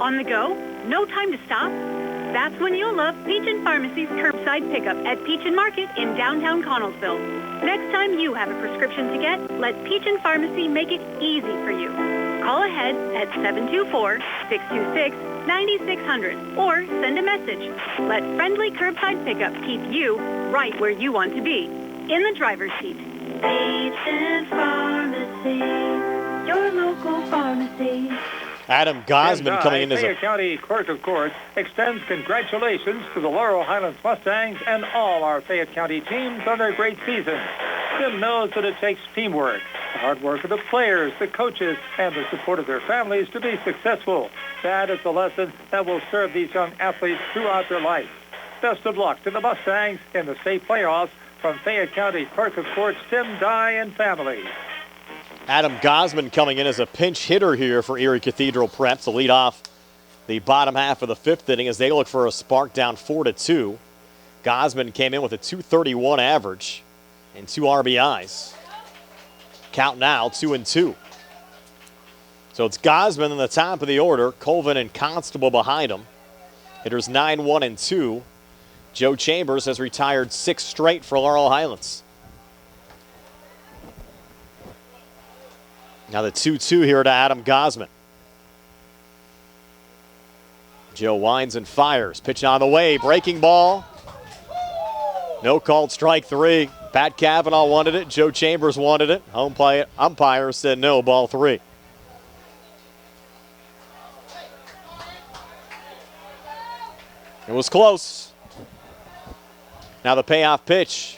On the go? No time to stop? That's when you'll love Peach & Pharmacy's curbside pickup at Peach & Market in downtown Connellsville. Next time you have a prescription to get, let Peach & Pharmacy make it easy for you. Call ahead at 724-626-9600 or send a message. Let friendly curbside pickup keep you right where you want to be, in the driver's seat. Peach & Pharmacy, your local pharmacy. Adam Gosman coming in as Fayette County Clerk of Courts extends congratulations to the Laurel Highlands Mustangs and all our Fayette County teams on their great season. Tim knows that it takes teamwork, the hard work of the players, the coaches, and the support of their families to be successful. That is the lesson that will serve these young athletes throughout their life. Best of luck to the Mustangs in the state playoffs from Fayette County Clerk of Courts Tim Dye and family. Adam Gosman coming in as a pinch hitter here for Erie Cathedral Preps to lead off the bottom half of the fifth inning as they look for a spark down 4-2. Gosman came in with a .231 average and 2 RBIs. Count now 2-2. So it's Gosman in the top of the order, Colvin and Constable behind him. Hitters 9-1 and 2. Joe Chambers has retired 6 straight for Laurel Highlands. Now the 2-2 here to Adam Gosman. Joe winds and fires. Pitch on the way. Breaking ball. No called strike 3. Pat Cavanaugh wanted it. Joe Chambers wanted it. Home plate umpire said no, ball 3. It was close. Now the payoff pitch.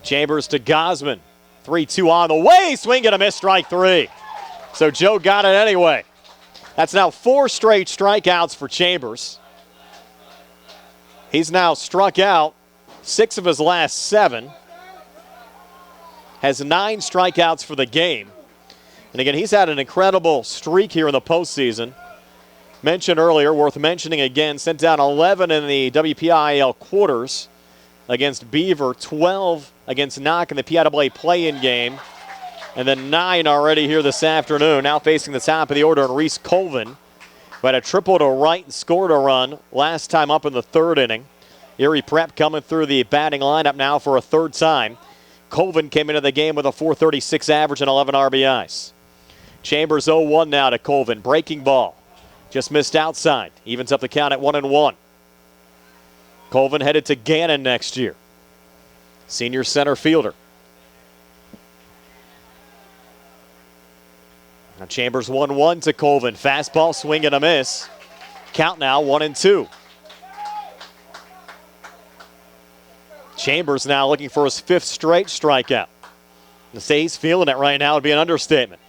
Chambers to Gosman. 3-2 on the way. Swing and a miss, strike 3. So Joe got it anyway. That's now 4 straight strikeouts for Chambers. He's now struck out 6 of his last 7. Has 9 strikeouts for the game. And again, he's had an incredible streak here in the postseason. Mentioned earlier, worth mentioning again, sent down 11 in the WPIAL quarters against Beaver, 12 against Knock in the PIAA play-in game, and then 9 already here this afternoon. Now facing the top of the order in Reese Colvin, who had a triple to right and scored a run last time up in the 3rd inning. Erie Prep coming through the batting lineup now for a 3rd time. Colvin came into the game with a .436 average and 11 RBIs. Chambers 0-1 now to Colvin. Breaking ball. Just missed outside. Evens up the count at 1-1. Colvin headed to Gannon next year. Senior center fielder. Now Chambers 1-1 to Colvin. Fastball, swing and a miss. Count now 1-2. Chambers now looking for his 5th straight strikeout. To say he's feeling it right now would be an understatement.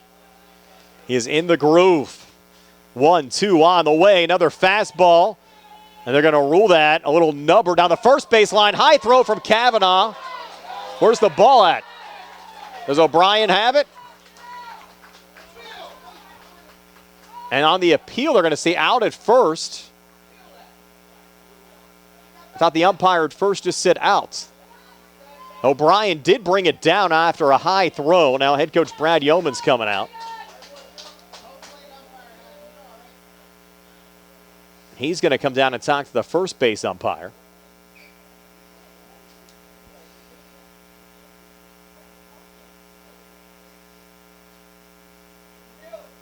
He is in the groove. 1-2 on the way. Another fastball. And they're going to rule that. A little nubber down the first baseline. High throw from Cavanaugh. Where's the ball at? Does O'Brien have it? And on the appeal, they're going to say out at first. I thought the umpire at first just said out. O'Brien did bring it down after a high throw. Now head coach Brad Yeoman's coming out. He's going to come down and talk to the first base umpire.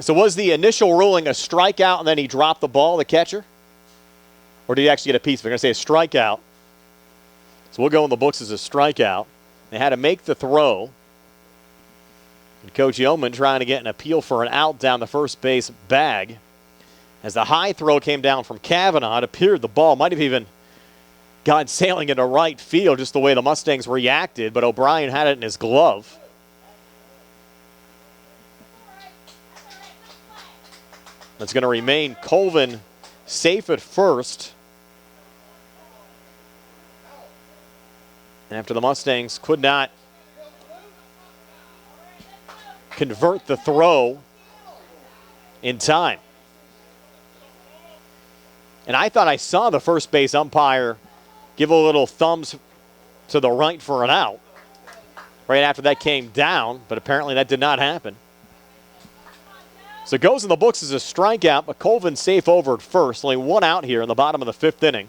So was the initial ruling a strikeout and then he dropped the ball, the catcher? Or did he actually get a piece? We're going to say a strikeout. So we'll go in the books as a strikeout. They had to make the throw. And Coach Yeoman trying to get an appeal for an out down the first base bag. As the high throw came down from Kavanaugh, it appeared the ball might have even gone sailing into right field, just the way the Mustangs reacted, but O'Brien had it in his glove. It's going to remain Colvin safe at first. And after the Mustangs could not convert the throw in time. And I thought I saw the first base umpire give a little thumbs to the right for an out right after that came down, but apparently that did not happen. So it goes in the books as a strikeout, but Colvin safe over at first. Only one out here in the bottom of the fifth inning.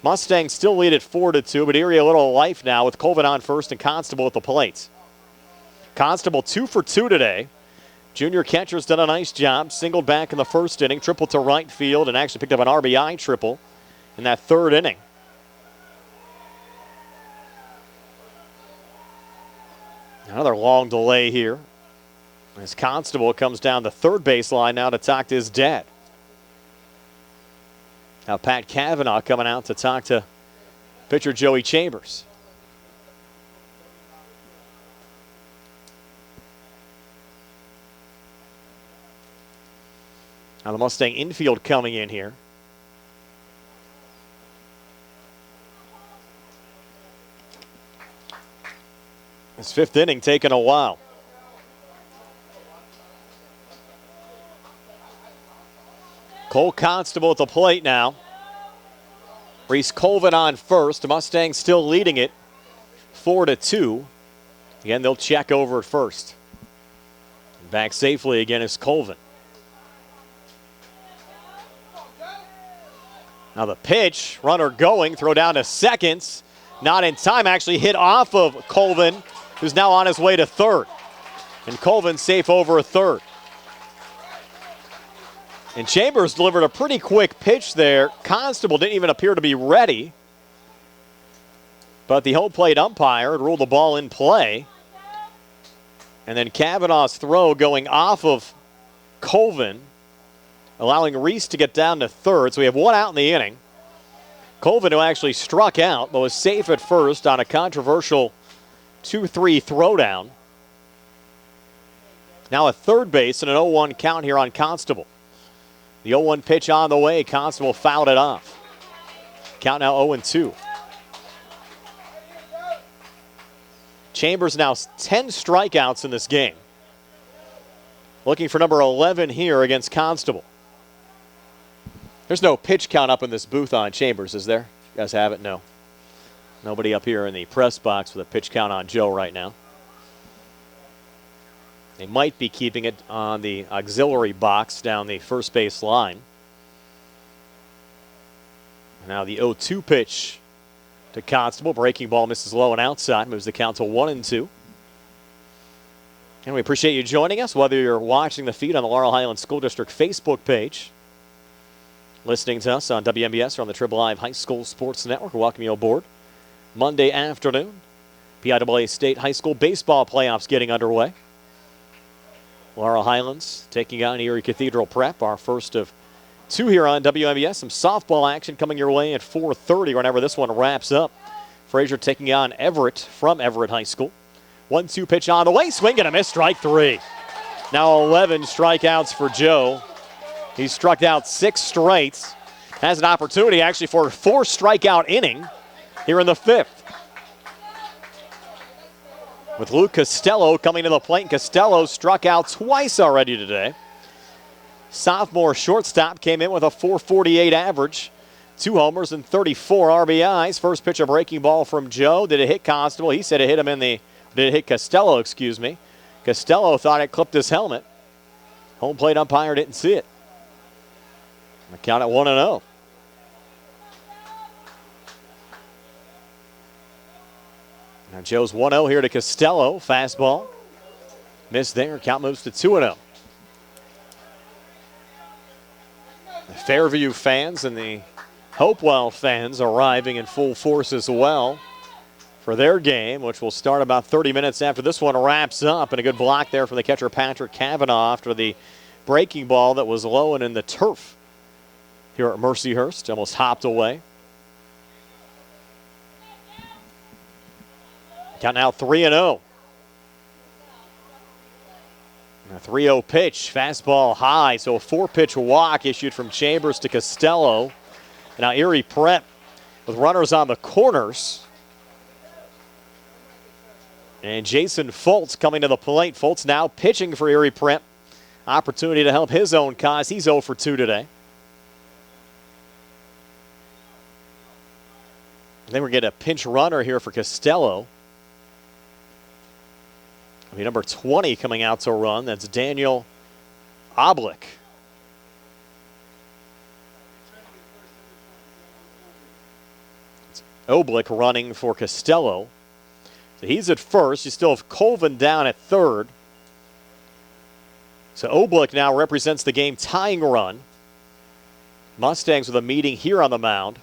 Mustangs still lead at 4-2, but Erie a little life now with Colvin on first and Constable at the plate. Constable 2 for 2 today. Junior catcher's done a nice job. Singled back in the first inning, tripled to right field, and actually picked up an RBI triple in that third inning. Another long delay here as Constable comes down the third baseline now to talk to his dad. Now Pat Kavanaugh coming out to talk to pitcher Joey Chambers. Now the Mustang infield coming in here. This fifth inning taking a while. Cole Constable at the plate now. Reese Colvin on first. The Mustangs still leading it 4-2. Again, they'll check over at first. Back safely again is Colvin. Now the pitch, runner going, throw down to seconds. Not in time, actually hit off of Colvin, who's now on his way to third. And Colvin safe over a third. And Chambers delivered a pretty quick pitch there. Constable didn't even appear to be ready. But the home plate umpire had ruled the ball in play. And then Kavanaugh's throw going off of Colvin, allowing Reese to get down to third. So we have one out in the inning. Colvin, who actually struck out, but was safe at first on a controversial 2-3 throwdown. Now a third base and an 0-1 count here on Constable. The 0-1 pitch on the way. Constable fouled it off. Count now 0-2. Chambers now 10 strikeouts in this game. Looking for number 11 here against Constable. There's no pitch count up in this booth on Chambers, is there? You guys have it? No. Nobody up here in the press box with a pitch count on Joe right now. They might be keeping it on the auxiliary box down the first base line. Now the 0-2 pitch to Constable. Breaking ball misses low and outside. Moves the count to 1-2. And we appreciate you joining us, whether you're watching the feed on the Laurel Highlands School District Facebook page, listening to us on WMBS or on the Triple Live High School Sports Network. We welcome you aboard. Monday afternoon, PIAA State High School baseball playoffs getting underway. Laurel Highlands taking on Erie Cathedral Prep, our first of two here on WMBS. Some softball action coming your way at 4:30 whenever this one wraps up. Frazier taking on Everett from Everett High School. 1-2 pitch on the way, swing and a miss, strike three. Now 11 strikeouts for Joe. He's struck out 6 straight. Has an opportunity actually for a 4 strikeout inning here in the 5th. With Luke Costello coming to the plate. Costello struck out twice already today. Sophomore shortstop came in with a .448 average. 2 homers and 34 RBIs. First pitch, a breaking ball from Joe. Did it hit Constable? He said it hit him in the... Did it hit Costello, excuse me. Costello thought it clipped his helmet. Home plate umpire didn't see it. The count at 1-0. Now Joe's 1-0 here to Costello. Fastball. Missed there. Count moves to 2-0. The Fairview fans and the Hopewell fans arriving in full force as well for their game, which will start about 30 minutes after this one wraps up. And a good block there from the catcher, Patrick Kavanaugh, after the breaking ball that was low and in the turf here at Mercyhurst. Almost hopped away. Count now 3-0. A 3-0 pitch, fastball high, so a 4-pitch walk issued from Chambers to Costello. And now Erie Prep with runners on the corners. And Jason Foltz coming to the plate. Foltz now pitching for Erie Prep. Opportunity to help his own cause. He's 0 for 2 today. And then we're getting a pinch runner here for Costello. Number 20 coming out to run. That's Daniel Oblick. It's Oblick running for Costello. So he's at first. You still have Colvin down at third. So Oblick now represents the game tying run. Mustangs with a meeting here on the mound.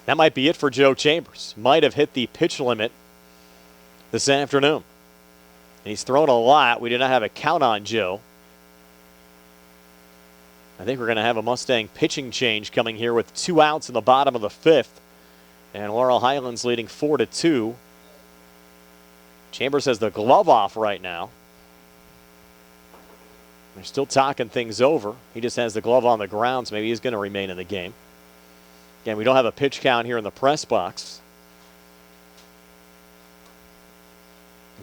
That might be it for Joe Chambers. Might have hit the pitch limit this afternoon. And he's thrown a lot. We did not have a count on Joe. I think we're going to have a Mustang pitching change coming here with 2 outs in the bottom of the 5th. And Laurel Highlands leading 4-2. Chambers has the glove off right now. They're still talking things over. He just has the glove on the ground, so maybe he's going to remain in the game. Again, we don't have a pitch count here in the press box.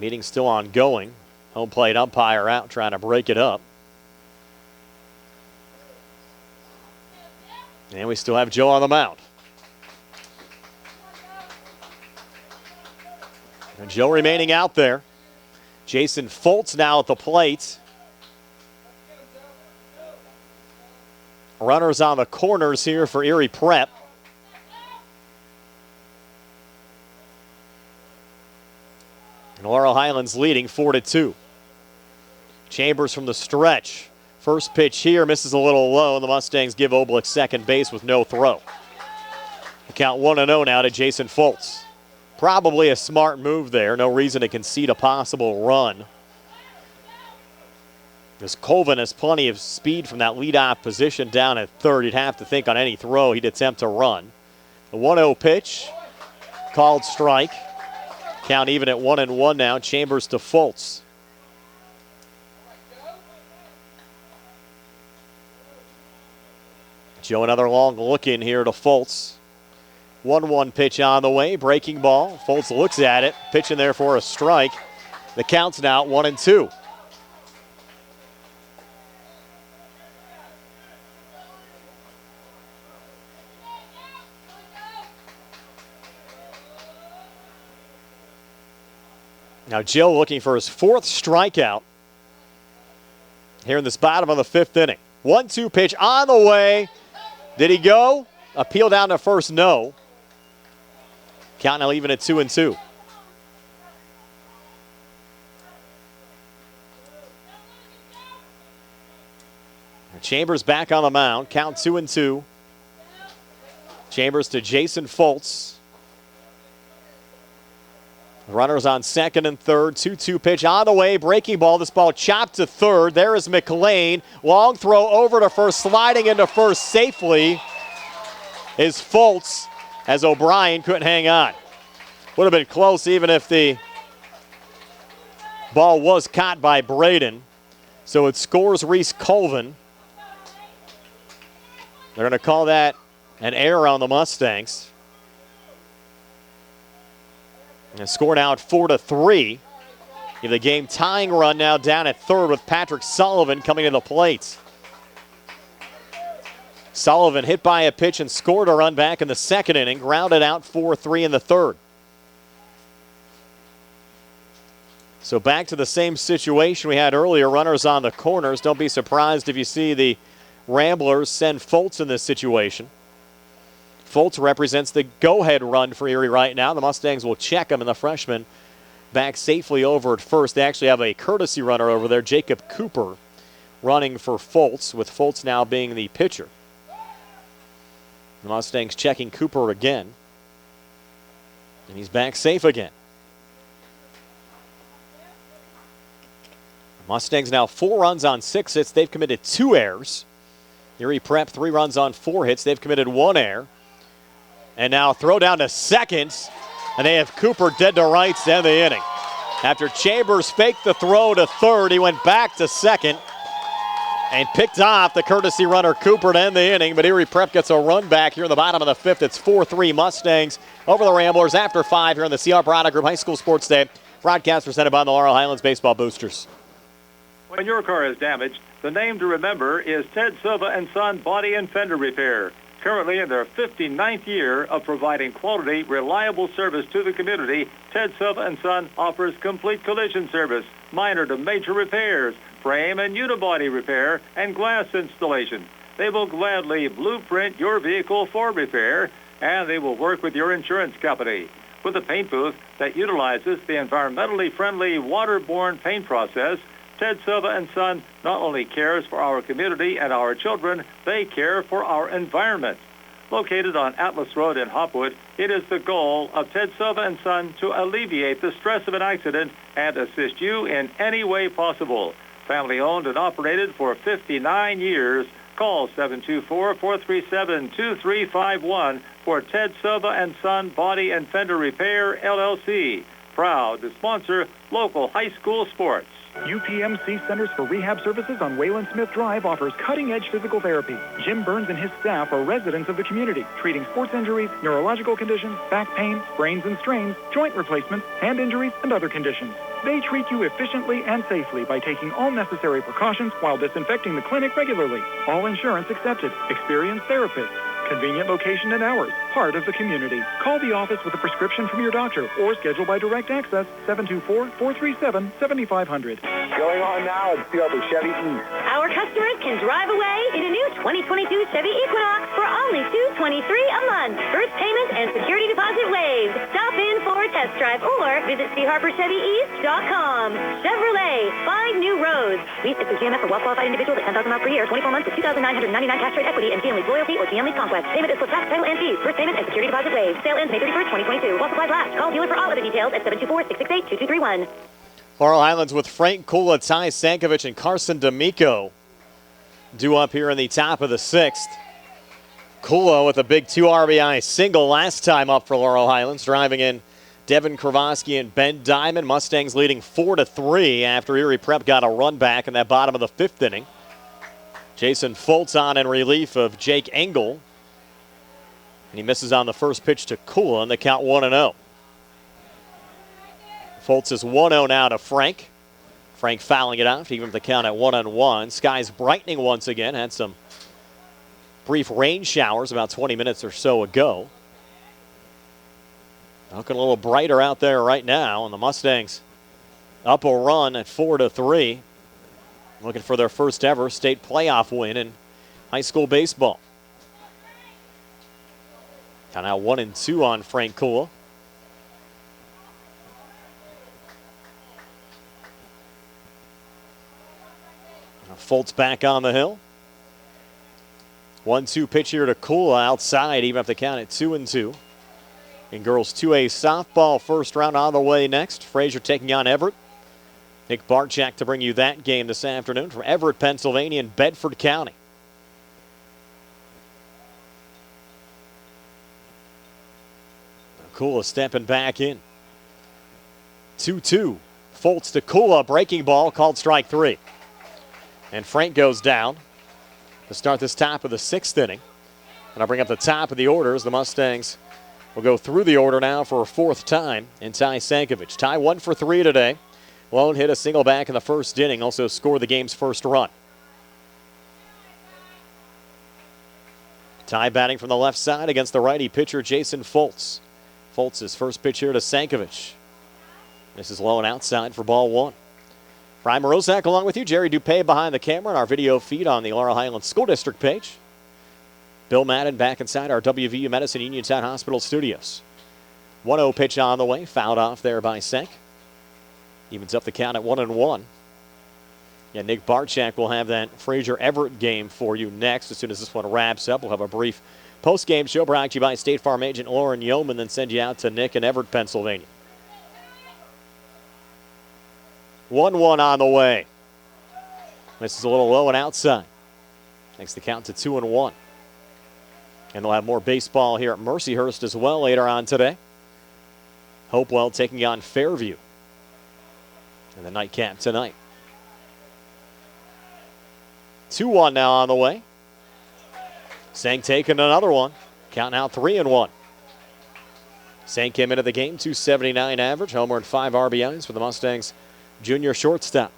Meeting still ongoing. Home plate umpire out trying to break it up. And we still have Joe on the mound. And Joe remaining out there. Jason Foltz now at the plate. Runners on the corners here for Erie Prep. And Laurel Highlands leading 4-2. Chambers from the stretch. First pitch here misses a little low, and the Mustangs give Oblick second base with no throw. The count 1-0 now to Jason Foltz. Probably a smart move there. No reason to concede a possible run. Because Colvin has plenty of speed from that leadoff position down at third. You'd have to think on any throw he'd attempt to run. The 1-0 pitch, called strike. Count even at 1-1 now. Chambers to Foltz. Joe another long look in here to Foltz. 1-1 pitch on the way. Breaking ball. Foltz looks at it. Pitching there for a strike. The count's now 1-2. Now Joe looking for his 4th strikeout here in this bottom of the 5th inning. 1-2 pitch on the way. Did he go? Appeal down to first, no. Count now even at 2-2. Chambers back on the mound. Count 2-2. Chambers to Jason Foltz. Runners on second and third. 2-2 pitch on the way. Breaking ball. This ball chopped to third. There is McLean. Long throw over to first. Sliding into first safely is Foltz as O'Brien couldn't hang on. Would have been close even if the ball was caught by Braden. So it scores Reese Colvin. They're going to call that an error on the Mustangs. And score now at 4-3. Give the game tying run now down at third with Patrick Sullivan coming to the plate. Sullivan hit by a pitch and scored a run back in the second inning. Grounded out 4-3 in the third. So back to the same situation we had earlier. Runners on the corners. Don't be surprised if you see the Ramblers send Foltz in this situation. Foltz represents the go-ahead run for Erie right now. The Mustangs will check him, and the freshman back safely over at first. They actually have a courtesy runner over there, Jacob Cooper, running for Foltz, with Foltz now being the pitcher. The Mustangs checking Cooper again. And he's back safe again. Mustangs now 4 runs on 6 hits. They've committed 2 errors. Erie Prep 3 runs on 4 hits. They've committed 1 error. And now throw down to second. And they have Cooper dead to rights to end the inning. After Chambers faked the throw to third, he went back to second and picked off the courtesy runner Cooper to end the inning. But Erie Prep gets a run back here in the bottom of the 5th. It's 4-3 Mustangs over the Ramblers after 5 here on the CR Product Group High School Sports Day. Broadcast presented by the Laurel Highlands Baseball Boosters. When your car is damaged, the name to remember is Ted Silva and Son Body and Fender Repair. Currently in their 59th year of providing quality, reliable service to the community, Ted Silva and Son offers complete collision service, minor to major repairs, frame and unibody repair, and glass installation. They will gladly blueprint your vehicle for repair, and they will work with your insurance company. With a paint booth that utilizes the environmentally friendly waterborne paint process, Ted Silva and Son not only cares for our community and our children, they care for our environment. Located on Atlas Road in Hopwood, it is the goal of Ted Silva and Son to alleviate the stress of an accident and assist you in any way possible. Family owned and operated for 59 years. Call 724-437-2351 for Ted Silva and Son Body and Fender Repair, LLC. Proud to sponsor local high school sports. UPMC Centers for Rehab Services on Wayland Smith Drive offers cutting-edge physical therapy. Jim Burns and his staff are residents of the community, treating sports injuries, neurological conditions, back pain, sprains and strains, joint replacements, hand injuries, and other conditions. They treat you efficiently and safely by taking all necessary precautions while disinfecting the clinic regularly. All insurance accepted. Experienced therapists. Convenient location and hours. Part of the community. Call the office with a prescription from your doctor or schedule by direct access 724-437-7500. Going on now at Silver Chevy East. Our customers can drive away in a new 2022 Chevy Equinox for only $223 a month. First payment and security deposit waived. Stop in for a test drive or visit CHarperChevyEast.com. Chevrolet, find new roads. Lease is GMF for well-qualified individuals at 10,000 miles per year, 24 months with 2,999 cash rate equity and GM Lease loyalty or GM Lease Conquest. Payment is for tax, title, and fees. First payment and security deposit waived. Sale ends May 31st, 2022. While supplies last. Call dealer for all other details at 724-668-2231. Laurel Highlands with Frank Kula, Ty Sankovic, and Carson D'Amico due up here in the top of the 6th. Kula with a big 2 RBI single last time up for Laurel Highlands, driving in Devin Kravosky and Ben Diamond. Mustangs leading 4-3 after Erie Prep got a run back in that bottom of the 5th inning. Jason Foltz on in relief of Jake Engel. And he misses on the first pitch to Kula, and the count 1-0. Foltz is 1-0 now to Frank. Frank fouling it out to even the count at 1-1. Skies brightening once again. Had some brief rain showers about 20 minutes or so ago. Looking a little brighter out there right now, and the Mustangs up a run at 4-3. Looking for their first ever state playoff win in high school baseball. Count out 1-2 on Frank Kula. Foltz back on the hill. 1-2 pitch here to Kula outside, even up the count at 2-2. In girls 2A softball, first round on the way next. Fraser taking on Everett. Nick Barchak to bring you that game this afternoon from Everett, Pennsylvania, and Bedford County. Kula stepping back in. 2-2. Foltz to Kula, breaking ball, called strike 3. And Frank goes down to start this top of the 6th inning. And I'll bring up the top of the order as the Mustangs will go through the order now for a 4th time. And Ty Sankovic. Ty 1 for 3 today. Lone hit a single back in the 1st inning. Also scored the game's first run. Ty batting from the left side against the righty pitcher Jason Foltz. Foltz's first pitch here to Sankovic. This is low and outside for ball 1. Brian Morozak along with you. Jerry Dupay behind the camera and our video feed on the Laurel Highlands School District page. Bill Madden back inside our WVU Medicine Uniontown Hospital studios. 1-0 pitch on the way. Fouled off there by Sank. Evens up the count at 1-1. Yeah, Nick Barchak will have that Fraser Everett game for you next. As soon as this one wraps up, we'll have a brief Postgame show brought to you by State Farm agent Lauren Yeoman, then send you out to Nick in Everett, Pennsylvania. 1-1 on the way. This is a little low and outside. Makes the count to 2-1. And they'll have more baseball here at Mercyhurst as well later on today. Hopewell taking on Fairview in the nightcap tonight. 2-1 now on the way. Sank taking another one. Counting out 3-1. Sank came into the game, 279 average, homer and 5 RBIs for the Mustangs junior shortstop.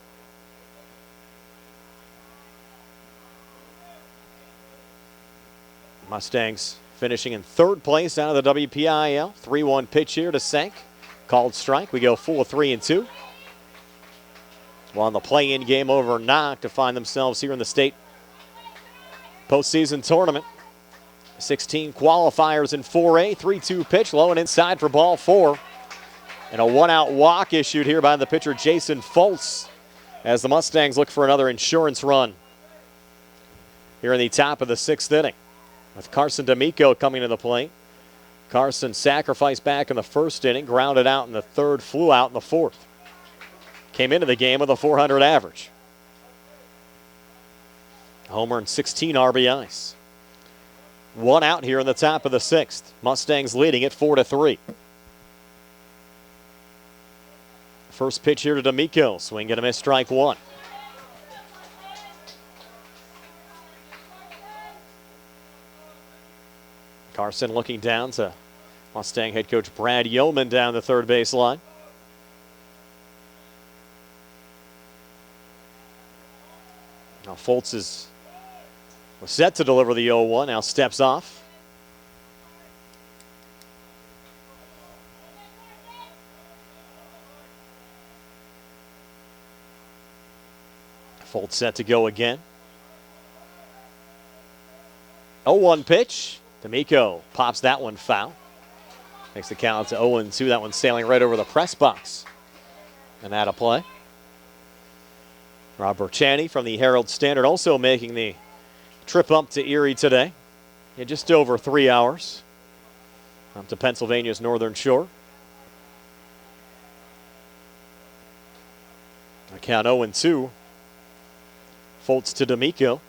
Mustangs finishing in third place out of the WPIAL. 3-1 pitch here to Sank. Called strike. We go full of 3-2. Well, on the play-in game over Knock to find themselves here in the state postseason tournament. 16 qualifiers in 4A. 3-2 pitch, low and inside for ball 4. And a one-out walk issued here by the pitcher Jason Foltz as the Mustangs look for another insurance run here in the top of the 6th inning. With Carson D'Amico coming to the plate. Carson sacrificed back in the 1st inning, grounded out in the 3rd, flew out in the 4th. Came into the game with a .400 average. Homer and 16 RBIs. One out here in the top of the 6th. Mustangs leading it 4-3. First pitch here to D'Amico. Swing and a miss, strike 1. Carson looking down to Mustang head coach Brad Yeoman down the third base line. Now Foltz was set to deliver the 0-1, now steps off. Foltz set to go again. 0-1 pitch. D'Amico pops that one foul. Makes the count to 0-2. That one sailing right over the press box. And out of play. Rob Burchani from the Herald Standard also making the trip up to Erie today in just over 3 hours. Up to Pennsylvania's northern shore. A count 0-2. Foltz to D'Amico.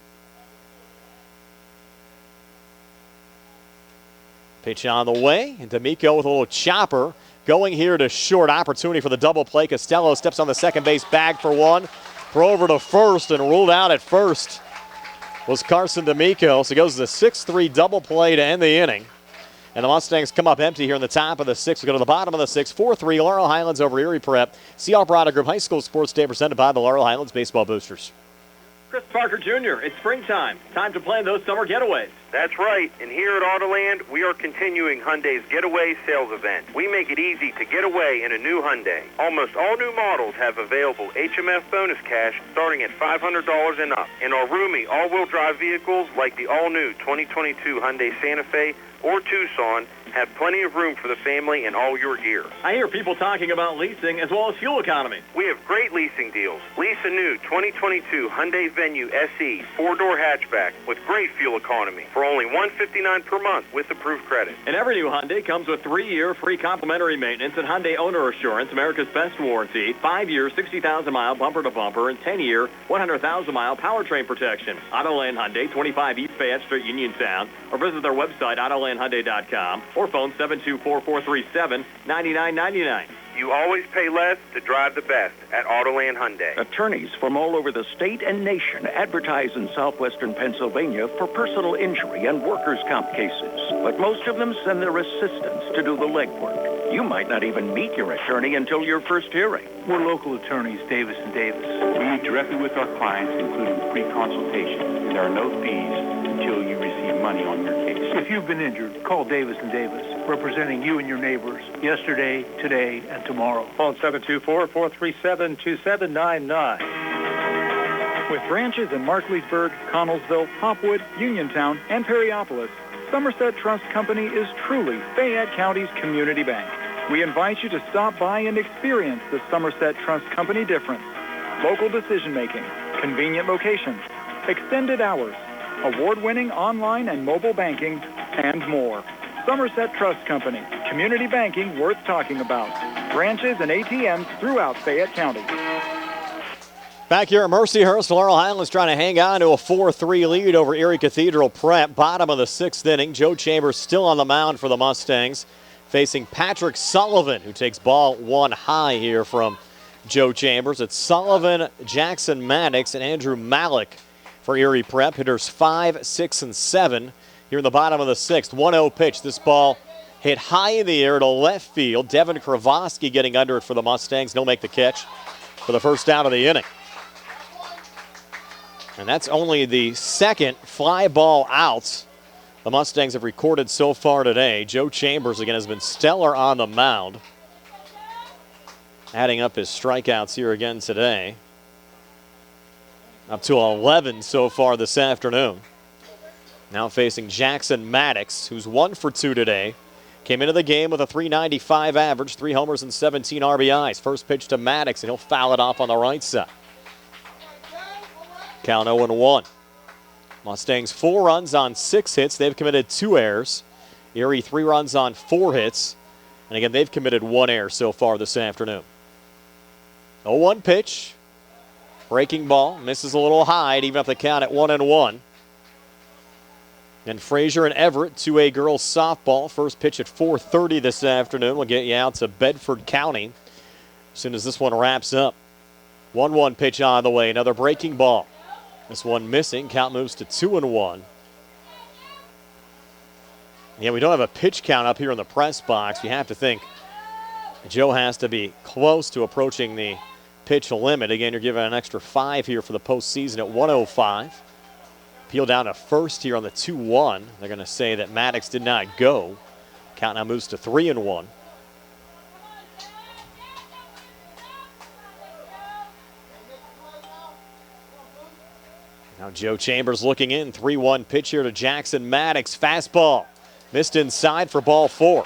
Pitch on the way, and D'Amico with a little chopper going here to short. Opportunity for the double play. Costello steps on the second base bag for one. Throw over to first, and ruled out at first was Carson D'Amico. So it goes to the 6-3 double play to end the inning. And the Mustangs come up empty here in the top of the 6th. We go to the bottom of the 6th. 4-3 Laurel Highlands over Erie Prep. CR Product Group High School Sports Day presented by the Laurel Highlands Baseball Boosters. Chris Parker Jr., it's springtime. Time to plan those summer getaways. That's right, and here at Autoland, we are continuing Hyundai's Getaway Sales Event. We make it easy to get away in a new Hyundai. Almost all new models have available HMF bonus cash starting at $500 and up. And our roomy all-wheel drive vehicles like the all-new 2022 Hyundai Santa Fe or Tucson have plenty of room for the family and all your gear. I hear people talking about leasing as well as fuel economy. We have great leasing deals. Lease a new 2022 Hyundai Venue SE 4-door hatchback with great fuel economy for only $159 per month with approved credit. And every new Hyundai comes with 3-year free complimentary maintenance and Hyundai Owner Assurance, America's best warranty, 5-year 60,000-mile bumper-to-bumper, and 10-year 100,000-mile powertrain protection. Autoland Hyundai, 25 East Fayette Street, Uniontown, or visit their website, autolandhyundai.com, or phone 724-437-9999. You always pay less to drive the best at Autoland Hyundai. Attorneys from all over the state and nation advertise in southwestern Pennsylvania for personal injury and workers' comp cases. But most of them send their assistants to do the legwork. You might not even meet your attorney until your first hearing. We're local attorneys, Davis & Davis. We meet directly with our clients, including free consultation, and there are no fees until you receive money on your case. If you've been injured, call Davis & Davis, representing you and your neighbors yesterday, today, and tomorrow. Phone 724-437-2799. With branches in Markleysburg, Connellsville, Hopwood, Uniontown, and Perryopolis, Somerset Trust Company is truly Fayette County's community bank. We invite you to stop by and experience the Somerset Trust Company difference. Local decision-making, convenient locations, extended hours, award-winning online and mobile banking, and more. Somerset Trust Company, community banking worth talking about. Branches and ATMs throughout Fayette County. Back here at Mercyhurst, Laurel Highlands trying to hang on to a 4-3 lead over Erie Cathedral Prep. Bottom of the 6th inning. Joe Chambers still on the mound for the Mustangs, facing Patrick Sullivan, who takes ball 1 high here from Joe Chambers. It's Sullivan, Jackson Maddox, and Andrew Malik for Erie Prep. Hitters 5, 6, and 7 here in the bottom of the 6th. 1-0 pitch. This ball hit high in the air to left field. Devin Kravosky getting under it for the Mustangs. He'll make the catch for the first down of the inning. And that's only the second fly ball out the Mustangs have recorded so far today. Joe Chambers, again, has been stellar on the mound, adding up his strikeouts here again today. Up to 11 so far this afternoon. Now facing Jackson Maddox, who's 1 for 2 today. Came into the game with a .395 average, 3 homers and 17 RBIs. First pitch to Maddox, and he'll foul it off on the right side. Count 0-1. Mustangs 4 runs on 6 hits. They've committed 2 errors. Erie 3 runs on 4 hits. And again, they've committed 1 error so far this afternoon. 0-1 pitch. Breaking ball. Misses a little high to even up the count at 1-1. And Frazier and Everett, 2A girls softball. First pitch at 4:30 this afternoon. We'll get you out to Bedford County as soon as this one wraps up. 1-1 pitch on the way. Another breaking ball. This one missing. Count moves to 2-1. Yeah, we don't have a pitch count up here in the press box. You have to think Joe has to be close to approaching the pitch limit. Again, you're given an extra 5 here for the postseason at 105. Peel down to first here on the 2-1. They're going to say that Maddox did not go. Count now moves to 3-1. Now Joe Chambers looking in. 3-1 pitch here to Jackson Maddox. Fastball. Missed inside for ball 4.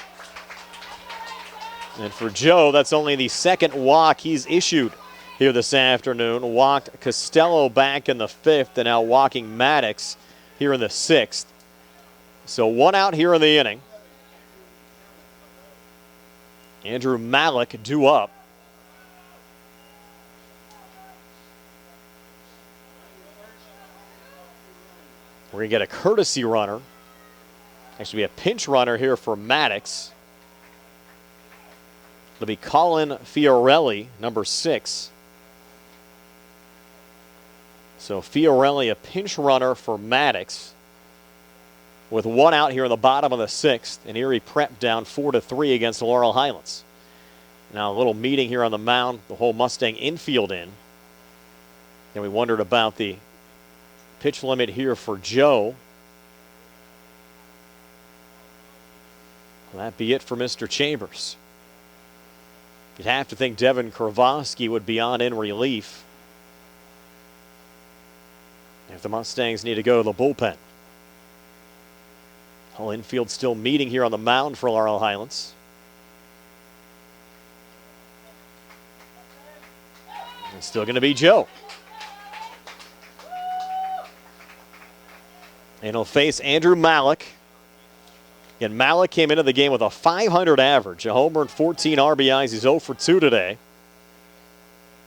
And for Joe, that's only the second walk he's issued here this afternoon. Walked Costello back in the 5th and now walking Maddox here in the 6th. So 1 out here in the inning. Andrew Malik due up. We're going to get a courtesy runner. Actually, a pinch runner here for Maddox. It'll be Colin Fiorelli, number 6. So Fiorelli, a pinch runner for Maddox, with 1 out here in the bottom of the 6th. And Erie Prep down 4-3 against the Laurel Highlands. Now a little meeting here on the mound, the whole Mustang infield in. And we wondered about the pitch limit here for Joe. Will that be it for Mr. Chambers? You'd have to think Devin Kravosky would be on in relief if the Mustangs need to go to the bullpen. Whole infield still meeting here on the mound for Laurel Highlands. It's still going to be Joe. And he'll face Andrew Malik. And Malik came into the game with a .500 average, a homer and 14 RBIs. He's 0 for 2 today.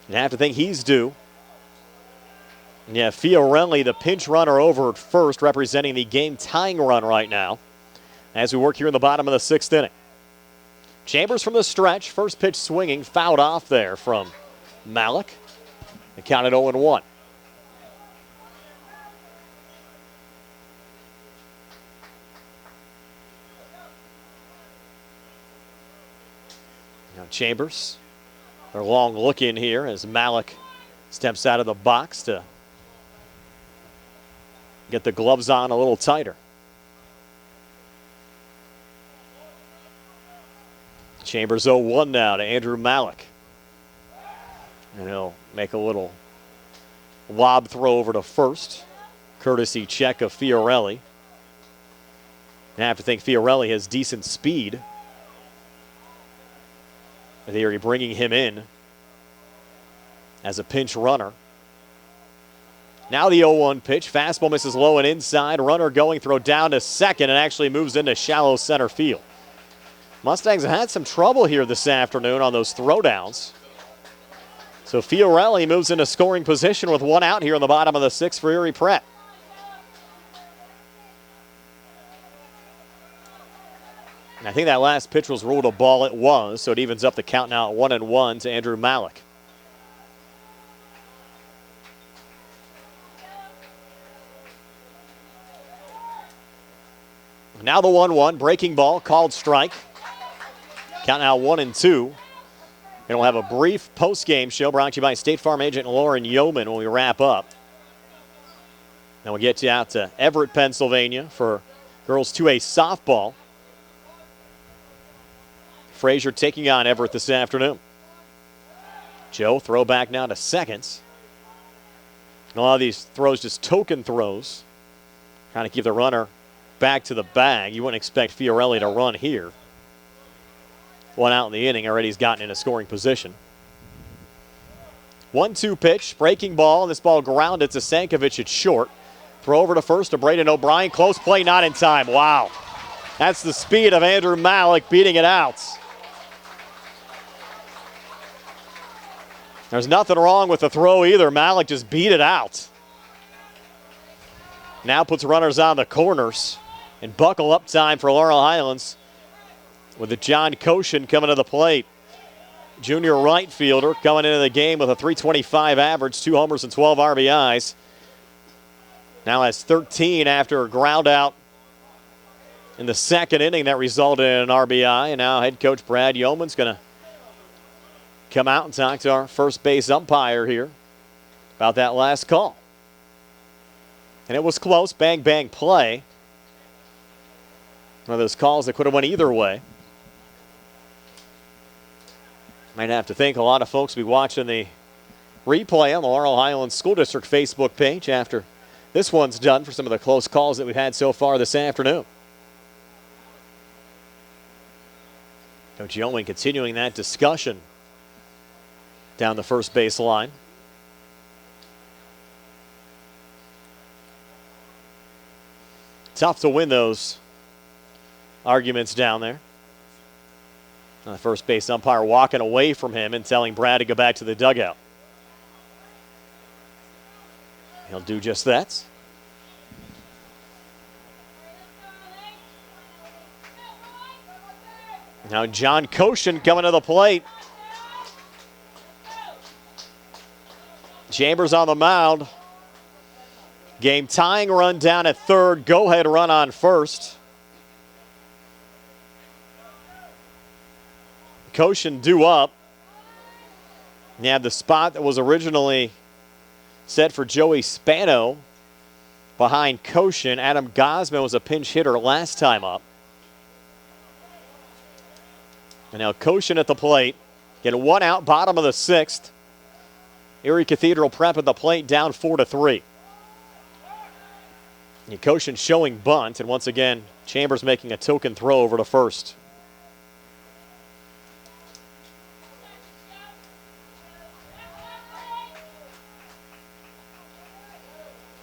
You have to think he's due. And yeah, Fiorelli, the pinch runner over at first, representing the game-tying run right now as we work here in the bottom of the 6th inning. Chambers from the stretch, first pitch swinging, fouled off there from Malik. The count at 0-1. Now Chambers, their long look in here as Malik steps out of the box to get the gloves on a little tighter. Chambers 0-1 now to Andrew Malik. And he'll make a little lob throw over to first. Courtesy check of Fiorelli. I have to think Fiorelli has decent speed. They are bringing him in as a pinch runner. Now the 0-1 pitch. Fastball misses low and inside. Runner going, throw down to second, and actually moves into shallow center field. Mustangs have had some trouble here this afternoon on those throwdowns. So Fiorelli moves into scoring position with one out here in the bottom of the sixth for Erie Prep. And I think that last pitch was ruled a ball. It was, so it evens up the count now at 1-1 to Andrew Malik. Now the 1-1, breaking ball, called strike. Count now 1-2. And we'll have a brief post-game show brought to you by State Farm agent Lauren Yeoman when we wrap up. Then we'll get you out to Everett, Pennsylvania for girls 2A softball. Frazier taking on Everett this afternoon. Joe, throw back now to seconds. A lot of these throws just token throws. Trying to keep the runner back to the bag. You wouldn't expect Fiorelli to run here. One out in the inning. Already he's gotten into scoring position. 1-2 pitch. Breaking ball. This ball grounded to Sankovic at short. Throw over to first to Braden O'Brien. Close play, not in time. Wow. That's the speed of Andrew Malik beating it out. There's nothing wrong with the throw either. Malik just beat it out. Now puts runners on the corners. And buckle up time for Laurel Highlands with the John Koshin coming to the plate. Junior right fielder coming into the game with a .325 average, 2 homers and 12 RBIs. Now has 13 after a ground out in the second inning that resulted in an RBI. And now head coach Brad Yeoman's going to come out and talk to our first base umpire here about that last call. And it was close, bang, bang play. One of those calls that could have went either way. Might have to think a lot of folks will be watching the replay on the Laurel Highlands School District Facebook page after this one's done for some of the close calls that we've had so far this afternoon. Coach Yeoman continuing that discussion down the first base line. Tough to win those arguments down there. The first base umpire walking away from him and telling Brad to go back to the dugout. He'll do just that. Now John Koshin coming to the plate. Chambers on the mound. Game tying run down at third. Go ahead run on first. Koshin due up. You have the spot that was originally set for Joey Spano behind Koshin. Adam Gosman was a pinch hitter last time up. And now Koshin at the plate. Get one out, bottom of the sixth. Erie Cathedral Prep at the plate, down 4-3. Koshin showing bunt, and once again, Chambers making a token throw over to first.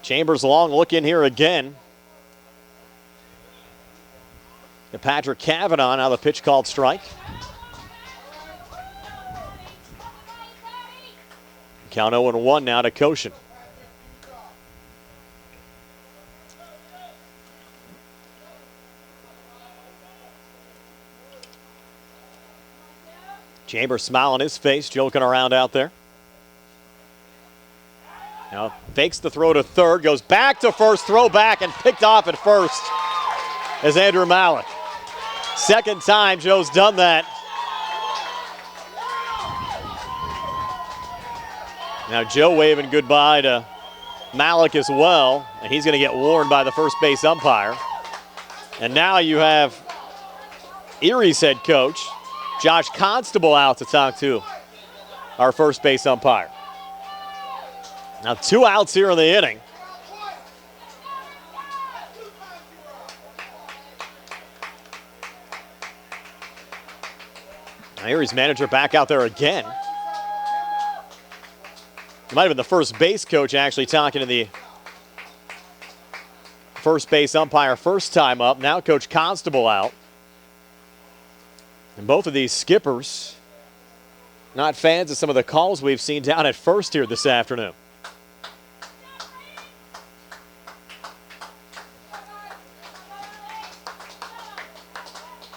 Chambers long look in here again. To Patrick Cavanaugh, now the pitch called strike. Count 0-1 now to Koshin. Chambers smile on his face, joking around out there. Now fakes the throw to third, goes back to first, throw back, and picked off at first is Andrew Malik. Second time Joe's done that. Now Joe waving goodbye to Malik as well, and he's going to get warned by the first base umpire. And now you have Erie's head coach, Josh Constable, out to talk to our first base umpire. Now 2 outs here in the inning. Now Erie's manager back out there again. It might have been the first base coach actually talking to the first base umpire first time up. Now Coach Constable out. And both of these skippers not fans of some of the calls we've seen down at first here this afternoon.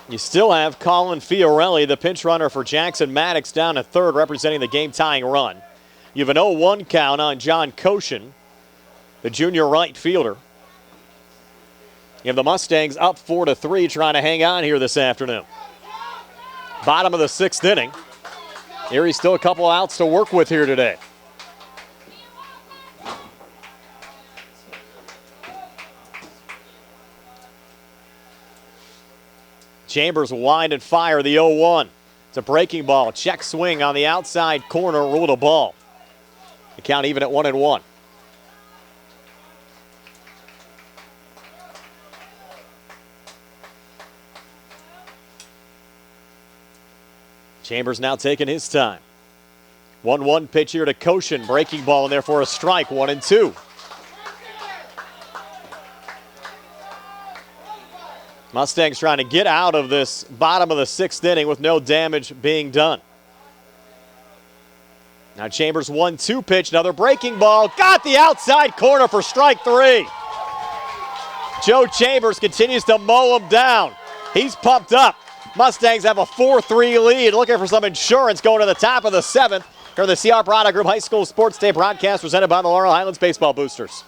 You still have Colin Fiorelli, the pinch runner for Jackson Maddox, down at third, representing the game-tying run. You have an 0-1 count on John Koshin, the junior right fielder. You have the Mustangs up 4-3, trying to hang on here this afternoon. Bottom of the sixth inning. Erie still a couple outs to work with here today. Chambers wind and fire the 0-1. It's a breaking ball. Check swing on the outside corner, ruled a ball. The count even at 1-1. Chambers now taking his time. 1-1 pitch here to Koshin. Breaking ball and therefore a strike. 1-2. Mustangs trying to get out of this bottom of the sixth inning with no damage being done. Now Chambers 1-2 pitch. Another breaking ball. Got the outside corner for strike 3. Joe Chambers continues to mow him down. He's pumped up. Mustangs have a 4-3 lead. Looking for some insurance going to the top of the seventh. Here are the CR Product Group High School Sports Day broadcast presented by the Laurel Highlands Baseball Boosters.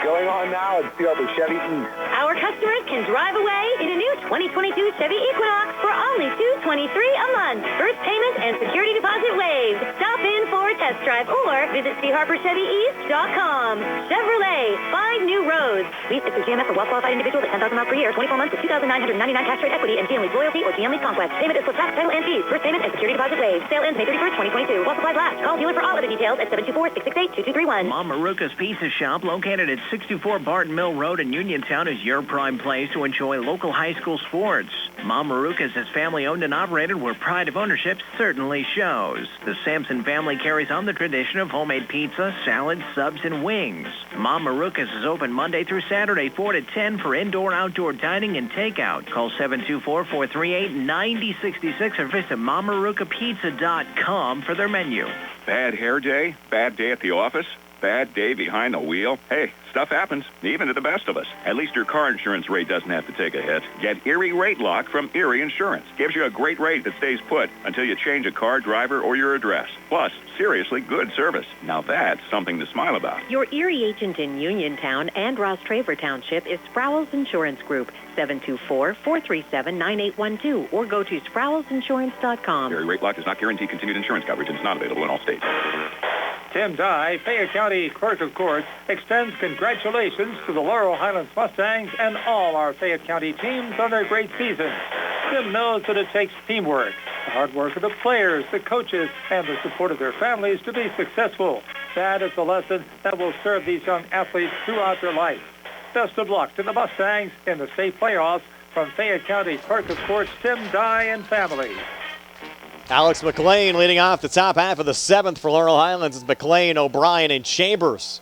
Going on now at CR Chevy East. Our customers can drive away in a new 2022 Chevy Equinox for only $223 a month. First payment and security deposit waived. Stop in for a test drive or visit charperchevyeast.com. Chevrolet, 5 new roads. Lease is through GMF for well-qualified individuals at 10,000 miles per year, 24 months with $2,999 cash rate equity and GM Lease Loyalty or GM Lease Conquest. Payment is for tax, title, and fees. First payment and security deposit waived. Sale ends May 31st, 2022. While supplies last. Call dealer for all other details at 724-668-2231. Mom Maruka's Pizza Shop, located at 64 Barton Mill Road in Uniontown, is your prime place to enjoy local high school sports. Mom Maruka's is family-owned and operated, where pride of ownership certainly shows. The Sampson family carries on the tradition of homemade pizza, salads, subs, and wings. Mom Maruka's is open Monday through Saturday, 4 to 10 for indoor-outdoor dining and takeout. Call 724-438-9066 or visit MomMarukaPizza.com for their menu. Bad hair day? Bad day at the office? Bad day behind the wheel? Hey, stuff happens, even to the best of us. At least your car insurance rate doesn't have to take a hit. Get Erie Rate Lock from Erie Insurance. Gives you a great rate that stays put until you change a car, driver, or your address. Plus, seriously good service. Now that's something to smile about. Your Erie agent in Uniontown and Ross Traver Township is Sprowls Insurance Group, 724-437-9812, or go to SprowlsInsurance.com. Erie Rate Lock does not guarantee continued insurance coverage and is not available in all states. Tim Dye, Fayette County Clerk of Courts, extends congratulations to the Laurel Highlands Mustangs and all our Fayette County teams on their great season. Tim knows that it takes teamwork, the hard work of the players, the coaches, and the support of their families to be successful. That is a lesson that will serve these young athletes throughout their life. Best of luck to the Mustangs in the state playoffs. From Fayette County Clerk of Courts, Tim Dye and family. Alex McLean leading off the top half of the seventh for Laurel Highlands. It's McLean, O'Brien, and Chambers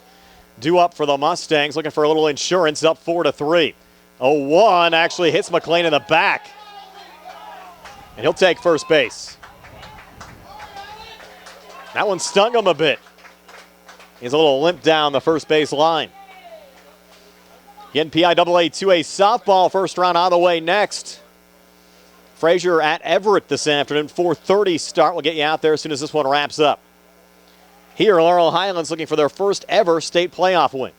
due up for the Mustangs, looking for a little insurance, up 4-3. 0-1 actually hits McLean in the back, and he'll take first base. That one stung him a bit. He's a little limp down the first base line. Again, PIAA 2A softball first round on the way next. Frazier at Everett this afternoon, 4:30 start. We'll get you out there as soon as this one wraps up. Here, Laurel Highlands looking for their first ever state playoff win.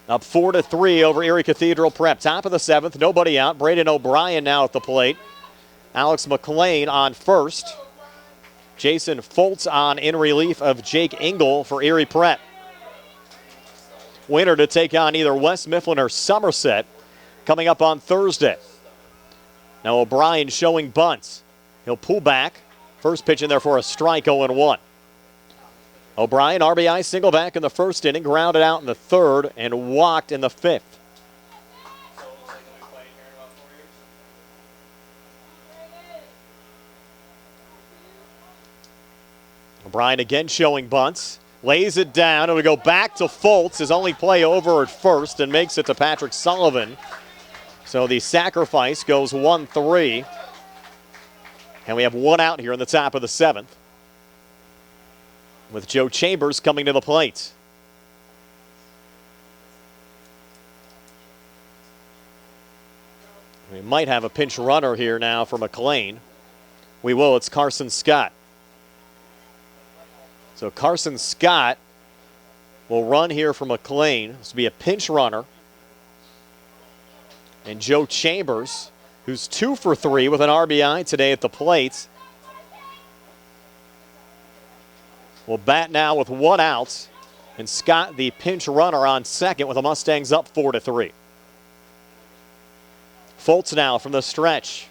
Up 4-3 over Erie Cathedral Prep. Top of the seventh, nobody out. Braden O'Brien now at the plate. Alex McLean on first. Jason Foltz on in relief of Jake Engel for Erie Prep. Winner to take on either West Mifflin or Somerset coming up on Thursday. Now O'Brien showing bunts. He'll pull back. First pitch in there for a strike, 0-1. O'Brien, RBI single back in the first inning, grounded out in the third, and walked in the fifth. O'Brien again showing bunts. Lays it down. It'll go back to Foltz. His only play over at first and makes it to Patrick Sullivan. So the sacrifice goes 1-3. And we have one out here in the top of the 7th, with Joe Chambers coming to the plate. We might have a pinch runner here now for McLean. We will. It's Carson Scott. So Carson Scott will run here for McLean. This will be a pinch runner. And Joe Chambers, who's 2 for 3 with an RBI today at the plate, will bat now with one out. And Scott, the pinch runner, on second with the Mustangs up 4-3. Foltz now from the stretch.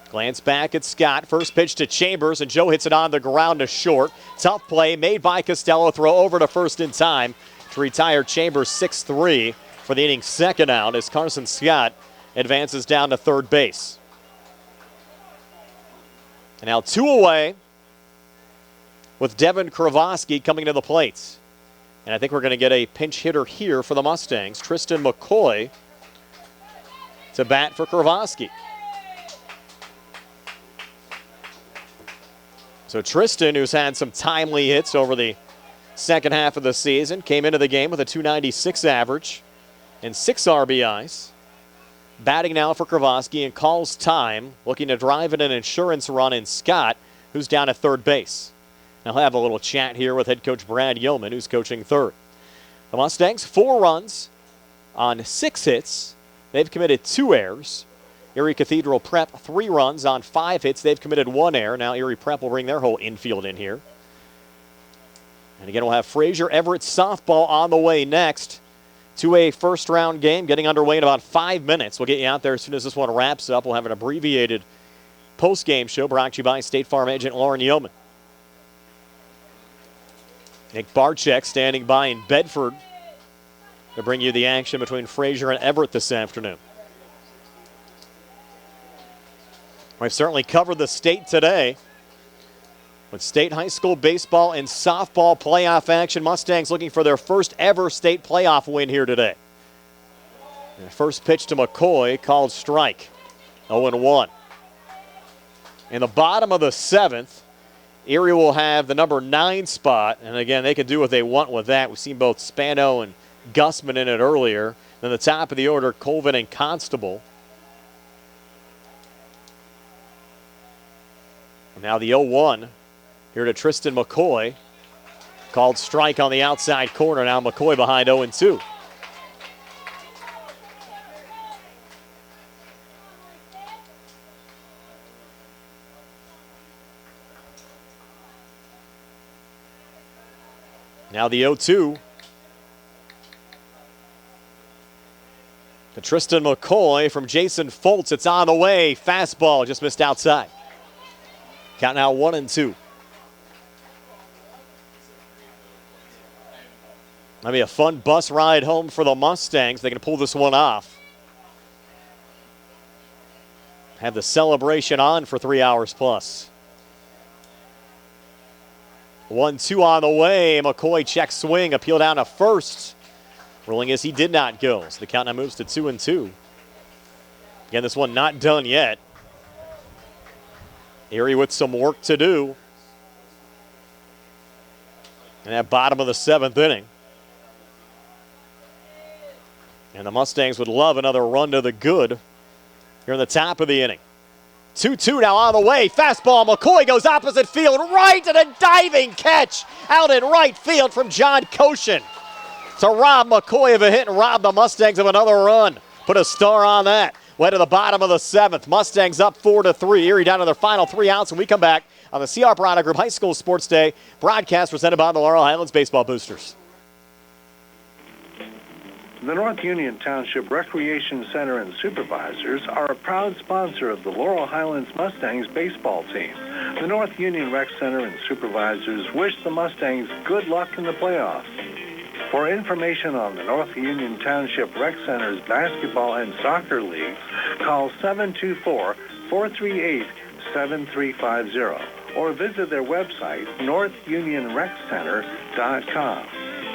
Glance back at Scott. First pitch to Chambers, and Joe hits it on the ground to short. Tough play made by Costello. Throw over to first in time to retire Chambers 6-3 for the inning's second out as Carson Scott advances down to third base. And now 2 away with Devin Kravosky coming to the plate. And I think we're going to get a pinch hitter here for the Mustangs. Tristan McCoy to bat for Kravosky. So Tristan, who's had some timely hits over the second half of the season, came into the game with a .296 average and 6 RBIs. Batting now for Kravosky and calls time, looking to drive in an insurance run in Scott, who's down at third base. I'll have a little chat here with head coach Brad Yeoman, who's coaching third. The Mustangs, 4 runs on 6 hits. They've committed 2 errors. Erie Cathedral Prep, 3 runs on 5 hits. They've committed 1 error. Now Erie Prep will bring their whole infield in here. And again, we'll have Fraser Everett softball on the way next to a first-round game getting underway in about 5 minutes. We'll get you out there as soon as this one wraps up. We'll have an abbreviated post-game show brought to you by State Farm agent Lauren Yeoman. Nick Barczyk standing by in Bedford to bring you the action between Fraser and Everett this afternoon. We've certainly covered the state today with state high school baseball and softball playoff action. Mustangs looking for their first ever state playoff win here today. And first pitch to McCoy, called strike. 0-1. In the bottom of the 7th, Erie will have the number 9 spot, and again, they can do what they want with that. We've seen both Spano and Gussman in it earlier. Then the top of the order, Colvin and Constable. Now the 0-1 here to Tristan McCoy. Called strike on the outside corner. Now McCoy behind 0-2. Now the 0-2 to Tristan McCoy from Jason Foltz. It's on the way. Fastball just missed outside. Count now 1-2. That'll be a fun bus ride home for the Mustangs. They can pull this one off. Have the celebration on for 3 hours plus. 1-2 on the way. McCoy checks swing. Appeal down to first. Ruling is he did not go. So the count now moves to 2-2. Again, this one not done yet. Erie with some work to do in that bottom of the 7th inning. And the Mustangs would love another run to the good here in the top of the inning. 2-2 now on the way. Fastball. McCoy goes opposite field. Right, and a diving catch out in right field from John Koshin to rob McCoy of a hit and rob the Mustangs of another run. Put a star on that. Way to the bottom of the 7th. Mustangs up 4-3. Erie down to their final 3 outs. When we come back on the CR Product Group High School Sports Day broadcast presented by the Laurel Highlands Baseball Boosters. The North Union Township Recreation Center and Supervisors are a proud sponsor of the Laurel Highlands Mustangs baseball team. The North Union Rec Center and Supervisors wish the Mustangs good luck in the playoffs. For information on the North Union Township Rec Center's basketball and soccer leagues, call 724-438-7350 or visit their website, northunionreccenter.com.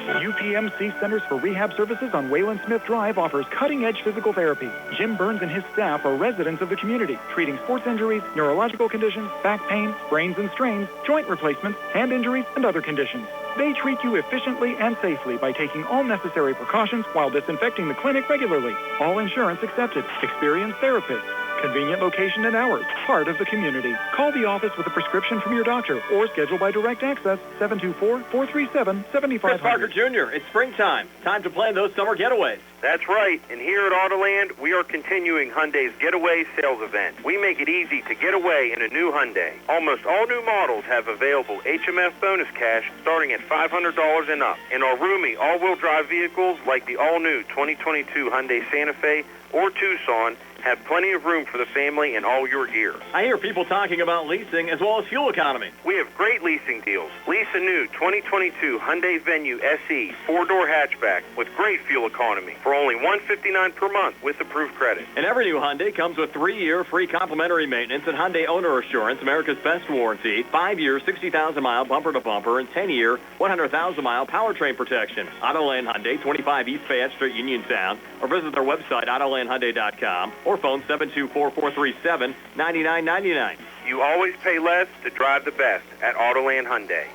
UPMC Centers for Rehab Services on Wayland Smith Drive offers cutting-edge physical therapy. Jim Burns and his staff are residents of the community, treating sports injuries, neurological conditions, back pain, sprains and strains, joint replacements, hand injuries, and other conditions. They treat you efficiently and safely by taking all necessary precautions while disinfecting the clinic regularly. All insurance accepted. Experienced therapists. Convenient location and hours. Part of the community. Call the office with a prescription from your doctor or schedule by direct access 724-437-7500. Chris Parker Jr., it's springtime. Time to plan those summer getaways. That's right, and here at Autoland, we are continuing Hyundai's Getaway Sales Event. We make it easy to get away in a new Hyundai. Almost all new models have available HMF bonus cash starting at $500 and up. And our roomy all-wheel drive vehicles like the all-new 2022 Hyundai Santa Fe or Tucson have plenty of room for the family and all your gear. I hear people talking about leasing as well as fuel economy. We have great leasing deals. Lease a new 2022 Hyundai Venue SE 4-door hatchback with great fuel economy for only $159 per month with approved credit. And every new Hyundai comes with 3-year free complimentary maintenance and Hyundai Owner Assurance, America's best warranty, 5-year 60,000-mile bumper-to-bumper, and 10-year 100,000-mile powertrain protection. Autoland Hyundai, 25 East Fayette Street, Uniontown, or visit their website, autolandhyundai.com, or phone 724-437-9999. You always pay less to drive the best at Autoland Hyundai.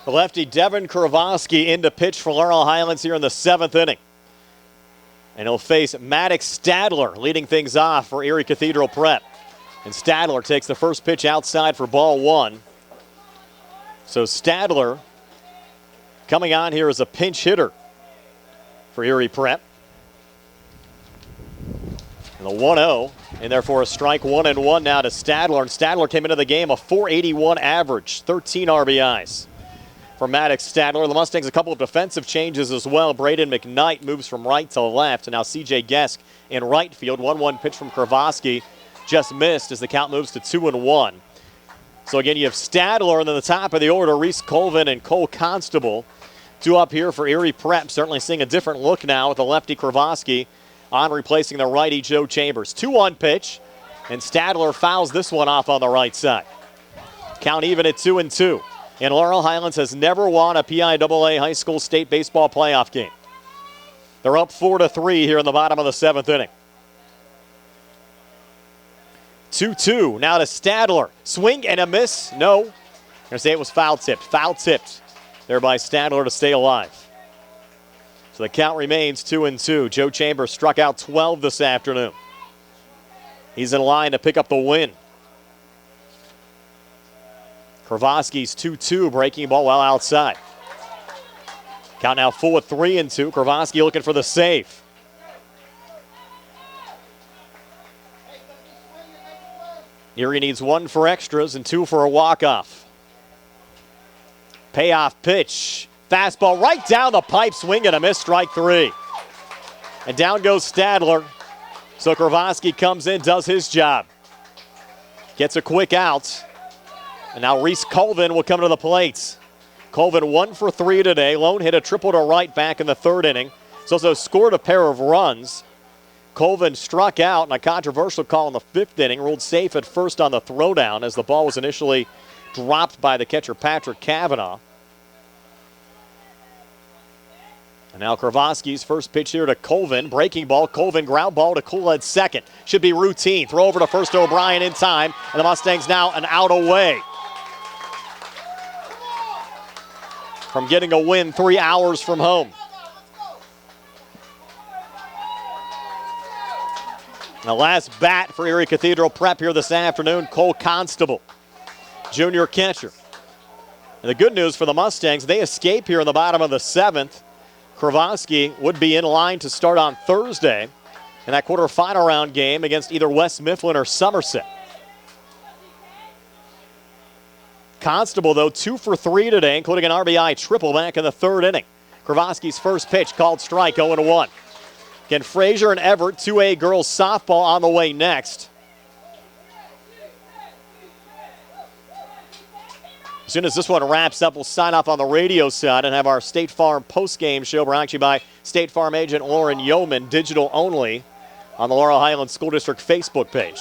The lefty Devin Kravosky in to pitch for Laurel Highlands here in the 7th inning. And he'll face Maddox Stadler leading things off for Erie Cathedral Prep. And Stadler takes the first pitch outside for ball 1. So Stadler coming on here as a pinch hitter for Erie Prep. And the 1-0, and therefore a strike 1-1 now to Stadler. And Stadler came into the game a .481 average, 13 RBIs for Maddox Stadler. The Mustangs a couple of defensive changes as well. Braden McKnight moves from right to left, and now C.J. Gesk in right field. 1-1 pitch from Kravosky just missed as the count moves to 2-1. So again, you have Stadler, and then the top of the order, Reese Colvin and Cole Constable. 2 up here for Erie Prep. Certainly seeing a different look now with the lefty Kravosky on replacing the righty Joe Chambers. 2-1 pitch, and Stadler fouls this one off on the right side. Count even at 2-2. And Laurel Highlands has never won a PIAA high school state baseball playoff game. They're up 4-3 here in the bottom of the 7th inning. 2-2 now to Stadler. Swing and a miss. No. I'm going to say it was foul tipped. Foul tipped there by Stadler to stay alive. So the count remains 2-2. Joe Chambers struck out 12 this afternoon. He's in line to pick up the win. Kravosky's 2-2, breaking ball well outside. Count now full at 3-2. Kravosky looking for the save. Erie needs 1 for extras and 2 for a walk-off. Payoff pitch. Fastball right down the pipe, swing and a miss, strike 3. And down goes Stadler. So Kravosky comes in, does his job. Gets a quick out. And now Reese Colvin will come to the plate. Colvin 1 for 3 today. Lone hit a triple to right back in the 3rd inning. He's also scored a pair of runs. Colvin struck out in a controversial call in the 5th inning. Ruled safe at first on the throwdown as the ball was initially dropped by the catcher Patrick Cavanaugh. And now Kravosky's first pitch here to Colvin. Breaking ball. Colvin ground ball to Coolhead second. Should be routine. Throw over to first to O'Brien in time. And the Mustangs now an out away from getting a win 3 hours from home. The last bat for Erie Cathedral Prep here this afternoon, Cole Constable, junior catcher. And the good news for the Mustangs, they escape here in the bottom of the 7th. Kravosky would be in line to start on Thursday in that quarterfinal round game against either West Mifflin or Somerset. Constable, though, 2 for 3 today, including an RBI triple back in the 3rd inning. Kravosky's first pitch called strike, 0-1. Again, Fraser and Everett, 2A girls softball on the way next. As soon as this one wraps up, we'll sign off on the radio side and have our State Farm postgame show brought to you by State Farm agent Lauren Yeoman, digital only, on the Laurel Highlands School District Facebook page.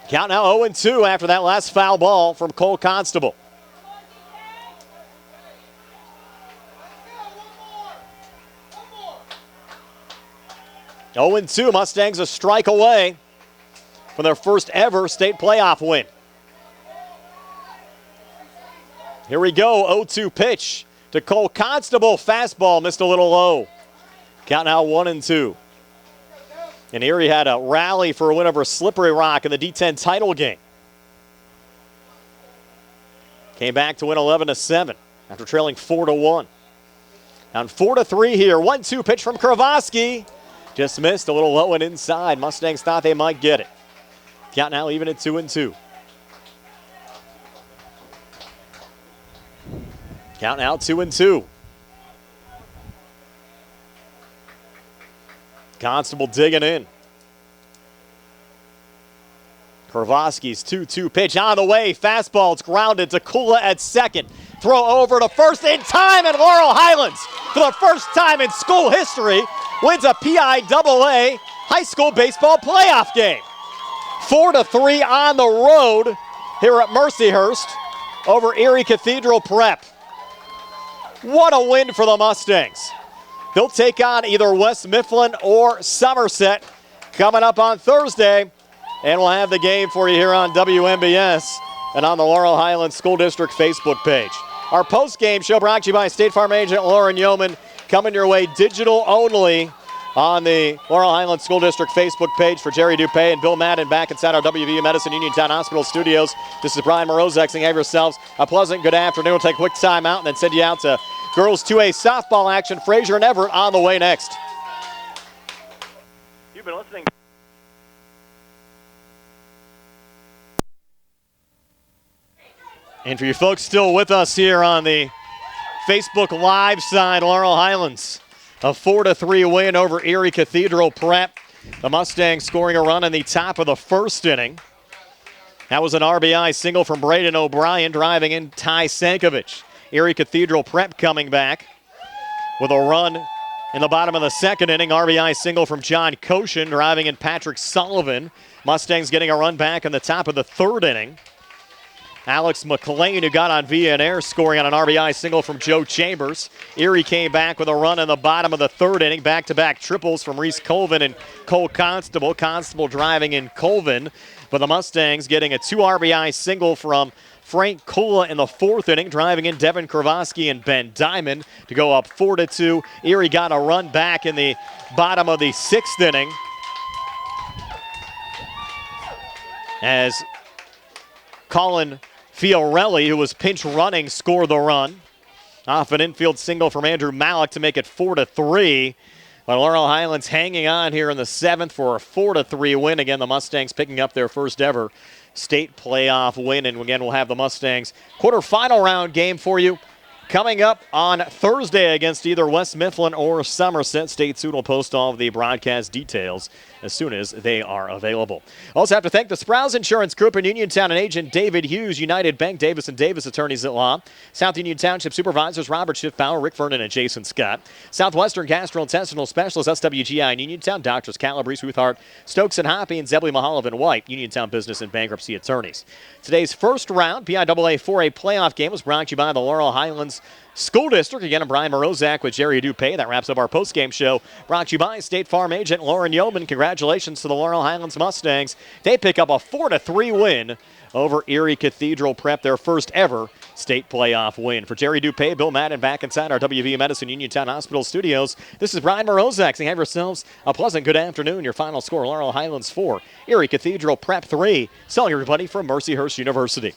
Count now 0-2 after that last foul ball from Cole Constable. Oh and 2, Mustangs a strike away from their first ever state playoff win. Here we go, 0-2 pitch to Cole Constable. Fastball missed a little low. Count now 1-2. And Erie had a rally for a win over Slippery Rock in the D10 title game. Came back to win 11-7 after trailing 4-1. Down 4-3 here. 1-2 pitch from Kravosky. Just missed a little low and inside. Mustangs thought they might get it. Count now even at 2-2. Count now 2-2. Constable digging in. Kravosky's 2-2 pitch on the way. Fastball, it's grounded to Kula at second. Throw over to first in time, and Laurel Highlands, for the first time in school history, wins a PIAA high school baseball playoff game. 4-3 on the road here at Mercyhurst over Erie Cathedral Prep. What a win for the Mustangs. They'll take on either West Mifflin or Somerset coming up on Thursday. And we'll have the game for you here on WMBS and on the Laurel Highlands School District Facebook page. Our post-game show brought to you by State Farm agent Lauren Yeoman, coming your way digital only on the Laurel Highlands School District Facebook page. For Jerry Dupay and Bill Madden back inside our WVU Medicine Uniontown Hospital studios. This is Brian Morozek saying have yourselves a pleasant good afternoon. We'll take a quick time out and then send you out to girls 2A softball action. Fraser and Everett on the way next. You've been listening. And for you folks still with us here on the Facebook Live side, Laurel Highlands, a 4-3 win over Erie Cathedral Prep. The Mustangs scoring a run in the top of the first inning. That was an RBI single from Braden O'Brien, driving in Ty Sankovic. Erie Cathedral Prep coming back with a run in the bottom of the second inning. RBI single from John Koshin, driving in Patrick Sullivan. Mustangs getting a run back in the top of the third inning. Alex McLean, who got on via an air, scoring on an RBI single from Joe Chambers. Erie came back with a run in the bottom of the third inning. Back-to-back triples from Reese Colvin and Cole Constable. Constable driving in Colvin. But the Mustangs getting a 2 RBI single from Frank Kula in the fourth inning, driving in Devin Kravosky and Ben Diamond to go up 4-2. Erie got a run back in the bottom of the sixth inning as Colin Fiorelli, who was pinch running, scored the run off an infield single from Andrew Malik to make it 4-3. But Laurel Highlands hanging on here in the seventh for a 4-3 win. Again, the Mustangs picking up their first ever state playoff win. And again, we'll have the Mustangs quarterfinal round game for you coming up on Thursday against either West Mifflin or Somerset. Stay tuned. We'll post all of the broadcast details as soon as they are available. Also have to thank the Sprouse Insurance Group in Uniontown and agent David Hughes, United Bank, Davis & Davis Attorneys at Law, South Union Township Supervisors Robert Schiffbauer, Rick Vernon, and Jason Scott, Southwestern Gastrointestinal Specialist SWGI in Uniontown, Doctors Calabrese, Ruthart, Stokes and Hoppy, and Zebley Mahalav and White, Uniontown Business and Bankruptcy Attorneys. Today's first round PIAA 4A playoff game was brought to you by the Laurel Highlands School District. Again, I'm Brian Morozak with Jerry Dupay. That wraps up our postgame show. Brought to you by State Farm agent Lauren Yeoman. Congratulations to the Laurel Highlands Mustangs. They pick up a 4-3 win over Erie Cathedral Prep, their first ever state playoff win. For Jerry Dupay, Bill Madden back inside our WVU Medicine Uniontown Hospital studios, this is Brian Morozak saying have yourselves a pleasant good afternoon. Your final score, Laurel Highlands 4, Erie Cathedral Prep 3. So everybody from Mercyhurst University.